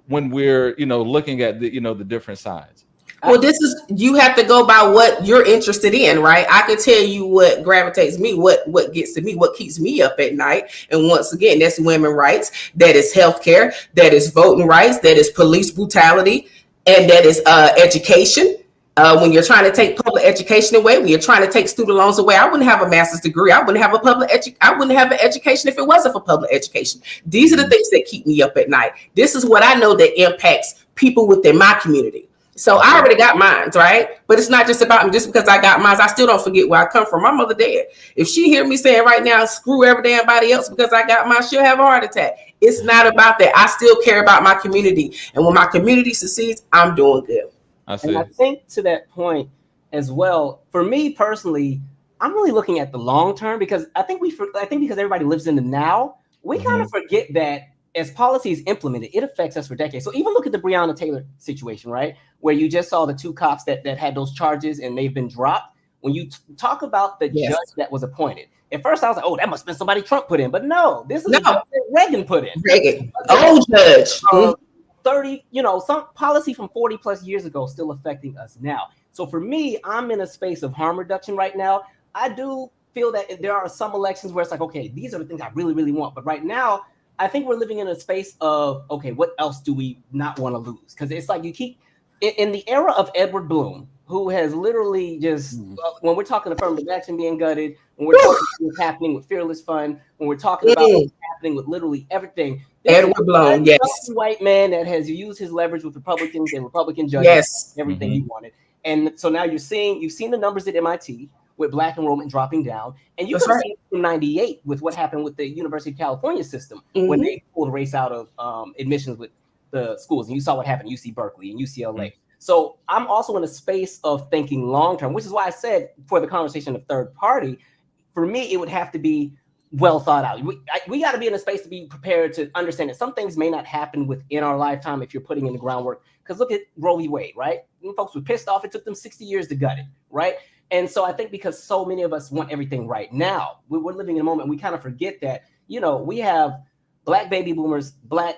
when we're looking at the different sides? Well, you have to go by what you're interested in, right? I can tell you what gravitates me, what gets to me, what keeps me up at night. And once again, that's women's rights, that is healthcare, that is voting rights, that is police brutality, and that is education. When you're trying to take public education away, when you're trying to take student loans away, I wouldn't have a master's degree. I wouldn't have I wouldn't have an education if it wasn't for public education. These are the things that keep me up at night. This is what I know that impacts people within my community. So I already got mine, right? But it's not just about me. Just because I got mine, I still don't forget where I come from. My mother dead. If she hear me saying right now, screw every damn body else because I got mine, she'll have a heart attack. It's not about that. I still care about my community. And when my community succeeds, I'm doing good. And I think to that point as well, for me personally, I'm really looking at the long term because I think because everybody lives in the now, we kind of forget that as policy is implemented, it affects us for decades. So even look at the Breonna Taylor situation, right? Where you just saw the two cops that had those charges and they've been dropped. When you talk about the judge that was appointed, at first I was like, oh, that must have been somebody Trump put in. But no, this is a judge that Reagan put in. Reagan, old judge. 30, some policy from 40 plus years ago still affecting us now. So for me, I'm in a space of harm reduction right now. I do feel that there are some elections where it's like, okay, these are the things I really, really want. But right now, I think we're living in a space of, okay, what else do we not want to lose? Because it's like you keep, in the era of Edward Bloom, who has literally just, when we're talking affirmative action being gutted, when we're talking what's happening with Fearless Fund, when we're talking about what's happening with literally everything. Edward Bloom, yes. White man that has used his leverage with Republicans and Republican judges, everything he wanted. And so now you've seen the numbers at MIT with Black enrollment dropping down. And you can see it from 98 with what happened with the University of California system when they pulled race out of admissions with the schools. And you saw what happened at UC Berkeley and UCLA. So I'm also in a space of thinking long term, which is why I said for the conversation of third party, for me, it would have to be well thought out. We got to be in a space to be prepared to understand that some things may not happen within our lifetime if you're putting in the groundwork. Because look at Roe v. Wade, right? When folks were pissed off, it took them 60 years to gut it, right? And so I think because so many of us want everything right now, we're living in a moment, we kind of forget that, we have Black baby boomers, Black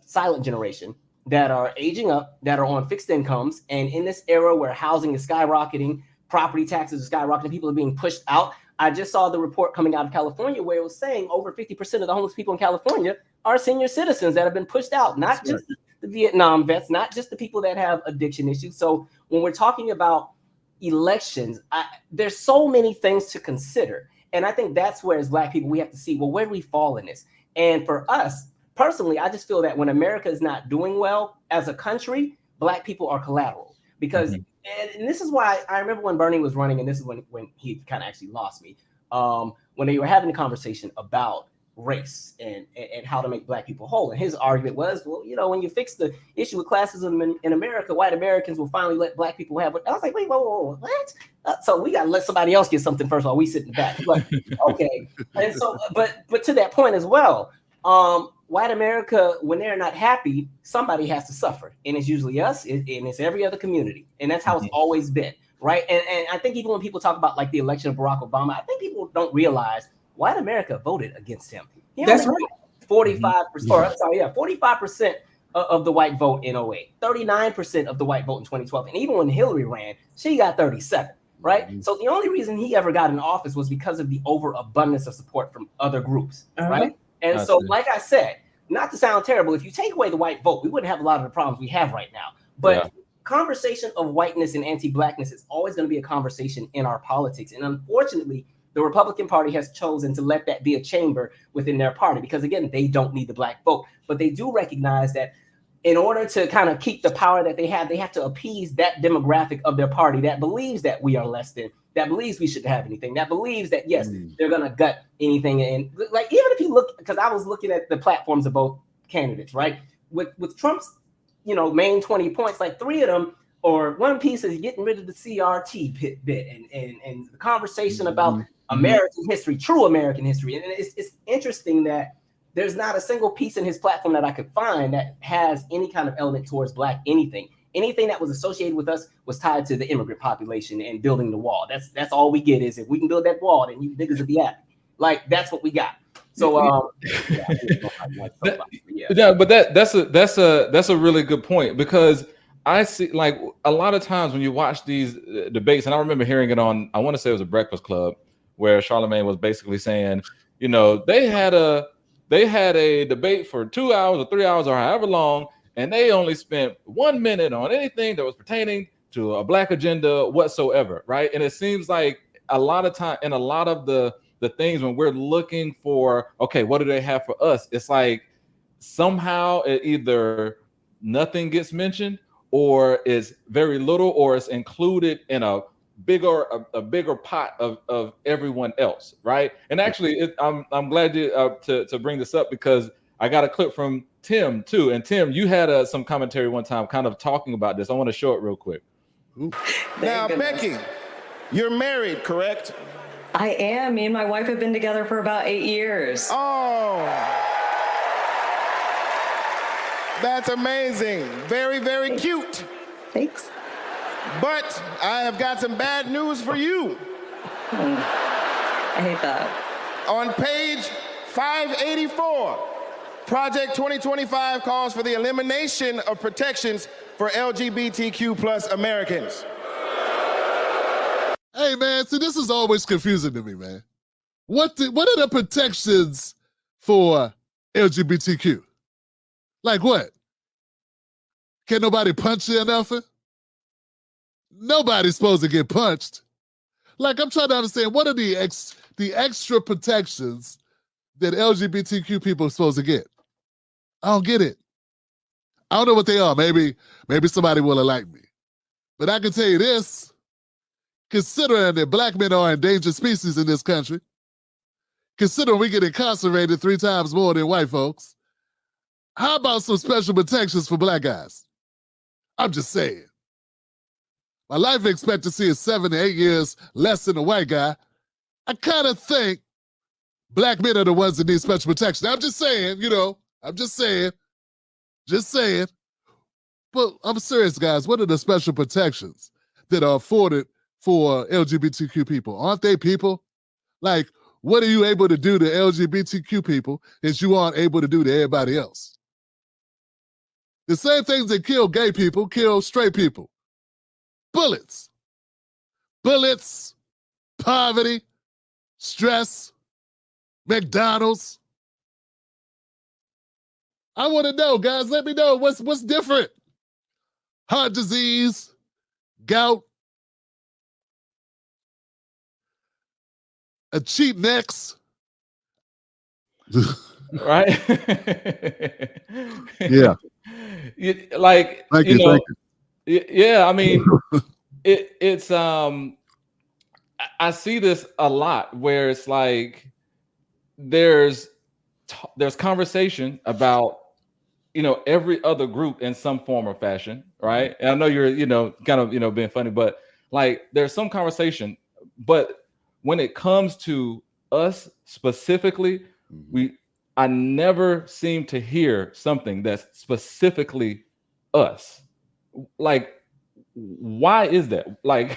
silent generation that are aging up, that are on fixed incomes. And in this era where housing is skyrocketing, property taxes are skyrocketing, people are being pushed out. I just saw the report coming out of California where it was saying over 50% of the homeless people in California are senior citizens that have been pushed out, not just the Vietnam vets, not just the people that have addiction issues. So when we're talking about elections, there's so many things to consider. And I think that's where, as Black people, we have to see, well, where do we fall in this? And for us, personally, I just feel that when America is not doing well as a country, Black people are collateral. Because, and this is why I remember when Bernie was running, and this is when he kind of actually lost me, when they were having a conversation about race and how to make Black people whole. And his argument was, well, you know, when you fix the issue with classism in America, white Americans will finally let Black people have it. I was like, wait, whoa, what? So we got to let somebody else get something first while we sit in the back. But, okay. And so, but to that point as well, white America, when they're not happy, somebody has to suffer. And it's usually us, and it's every other community. And that's how it's always been, right? And I think even when people talk about like the election of Barack Obama, I think people don't realize white America voted against him. That's right. 45%, 45% of the white vote in 08, 39% of the white vote in 2012. And even when Hillary ran, she got 37, right? So the only reason he ever got in office was because of the overabundance of support from other groups, right? And so, like I said, not to sound terrible, if you take away the white vote, we wouldn't have a lot of the problems we have right now. But conversation of whiteness and anti-Blackness is always going to be a conversation in our politics. And unfortunately, the Republican Party has chosen to let that be a chamber within their party because, again, they don't need the Black vote. But they do recognize that in order to kind of keep the power that they have to appease that demographic of their party that believes that we are less than, that believes we shouldn't have anything, that believes that, yes, they're going to gut anything. And like, even if you look, because I was looking at the platforms of both candidates, right? With Trump's, you know, main 20 points, like 3 of them, or one piece is getting rid of the CRT bit and the conversation about American history, true American history. And it's interesting that there's not a single piece in his platform that I could find that has any kind of element towards Black anything. Anything that was associated with us was tied to the immigrant population and building the wall. That's all we get is if we can build that wall, then you niggas will be happy. Like that's what we got. So but that's a really good point because I see like a lot of times when you watch these debates, and I remember hearing it on, I want to say it was a Breakfast Club where Charlemagne was basically saying, you know, they had a debate for 2 hours or 3 hours or however long, and they only spent 1 minute on anything that was pertaining to a Black agenda whatsoever, right? And it seems like a lot of time in a lot of the things when we're looking for, okay, what do they have for us? It's like somehow it either nothing gets mentioned or it's very little or it's included in a bigger pot of everyone else, right? And actually, I'm glad you to bring this up because I got a clip from Tim too. And Tim, you had some commentary one time, kind of talking about this. I want to show it real quick. Now, Becky, you're married, correct? I am. Me and my wife have been together for about 8 years. Oh, that's amazing. Very, very cute. Thanks. But I have got some bad news for you. I hate that. On page 584, Project 2025 calls for the elimination of protections for LGBTQ plus Americans. Hey, man, see, this is always confusing to me, man. What are the protections for LGBTQ? Like what? Can't nobody punch you or nothing? Nobody's supposed to get punched. Like, I'm trying to understand, what are the extra protections that LGBTQ people are supposed to get? I don't get it. I don't know what they are. Maybe somebody will enlighten me. But I can tell you this, considering that Black men are endangered species in this country, considering we get incarcerated 3 times more than white folks, how about some special protections for Black guys? I'm just saying. My life expectancy is 7 to 8 years less than a white guy. I kind of think Black men are the ones that need special protection. I'm just saying, you know, just saying. But I'm serious, guys. What are the special protections that are afforded for LGBTQ people? Aren't they people? Like, what are you able to do to LGBTQ people that you aren't able to do to everybody else? The same things that kill gay people kill straight people. Bullets, poverty, stress, McDonald's. I want to know, guys. Let me know what's different. Heart disease, gout, a cheap necks. Right? Yeah. Like, Thank you you. know, Thank you. yeah, I mean, it's I see this a lot where it's like there's conversation about, you know, every other group in some form or fashion, right? And I know you're, you know, kind of, you know, being funny, but like there's some conversation, but when it comes to us specifically, I never seem to hear something that's specifically us. Like, why is that? Like,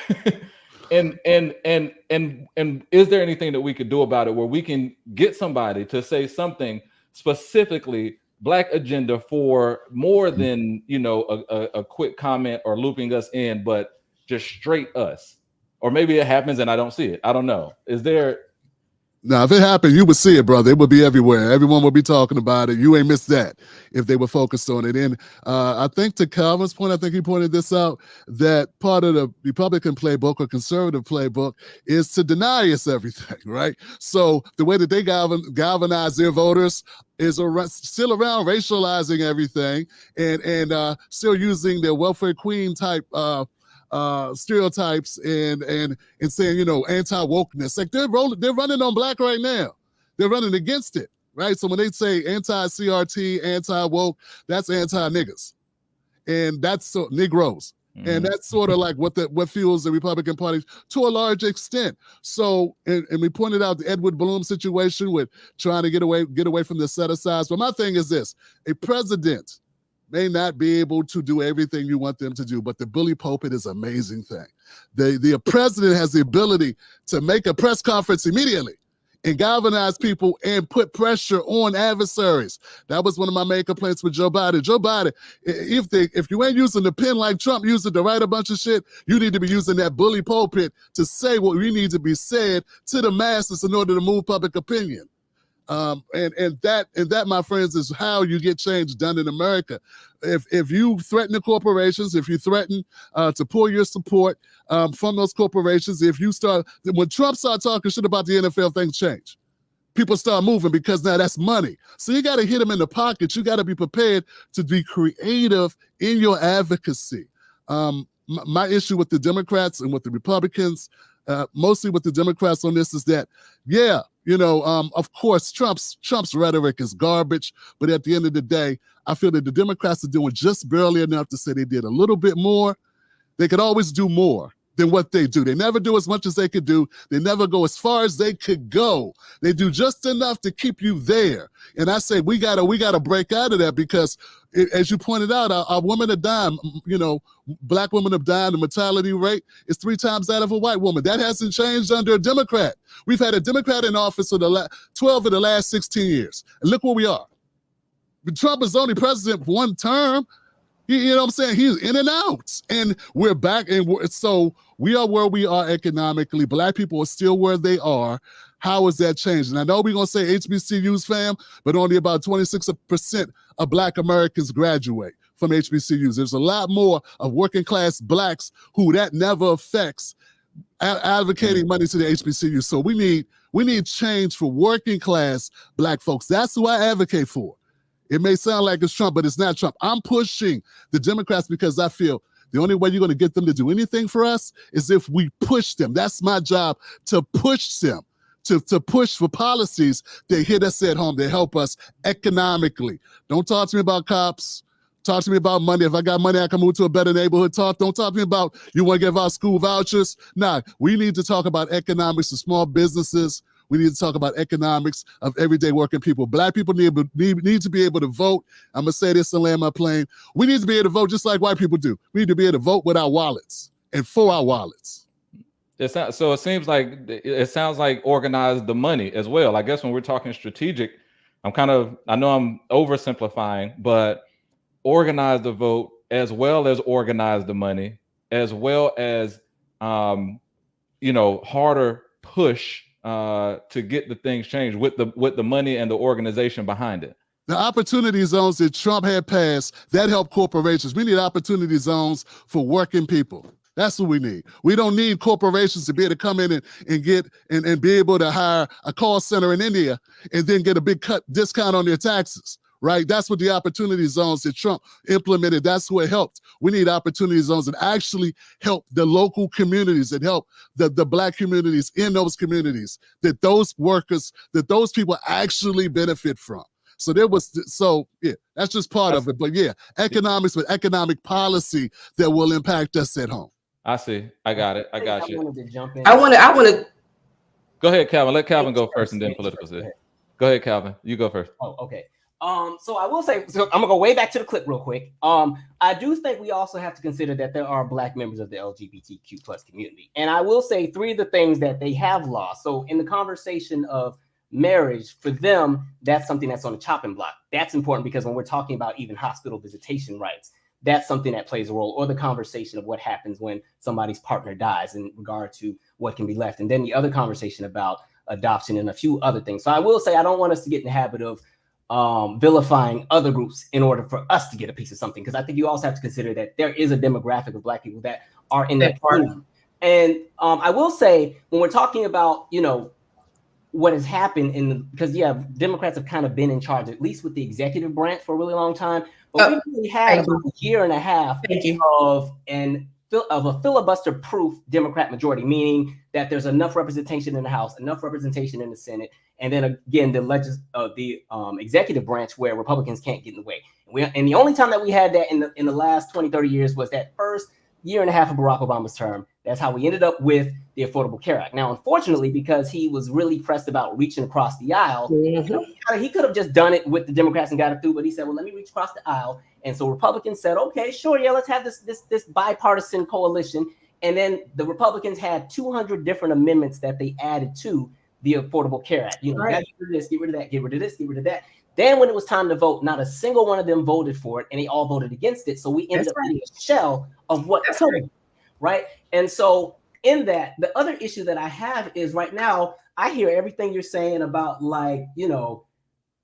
and is there anything that we could do about it where we can get somebody to say something specifically Black agenda for more than, you know, a quick comment or looping us in, but just straight us? Or maybe it happens and I don't see it. I don't know. Is there? Now, if it happened, you would see it, brother. It would be everywhere. Everyone would be talking about it. You ain't missed that if they were focused on it. And I think to Calvin's point, I think he pointed this out, that part of the Republican playbook or conservative playbook is to deny us everything, right? So the way that they galvanize their voters is still around racializing everything and still using their welfare queen type stereotypes and saying, you know, anti-wokeness. Like they're running on Black right now. They're running against it, right? So when they say anti-CRT, anti-woke, that's anti-niggas. And that's Negroes. Mm-hmm. And that's sort of like what fuels the Republican Party to a large extent. So, and we pointed out the Edward Bloom situation with trying to get away from the set-asides. But my thing is this: a president may not be able to do everything you want them to do, but the bully pulpit is an amazing thing. The president has the ability to make a press conference immediately and galvanize people and put pressure on adversaries. That was one of my main complaints with Joe Biden. Joe Biden, if you ain't using the pen like Trump used it to write a bunch of shit, you need to be using that bully pulpit to say what we need to be said to the masses in order to move public opinion. And that, my friends, is how you get change done in America. If you threaten the corporations, if you threaten to pull your support from those corporations, when Trump started talking shit about the NFL, things change. People start moving because now that's money. So you got to hit them in the pocket. You got to be prepared to be creative in your advocacy. My issue with the Democrats and with the Republicans, mostly with the Democrats on this, is that, of course, Trump's rhetoric is garbage. But at the end of the day, I feel that the Democrats are doing just barely enough to say they did a little bit more. They could always do more than what they do. They never do as much as they could do. They never go as far as they could go. They do just enough to keep you there. And I say we gotta break out of that, because as you pointed out, our women are dying. Black women are dying. The mortality rate is 3 times that of a white woman. That hasn't changed under a Democrat. We've had a Democrat in office for 12 of the last 16 years. And look where we are. Trump is only president for one term. You know what I'm saying? He's in and out. And we're back. So we are where we are economically. Black people are still where they are. How is that changing? I know we're going to say HBCUs, fam, but only about 26% of Black Americans graduate from HBCUs. There's a lot more of working class Blacks who that never affects advocating money to the HBCUs. So we need change for working class Black folks. That's who I advocate for. It may sound like it's Trump, but it's not Trump. I'm pushing the Democrats because I feel the only way you're going to get them to do anything for us is if we push them. That's my job, to push them, to push for policies that hit us at home, that help us economically. Don't talk to me about cops. Talk to me about money. If I got money, I can move to a better neighborhood. Don't talk to me about you want to give out school vouchers. Nah, we need to talk about economics of small businesses. We need to talk about economics of everyday working people. Black people need to be able to vote. I'm going to say this and land my plane. We need to be able to vote just like white people do. We need to be able to vote with our wallets and for our wallets. So it sounds like organize the money as well. I guess when we're talking strategic, I know I'm oversimplifying, but organize the vote, as well as organize the money, as well as harder push to get the things changed with the money and the organization behind it. The opportunity zones that Trump had passed, that helped corporations. We need opportunity zones for working people. That's what we need. We don't need corporations to be able to come in and get and be able to hire a call center in India and then get a big discount on their taxes, right? That's what the opportunity zones that Trump implemented, that's what helped. We need opportunity zones that actually help the local communities, that help the Black communities in those communities, that those workers, that those people actually benefit from. So that's just part of it. But yeah, economics with economic policy that will impact us at home. I see. I got it. I got you. wanted to jump in. I want to. Go ahead, Calvin. Let Calvin go first, and then PoliticalSis. Go ahead, Calvin. You go first. Oh, okay. So I will say, so I'm gonna go way back to the clip real quick. I do think we also have to consider that there are Black members of the LGBTQ plus community, and I will say 3 of the things that they have lost. So in the conversation of marriage, for them, that's something that's on the chopping block. That's important because when we're talking about even hospital visitation rights, that's something that plays a role, or the conversation of what happens when somebody's partner dies in regard to what can be left. And then the other conversation about adoption and a few other things. So I will say, I don't want us to get in the habit of vilifying other groups in order for us to get a piece of something, because I think you also have to consider that there is a demographic of Black people that are in that part. And I will say, when we're talking about, what has happened because Democrats have kind of been in charge, at least with the executive branch, for a really long time. But we really had about a year and a half of a filibuster-proof Democrat majority, meaning that there's enough representation in the House, enough representation in the Senate, and then again the executive branch where Republicans can't get in the way. And the only time that we had that in the last 20, 30 years was that first year and a half of Barack Obama's term. That's how we ended up with the Affordable Care Act. Now, unfortunately, because he was really pressed about reaching across the aisle, he could have just done it with the Democrats and got it through, but he said, well, let me reach across the aisle. And so Republicans said, okay, sure, yeah, let's have this bipartisan coalition. And then the Republicans had 200 different amendments that they added to the Affordable Care Act. Get rid of this, get rid of that, get rid of this, get rid of that. Then when it was time to vote, not a single one of them voted for it, and they all voted against it. So we ended up being a shell of what could, right? And so in that, the other issue that I have is right now, I hear everything you're saying about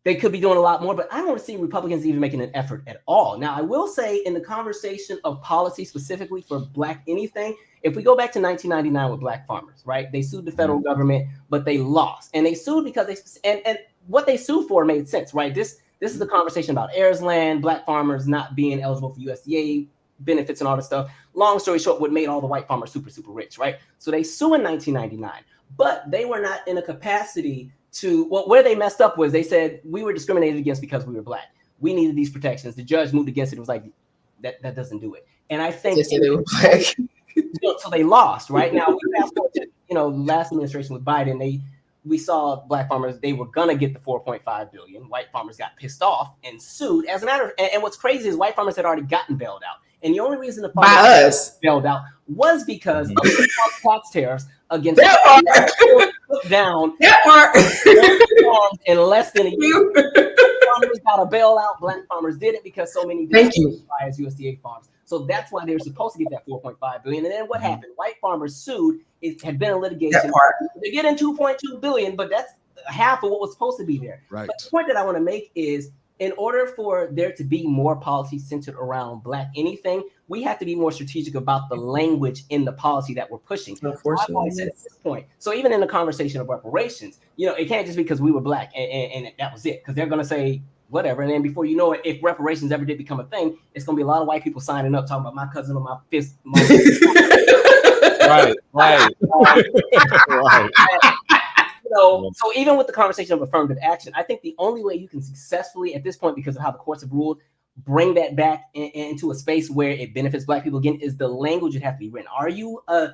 they could be doing a lot more, but I don't see Republicans even making an effort at all. Now, I will say in the conversation of policy specifically for Black anything, if we go back to 1999 with Black farmers, right? They sued the federal government, but they lost. And they sued because and what they sued for made sense, right? This is the conversation about heirs land, Black farmers not being eligible for USDA benefits and all this stuff. Long story short, what made all the white farmers super, super rich, right? So they sue in 1999, but they were not in a capacity where they messed up was they said we were discriminated against because we were Black. We needed these protections. The judge moved against it. It was like, that doesn't do it. And I think so they lost, right? Now, we fast forward to, last administration with Biden, we saw Black farmers, they were gonna get the $4.5 billion. White farmers got pissed off and sued. As a matter of, and what's crazy is white farmers had already gotten bailed out. And the only reason the farmers bailed out was because of the tax tariffs against down in less than a year. Farmers got a bailout. Black farmers didn't because so many as USDA farms. So that's why they were supposed to get that $4.5 billion. And then what happened? White farmers sued. It had been a litigation. They get in $2.2 billion, but that's half of what was supposed to be there. Right. But the point that I want to make is, in order for there to be more policy centered around Black anything, we have to be more strategic about the language in the policy that we're pushing. Unfortunately, at this point. So even in the conversation of reparations, it can't just be because we were Black and that was it. Because they're going to say whatever. And then before you know it, if reparations ever did become a thing, it's going to be a lot of white people signing up talking about my cousin on my fifth. Right. So even with the conversation of affirmative action, I think the only way you can successfully at this point, because of how the courts have ruled, bring that back into a space where it benefits Black people again is the language would have to be written. Are you a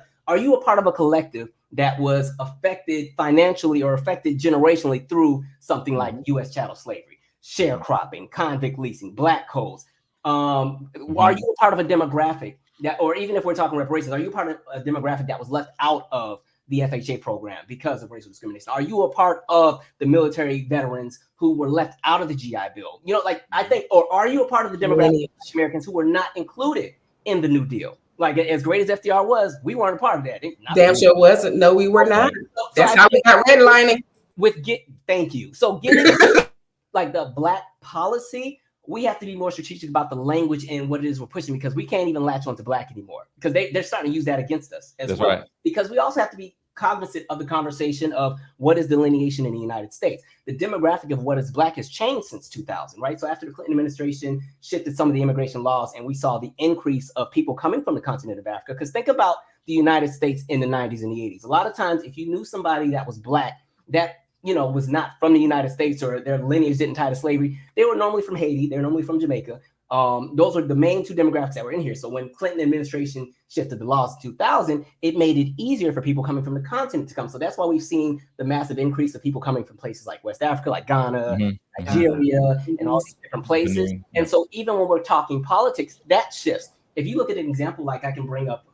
part of a collective that was affected financially or affected generationally through something like U.S. chattel slavery, sharecropping, convict leasing, Black codes? Are you a part of a demographic that, or even if we're talking reparations, are you part of a demographic that was left out of the FHA program because of racial discrimination? Are you a part of the military veterans who were left out of the GI Bill? You know, like I think, or are you a part of the demographic of Americans who were not included in the New Deal? Like as great as FDR was, we weren't a part of that. Damn sure wasn't. No, we were not. That's how we got redlining. Thank you. So getting like the Black policy, we have to be more strategic about the language and what it is we're pushing, because we can't even latch on to Black anymore because they're starting to use that against us as well. Right. Because we also have to be cognizant of the conversation of what is delineation in the United States. The demographic of what is Black has changed since 2000, right? So after the Clinton administration shifted some of the immigration laws and we saw the increase of people coming from the continent of Africa, because think about the United States in the 90s and the 80s. A lot of times, if you knew somebody that was Black, that was not from the United States or their lineage didn't tie to slavery, they were normally from Haiti, they were normally from Jamaica. Those were the main two demographics that were in here. So when Clinton administration shifted the laws in 2000, it made it easier for people coming from the continent to come. So that's why we've seen the massive increase of people coming from places like West Africa, like Ghana, Nigeria, and all these different places. And so even when we're talking politics, that shifts. If you look at an example, like I can bring up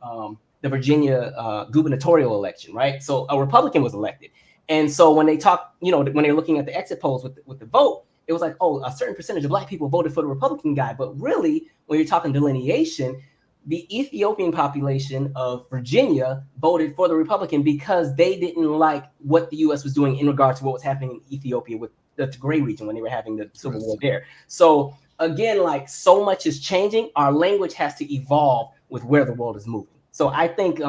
the Virginia gubernatorial election, right? So a Republican was elected. And so when they talk, when they're looking at the exit polls with the vote, it was like, oh, a certain percentage of Black people voted for the Republican guy. But really, when you're talking delineation, the Ethiopian population of Virginia voted for the Republican because they didn't like what the U.S. was doing in regard to what was happening in Ethiopia with the Tigray region when they were having the civil war there. So again, like so much is changing. Our language has to evolve with where the world is moving. So I think,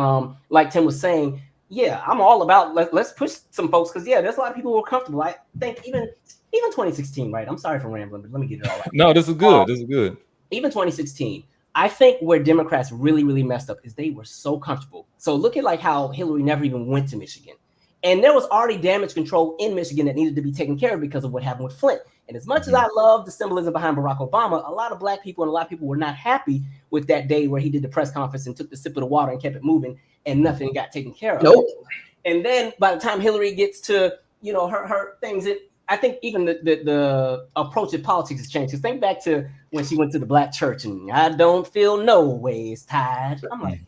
like Tim was saying, yeah, I'm all about let's push some folks because there's a lot of people who are comfortable. I think even 2016, right? I'm sorry for rambling, but let me get it all out. No, this is good. This is good. Even 2016, I think where Democrats really, really messed up is they were so comfortable. So look at like how Hillary never even went to Michigan. And there was already damage control in Michigan that needed to be taken care of because of what happened with Flint. And as much as I love the symbolism behind Barack Obama, a lot of Black people and a lot of people were not happy with that day where he did the press conference and took the sip of the water and kept it moving and nothing got taken care of. Nope. And then by the time Hillary gets to, her things, I think even the approach of politics has changed. Because think back to when she went to the Black church and I don't feel no ways tied. I'm like,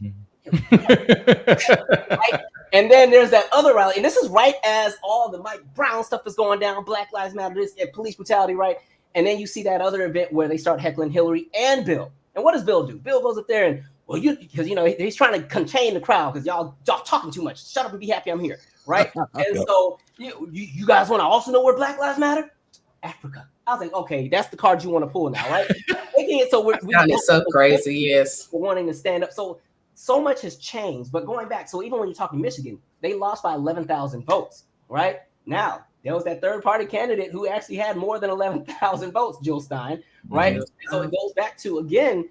right? And then there's that other rally, and this is right as all the Mike Brown stuff is going down, Black Lives Matter, this police brutality, right? And then you see that other event where they start heckling Hillary and Bill. And what does Bill do? Bill goes up there and, because he's trying to contain the crowd because y'all talking too much. Shut up and be happy I'm here, right? And so you guys want to also know where Black Lives Matter? Africa. I was like, okay, that's the card you want to pull now, right? Making it so we're so crazy, yes. We're wanting to stand up. So much has changed, but going back, so even when you're talking Michigan, they lost by 11,000 votes, right? Now, there was that third party candidate who actually had more than 11,000 votes, Jill Stein, right? Mm-hmm. So it goes back to, again,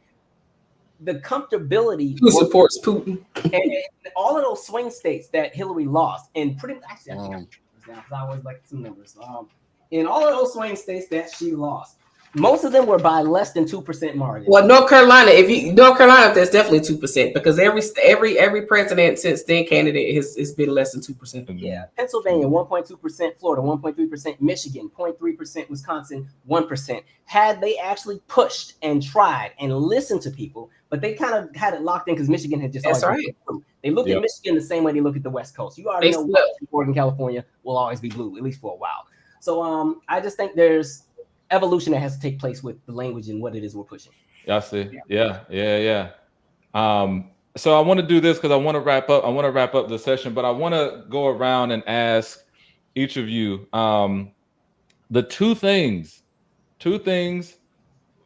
the comfortability. Who supports Putin? And all of those swing states that Hillary lost, and pretty much, actually, I think I because I always like some numbers. In all of those swing states that she lost, most of them were by less than 2% margin. Well, North Carolina, there's definitely 2% because every president since then candidate has been less than 2%. Yeah, Pennsylvania 1.2%, Florida 1.3%, Michigan 0.3%, Wisconsin 1%. Had they actually pushed and tried and listened to people, but they kind of had it locked in because Michigan had just. That's right. They look at Michigan the same way they look at the West Coast. You already know Oregon, California will always be blue, at least for a while. So I just think there's evolution that has to take place with the language and what it is we're pushing. I see. Yeah. So I want to do this because I want to wrap up the session, but I want to go around and ask each of you the two things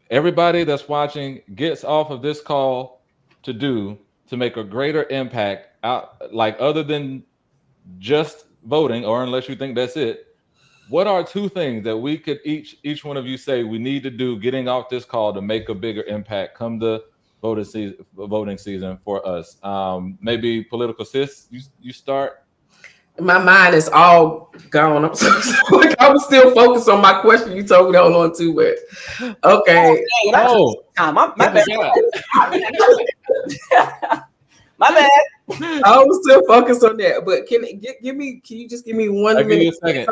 everybody that's watching gets off of this call to do to make a greater impact out, like other than just voting, or unless you think that's it. What are two things that we could each one of you say we need to do getting off this call to make a bigger impact come the voting season for us? Maybe PoliticalSis, you start. My mind is all gone. I'm so sorry. I was still focused on my question. You told me to hold on to it. Okay. My bad. My bad. I was still focused on that, but can you just give me 1 minute? Give you a second.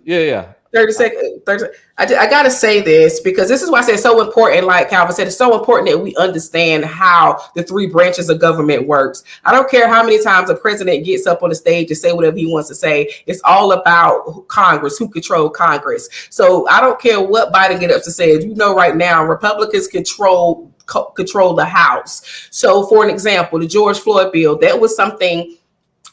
Yeah. 30 seconds. I got to say this because this is why I say it's so important. Like Calvin said, it's so important that we understand how the three branches of government works. I don't care how many times a president gets up on the stage and say whatever he wants to say. It's all about Congress, who control Congress. So I don't care what Biden get up to say. As you know, right now, Republicans control the House. So for an example, the George Floyd bill, that was something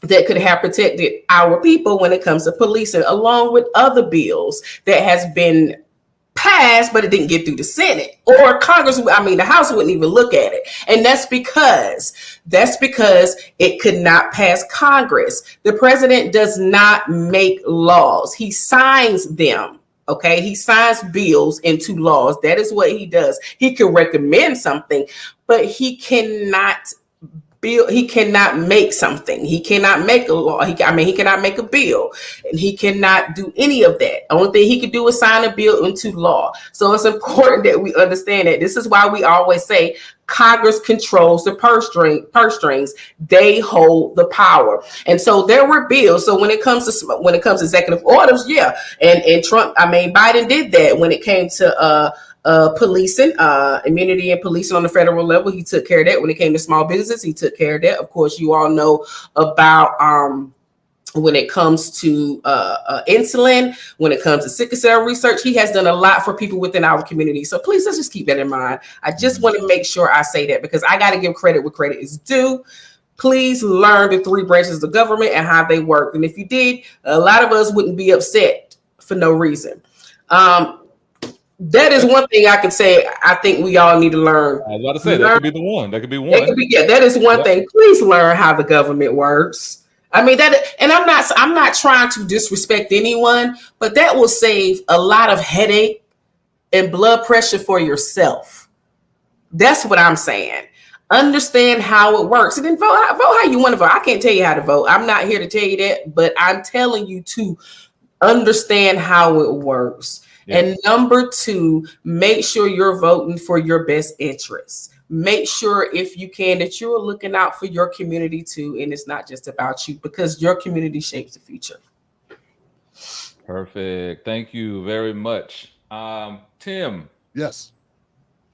that could have protected our people when it comes to policing, along with other bills that has been passed, but it didn't get through the Senate or Congress. I mean, the House wouldn't even look at it. And that's because it could not pass Congress. The president does not make laws. He signs them. Okay. He signs bills into laws. That is what he does. He can recommend something, but he cannot make something. He cannot make a law. He cannot make a bill, and he cannot do any of that. Only thing he can do is sign a bill into law. So it's important that we understand that. This is why we always say Congress controls the purse strings. They hold the power. And so there were bills. So when it comes to executive orders, yeah, and Biden did that when it came to policing, immunity and policing on the federal level. He took care of that. When it came to small businesses, he took care of that. Of course, you all know about when it comes to insulin, when it comes to sickle cell research. He has done a lot for people within our community. So please, let's just keep that in mind. I just want to make sure I say that because I got to give credit where credit is due. Please learn the three branches of government and how they work. And if you did, a lot of us wouldn't be upset for no reason. That is one thing I can say. I think we all need to learn. I was about to say that could be the one. That could be one. That is one thing. Please learn how the government works. I mean that, and I'm not trying to disrespect anyone, but that will save a lot of headache and blood pressure for yourself. That's what I'm saying. Understand how it works, and then vote how you want to vote. I can't tell you how to vote. I'm not here to tell you that, but I'm telling you to understand how it works. Yeah. And number two, make sure you're voting for your best interests. Make sure, if you can, that you're looking out for your community too. And it's not just about you, because your community shapes the future. Perfect. Thank you very much. Tim. Yes.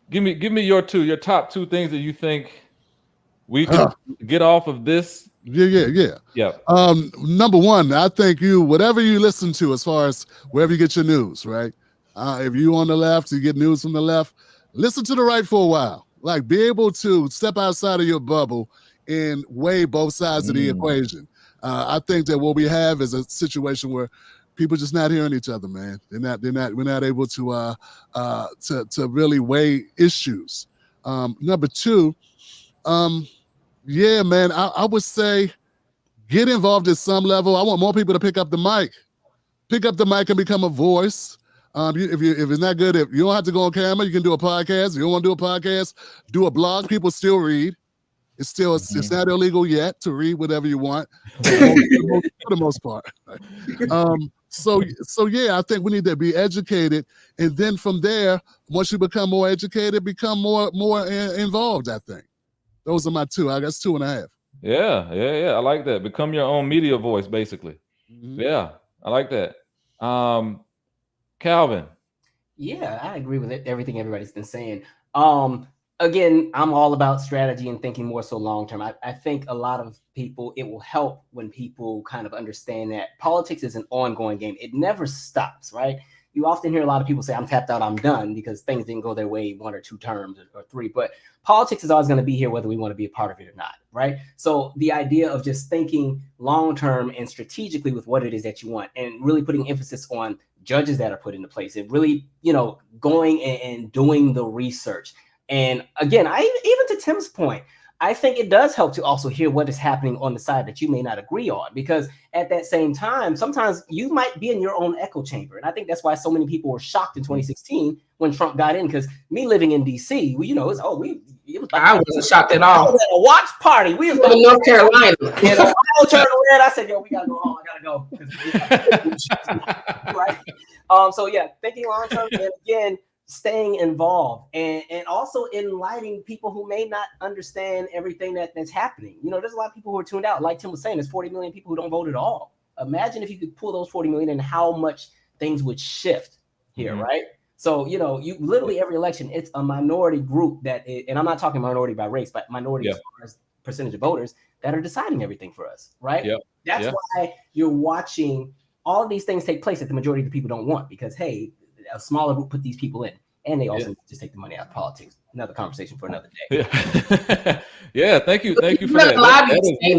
Give me your top two things that you think we can get off of this. Yeah. Number one, I think whatever you listen to, as far as wherever you get your news, right? If you on the left, you get news from the left, listen to the right for a while. Like, be able to step outside of your bubble and weigh both sides of the equation. I think that what we have is a situation where people just not hearing each other, man. We're not able to really weigh issues. Number two, yeah, man, I would say get involved at some level. I want more people to pick up the mic and become a voice. If it's not good, if you don't have to go on camera, you can do a podcast. If you don't want to do a podcast, do a blog. People still read. It's not illegal yet to read whatever you want for the most part. So yeah, I think we need to be educated, and then from there, once you become more educated, become more involved. I think those are my two. I guess 2.5. Yeah. I like that. Become your own media voice, basically. Mm-hmm. Yeah, I like that. Calvin. Yeah, I agree with everything everybody's been saying. Again, I'm all about strategy and thinking more so long term. I think a lot of people, it will help when people kind of understand that politics is an ongoing game. It never stops, right? You often hear a lot of people say, I'm tapped out, I'm done, because things didn't go their way 1 or 2 terms or 3. But politics is always going to be here whether we want to be a part of it or not, right? So the idea of just thinking long term and strategically with what it is that you want, and really putting emphasis on judges that are put into place, and really, going and doing the research. And again, even to Tim's point, I think it does help to also hear what is happening on the side that you may not agree on, because at that same time, sometimes you might be in your own echo chamber. And I think that's why so many people were shocked in 2016 when Trump got in, because me living in DC, I wasn't shocked at all. I was at a watch party. We was in North Carolina. I turned red. I said, we gotta go home. I gotta go. Right. So yeah, thinking long term, and again, staying involved and also enlightening people who may not understand everything that's happening. There's a lot of people who are tuned out. Like Tim was saying, there's 40 million people who don't vote at all. Imagine if you could pull those 40 million and how much things would shift here, right? So, you know, you literally every election, it's a minority group and I'm not talking minority by race, but minority as far as percentage of voters that are deciding everything for us, right? That's why you're watching all of these things take place that the majority of the people don't want, because, hey, a smaller group put these people in, and they also just take the money out of politics. Another conversation for another day. Yeah, thank you for that.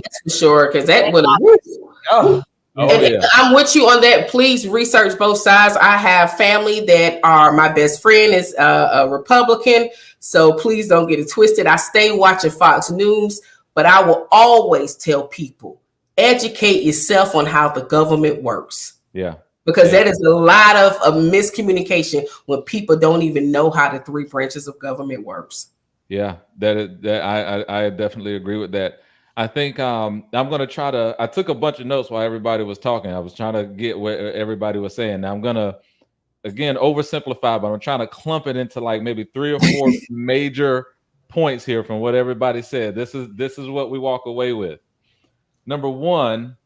That's for sure, because that would have. I'm with you on that. Please research both sides. I have family that are, my best friend is a Republican, so please don't get it twisted. I stay watching Fox News, but I will always tell people, educate yourself on how the government works. Yeah. Because that is a lot of miscommunication when people don't even know how the three branches of government works. Yeah, I definitely agree with that. I think I'm going to try to, I took a bunch of notes while everybody was talking. I was trying to get what everybody was saying. Now I'm going to, again, oversimplify, but I'm trying to clump it into like maybe 3 or 4 major points here from what everybody said. This is what we walk away with. Number 1,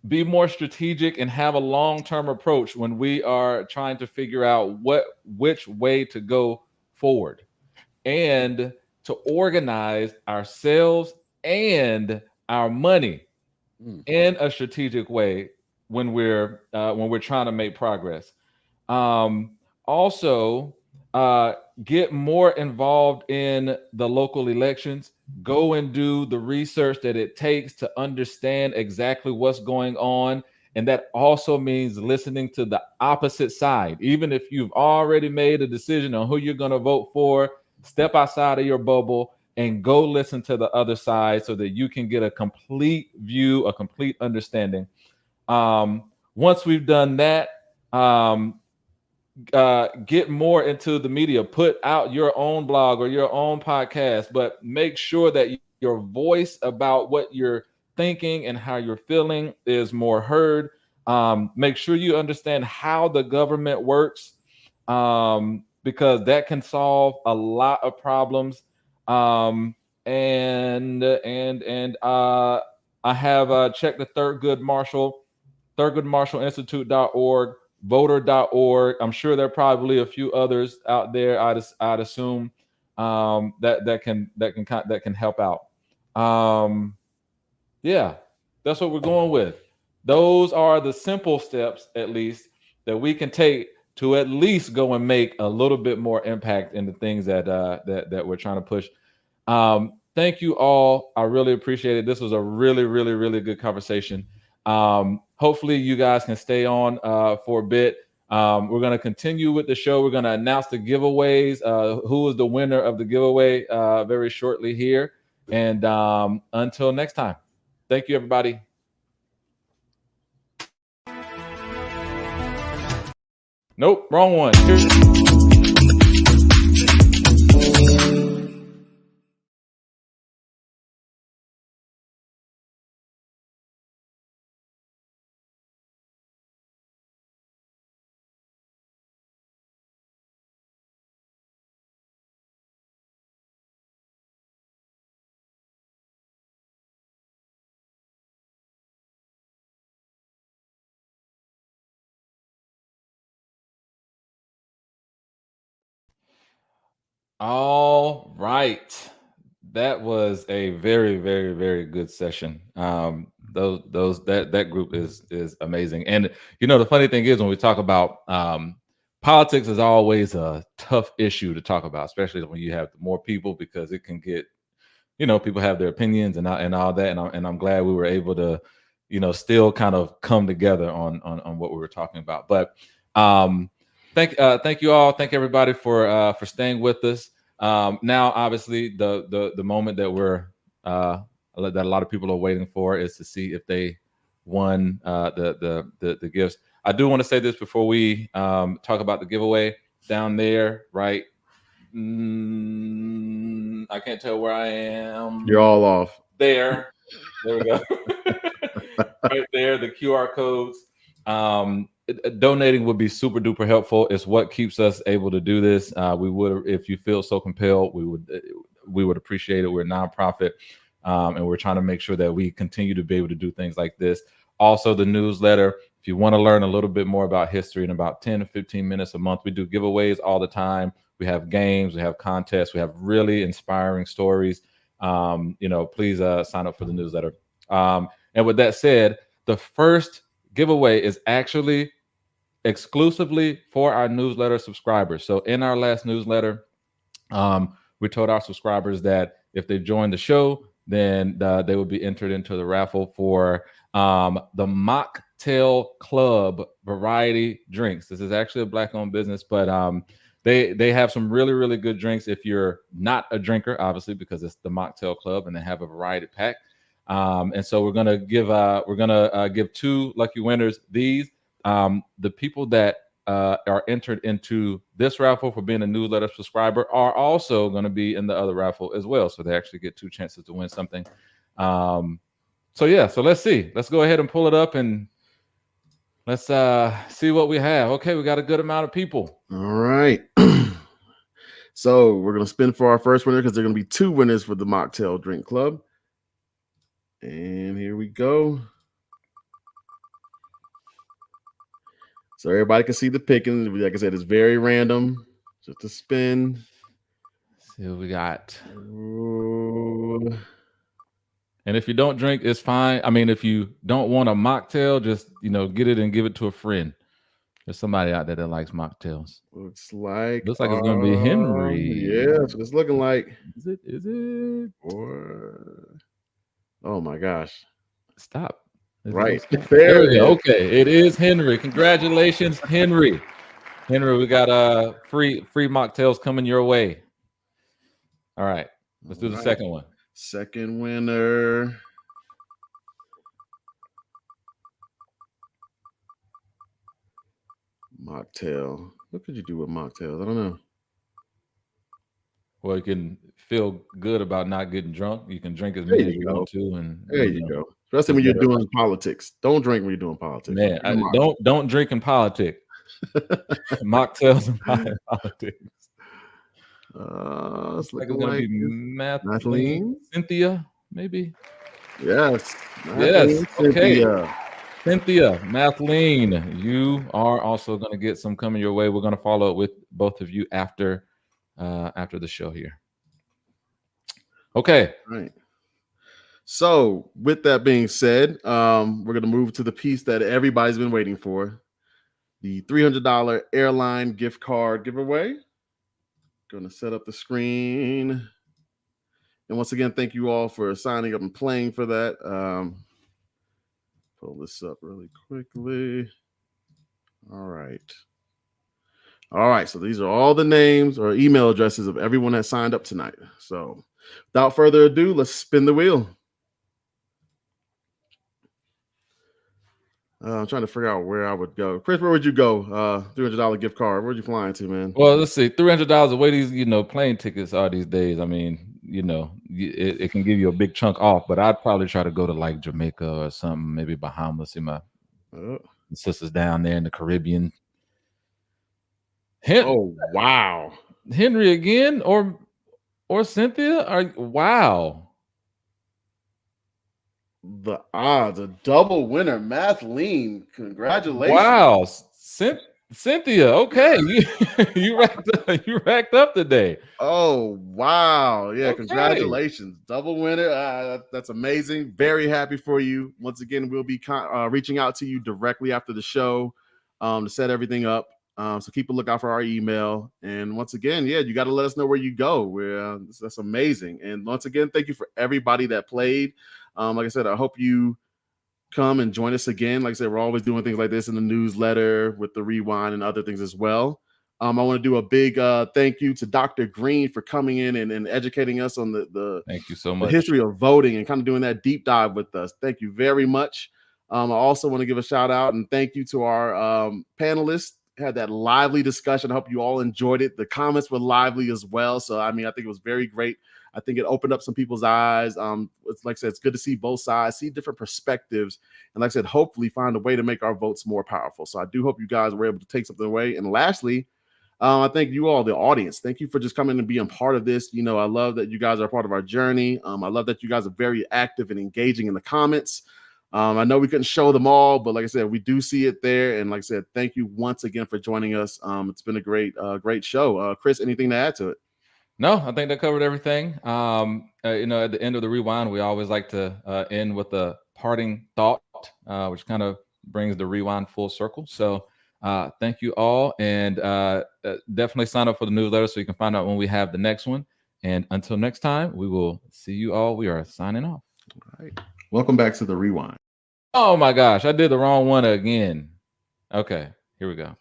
be more strategic and have a long-term approach when we are trying to figure out which way to go forward, and to organize ourselves and our money in a strategic way when we're trying to make progress. Also, get more involved in the local elections. Go and do the research that it takes to understand exactly what's going on. And that also means listening to the opposite side. Even if you've already made a decision on who you're going to vote for, step outside of your bubble and go listen to the other side so that you can get a complete view, a complete understanding. Once we've done that, get more into the media, put out your own blog or your own podcast, but make sure that your voice about what you're thinking and how you're feeling is more heard. Make sure you understand how the government works, because that can solve a lot of problems. I have checked the Thurgood Marshall Institute.org, voter.org. I'm sure there are probably a few others out there. I'd assume that can help out. Yeah, that's what we're going with. Those are the simple steps, at least, that we can take to at least go and make a little bit more impact in the things that we're trying to push. Thank you all. I really appreciate it. This was a really, really, really good conversation. Hopefully you guys can stay on for a bit. We're going to continue with the show. We're going to announce the giveaways, who is the winner of the giveaway very shortly here. And until next time, thank you, everybody. Nope, wrong one. All right. That was a very, very, very good session. That group is amazing. And you know, the funny thing is when we talk about politics is always a tough issue to talk about, especially when you have more people, because it can get, you know, people have their opinions and all that. And I'm glad we were able to, you know, still kind of come together on what we were talking about. But thank you all. Thank everybody for staying with us. Now, obviously, the moment that that a lot of people are waiting for is to see if they won the gifts. I do want to say this before we talk about the giveaway. Down there, right? I can't tell where I am. You're all off. There we go. Right there, the QR codes. Donating would be super duper helpful. It's what keeps us able to do this. We would, if you feel so compelled, we would appreciate it. We're a nonprofit, and we're trying to make sure that we continue to be able to do things like this. Also, the newsletter, If you want to learn a little bit more about history in about 10 to 15 minutes a month, we do giveaways all the time. We have games, we have contests, we have really inspiring stories. Please sign up for the newsletter. And with that said, the first giveaway is actually exclusively for our newsletter subscribers. So in our last newsletter, we told our subscribers that if they join the show, then they will be entered into the raffle for the Mocktail Club variety drinks. This is actually a Black-owned business, but they have some really, really good drinks if you're not a drinker, obviously, because it's the Mocktail Club and they have a variety pack. And so we're gonna give 2 lucky winners these. The people that are entered into this raffle for being a newsletter subscriber are also going to be in the other raffle as well. So they actually get 2 chances to win something. So let's see. Let's go ahead and pull it up and let's see what we have. Okay, we got a good amount of people. All right. So we're going to spin for our first winner because there are going to be 2 winners for the Mocktail Drink Club. And here we go. So everybody can see the picking. Like I said, it's very random. Just a spin. Let's see what we got. Ooh. And if you don't drink, it's fine. I mean, if you don't want a mocktail, just get it and give it to a friend. There's somebody out there that likes mocktails. Looks like it's going to be Henry. Yeah, that's what it's looking like. Is it? Or oh my gosh. Stop. Right. There we go. Okay, it is Henry. Congratulations, Henry. Henry, we got free mocktails coming your way. All right. Let's do the second one. Second winner. Mocktail. What could you do with mocktails? I don't know. Well, you can feel good about not getting drunk. You can drink as many as you want to, and there you go. Especially when you're doing politics. Don't drink when you're doing politics. Man, don't drink in politics. Mocktails in politics. It's looking like Mathleen, Cynthia, maybe. Yes. Yes. Okay. Cynthia, Mathleen, you are also going to get some coming your way. We're going to follow up with both of you after the show here. Okay. All right. So with that being said, we're going to move to the piece that everybody's been waiting for. The $300 airline gift card giveaway. Going to set up the screen. And once again, thank you all for signing up and playing for that. Pull this up really quickly. All right. So these are all the names or email addresses of everyone that signed up tonight. So without further ado, let's spin the wheel. I'm trying to figure out where I would go. Chris, where would you go? $300 gift card. Where'd you flying to, man? Well, let's see. $300 the way these, plane tickets are these days. I mean, it can give you a big chunk off, but I'd probably try to go to like Jamaica or something, maybe Bahamas. See my sisters down there in the Caribbean. Oh, wow. Henry again or Cynthia? Wow. The odds, a double winner, Mathleen. Congratulations! Wow, Cynthia. Okay, you racked up today. Oh wow, yeah! Okay. Congratulations, double winner. That's amazing. Very happy for you. Once again, we'll be reaching out to you directly after the show to set everything up. So keep a lookout for our email. And once again, you got to let us know where you go. That's amazing. And once again, thank you for everybody that played. Like I said, I hope you come and join us again. Like I said, we're always doing things like this in the newsletter with the rewind and other things as well. I want to do a big thank you to Dr. Greene for coming in and educating us on the thank you so much. The history of voting and kind of doing that deep dive with us. Thank you very much. I also want to give a shout out and thank you to our panelists. Had that lively discussion. I hope you all enjoyed it. The comments were lively as well. So, I think it was very great. I think it opened up some people's eyes. It's like I said, it's good to see both sides, see different perspectives. And like I said, hopefully find a way to make our votes more powerful. So I do hope you guys were able to take something away. And lastly, I thank you all, the audience. Thank you for just coming and being part of this. I love that you guys are part of our journey. I love that you guys are very active and engaging in the comments. I know we couldn't show them all, but like I said, we do see it there. And like I said, thank you once again for joining us. It's been a great show. Chris, anything to add to it? No, I think that covered everything. You know, at the end of the rewind, we always like to end with a parting thought, which kind of brings the rewind full circle. So thank you all, and definitely sign up for the newsletter so you can find out when we have the next one. And until next time, we will see you all. We are signing off. All right. Welcome back to the rewind. Oh my gosh, I did the wrong one again. Okay, here we go.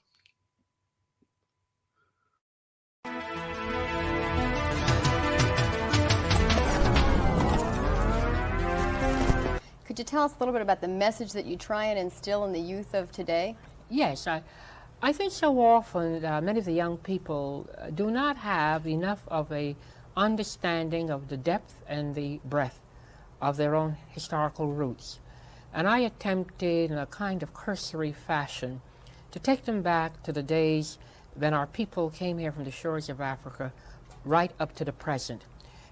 Could you tell us a little bit about the message that you try and instill in the youth of today? Yes, I think so often many of the young people do not have enough of a understanding of the depth and the breadth of their own historical roots. And I attempted in a kind of cursory fashion to take them back to the days when our people came here from the shores of Africa right up to the present,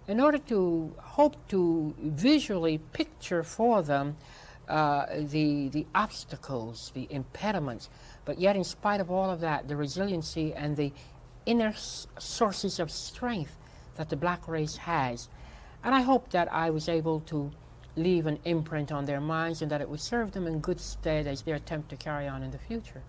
in order to hope to visually picture for them the obstacles, the impediments, but yet in spite of all of that, the resiliency and the inner sources of strength that the black race has. And I hope that I was able to leave an imprint on their minds and that it would serve them in good stead as they attempt to carry on in the future.